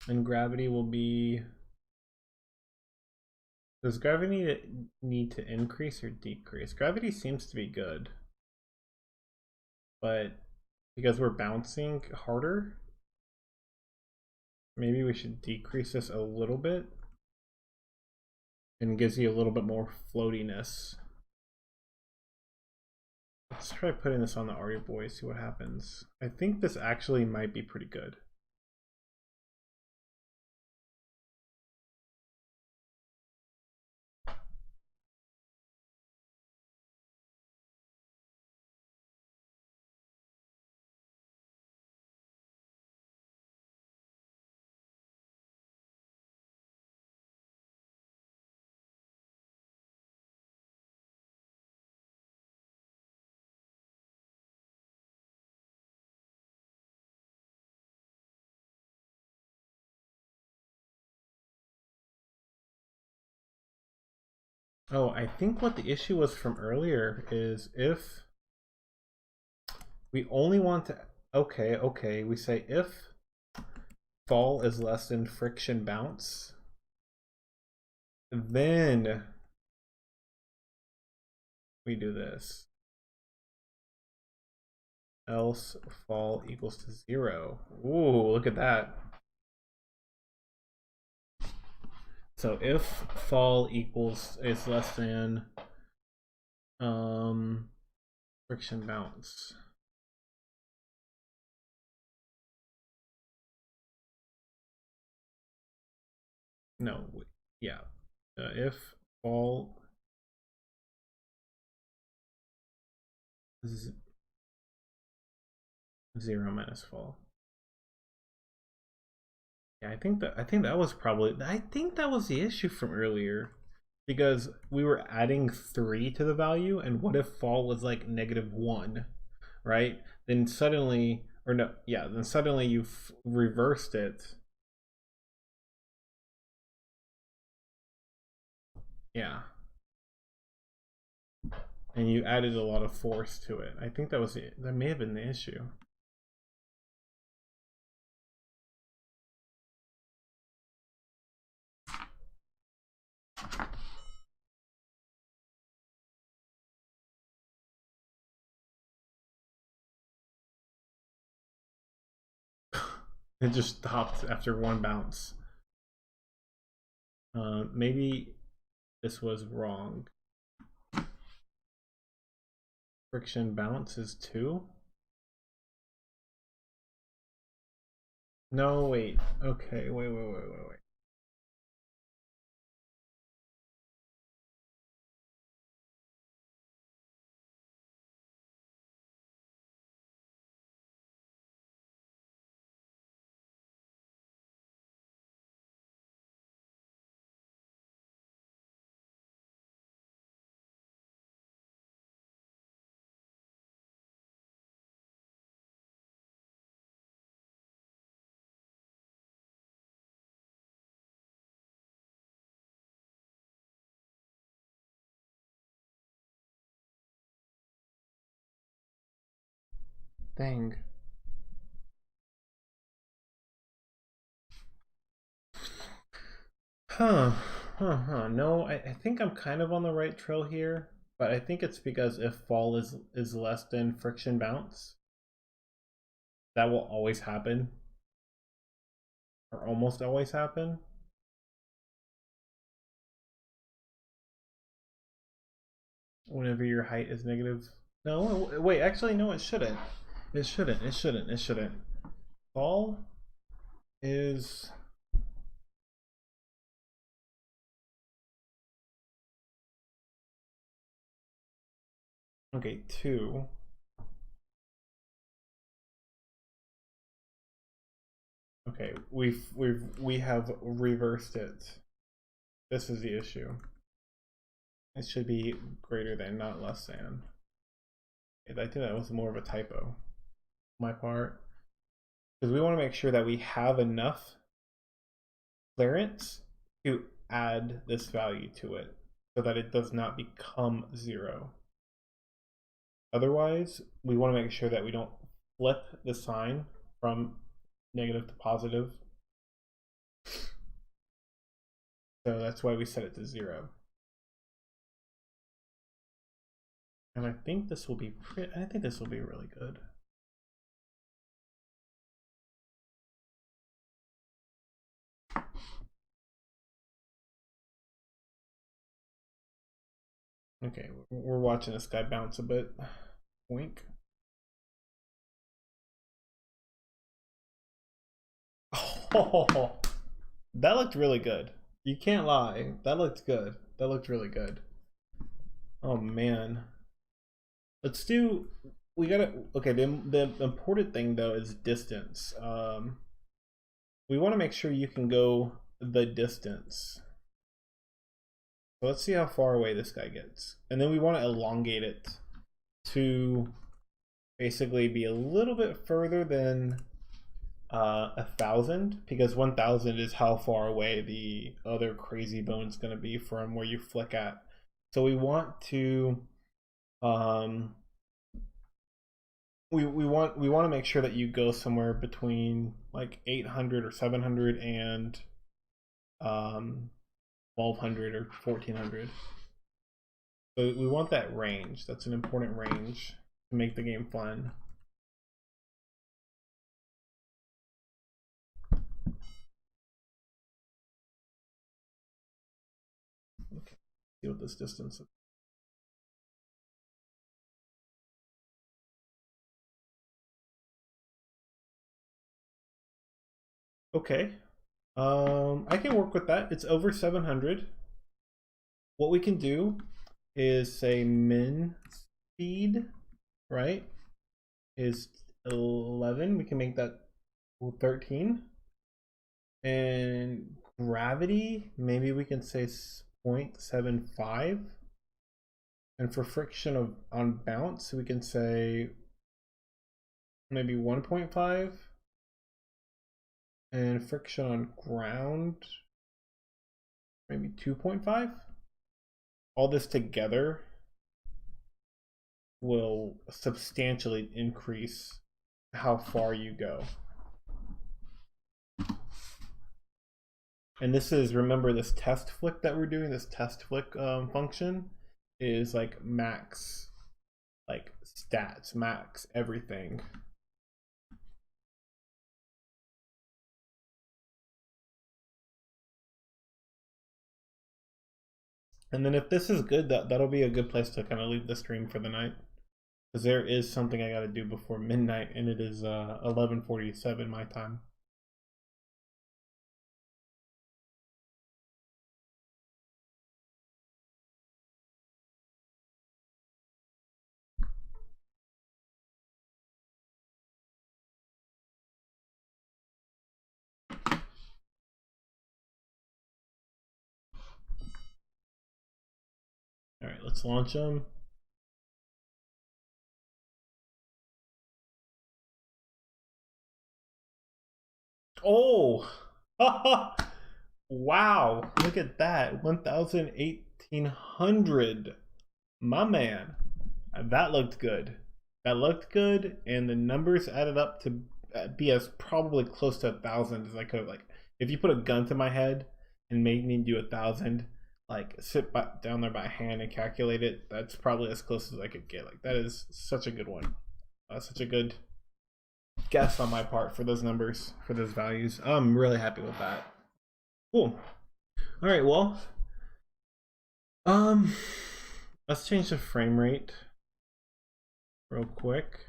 and gravity will be Does gravity need to increase or decrease? Gravity seems to be good. But because we're bouncing harder, maybe we should decrease this a little bit. And gives you a little bit more floatiness. Let's try putting this on the Arduboy, see what happens. I think this actually might be pretty good. Oh, I think what the issue was from earlier is if we only want to, okay, we say if fall is less than friction bounce, then we do this. Else fall equals to 0. Ooh, look at that. So if fall is less than friction bounce. No, yeah. If fall is 0 minus fall. Yeah, I think that was the issue from earlier, because we were adding 3 to the value, and what if fall was like -1, right? Then suddenly, or no, yeah, then suddenly you've reversed it. Yeah. And you added a lot of force to it. I think that may have been the issue. It just stopped after one bounce. Maybe this was wrong. Friction bounce is 2. No, wait. Okay, wait. Dang. No, I think I'm kind of on the right trail here, but I think it's because if fall is less than friction bounce, that will always happen, or almost always happen. Whenever your height is negative. No, wait, actually, no, it shouldn't. It shouldn't. Fall is okay, 2. Okay, we have reversed it. This is the issue. It should be greater than, not less than. I think that was more of a typo on my part, because we want to make sure that we have enough clearance to add this value to it so that it does not become 0. Otherwise, we want to make sure that we don't flip the sign from negative to positive. So that's why we set it to 0. And I think this will be I think this will be really good. Okay, we're watching this guy bounce a bit. Wink. Oh, that looked really good. You can't lie. That looked good. That looked really good. Oh man. Let's do. We gotta. Okay. The important thing though is distance. We want to make sure you can go the distance. So let's see how far away this guy gets, and then we want to elongate it to basically be a little bit further than 1,000, because 1,000 is how far away the other crazy bone is going to be from where you flick at. So we want to we want to make sure that you go somewhere between like 800 or 700 and 1,200 or 1,400. So we want that range. That's an important range to make the game fun. Okay, see what this distance is. Okay, I can work with that. It's over 700. What we can do is say min speed, right, is 11. We can make that 13. And gravity, maybe we can say 0.75. And for friction on bounce, we can say maybe 1.5. And friction on ground, maybe 2.5. All this together will substantially increase how far you go. And this is, remember this test flick that we're doing, this test flick function is like max, like stats, max everything. And then if this is good, that'll be a good place to kind of leave the stream for the night, because there is something I got to do before midnight, and it is 11:47 my time. All right, let's launch them. Oh, wow! Look at that, 1,800. My man, that looked good. That looked good, and the numbers added up to be as probably close to 1,000 as I could. Like, if you put a gun to my head and made me do 1,000, like sit down there by hand and calculate it, that's probably as close as I could get. Like, that is such a good one. Such a good guess on my part for those numbers, for those values. I'm really happy with that. Cool. All right, well, let's change the frame rate real quick.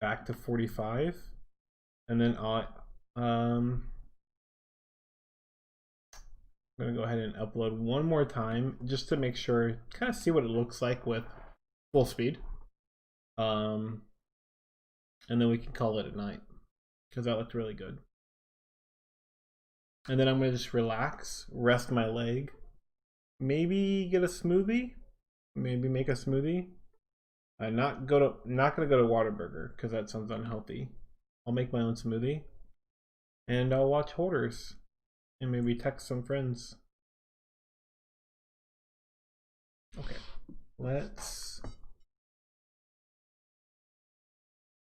Back to 45, and then I'm gonna go ahead and upload one more time just to make sure, kind of see what it looks like with full speed. And then we can call it a night, because that looked really good. And then I'm gonna just relax, rest my leg, maybe get a smoothie, maybe make a smoothie. Not gonna go to Whataburger because that sounds unhealthy. I'll make my own smoothie, and I'll watch Hoarders, and maybe text some friends. Okay, let's.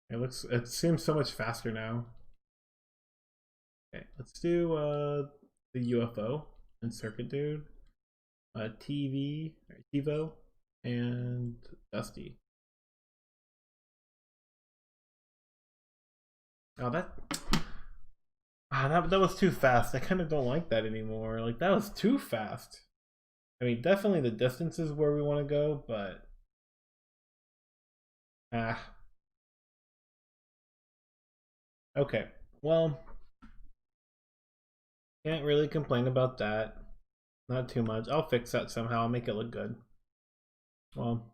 It seems so much faster now. Okay, let's do the UFO and Circuit Dude. TiVo, and Dusty. Oh, that was too fast. I kind of don't like that anymore. Like, that was too fast. I mean, definitely the distance is where we want to go, but ah, okay. Well, can't really complain about that. Not too much. I'll fix that somehow. I'll make it look good. Well,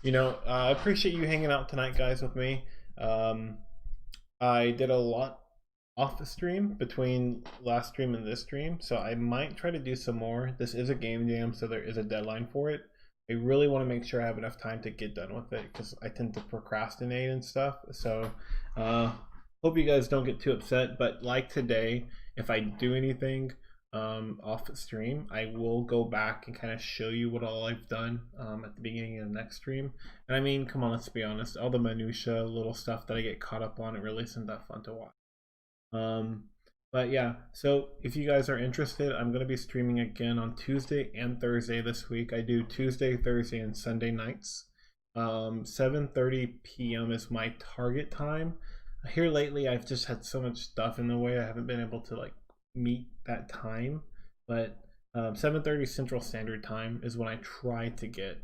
I appreciate you hanging out tonight, guys, with me. Um, I did a lot off the stream between last stream and this stream, so I might try to do some more. This is a game jam, so there is a deadline for it. I really want to make sure I have enough time to get done with it because I tend to procrastinate and stuff. So, hope you guys don't get too upset. But like today, if I do anything off the stream, I will go back and kind of show you what all I've done at the beginning of the next stream. And I mean, come on, let's be honest. All the minutia, little stuff that I get caught up on, it really isn't that fun to watch. But yeah, so if you guys are interested, I'm going to be streaming again on Tuesday and Thursday this week. I do Tuesday, Thursday, and Sunday nights. 7:30 p.m. is my target time. Here lately, I've just had so much stuff in the way. I haven't been able to like meet that time. But 7:30 Central Standard Time is when I try to get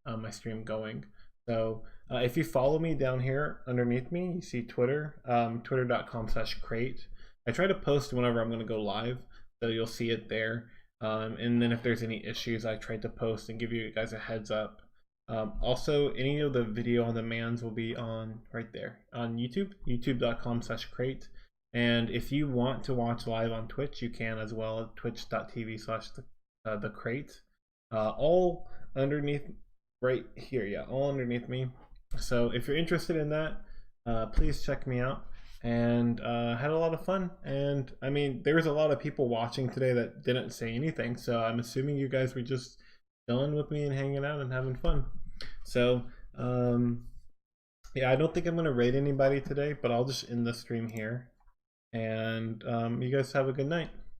my stream going. So if you follow me down here underneath me, you see Twitter, twitter.com/crate. I try to post whenever I'm going to go live, so you'll see it there. And then if there's any issues, I try to post and give you guys a heads up. Also, any of the video on demands will be on right there on YouTube, youtube.com/crate. And if you want to watch live on Twitch, you can as well at twitch.tv/the crate. All underneath right here, yeah, all underneath me. So if you're interested in that, please check me out. And had a lot of fun. And I mean, there's a lot of people watching today that didn't say anything, so I'm assuming you guys were just chilling with me and hanging out and having fun. So yeah, I don't think I'm gonna raid anybody today, but I'll just end the stream here. And you guys have a good night.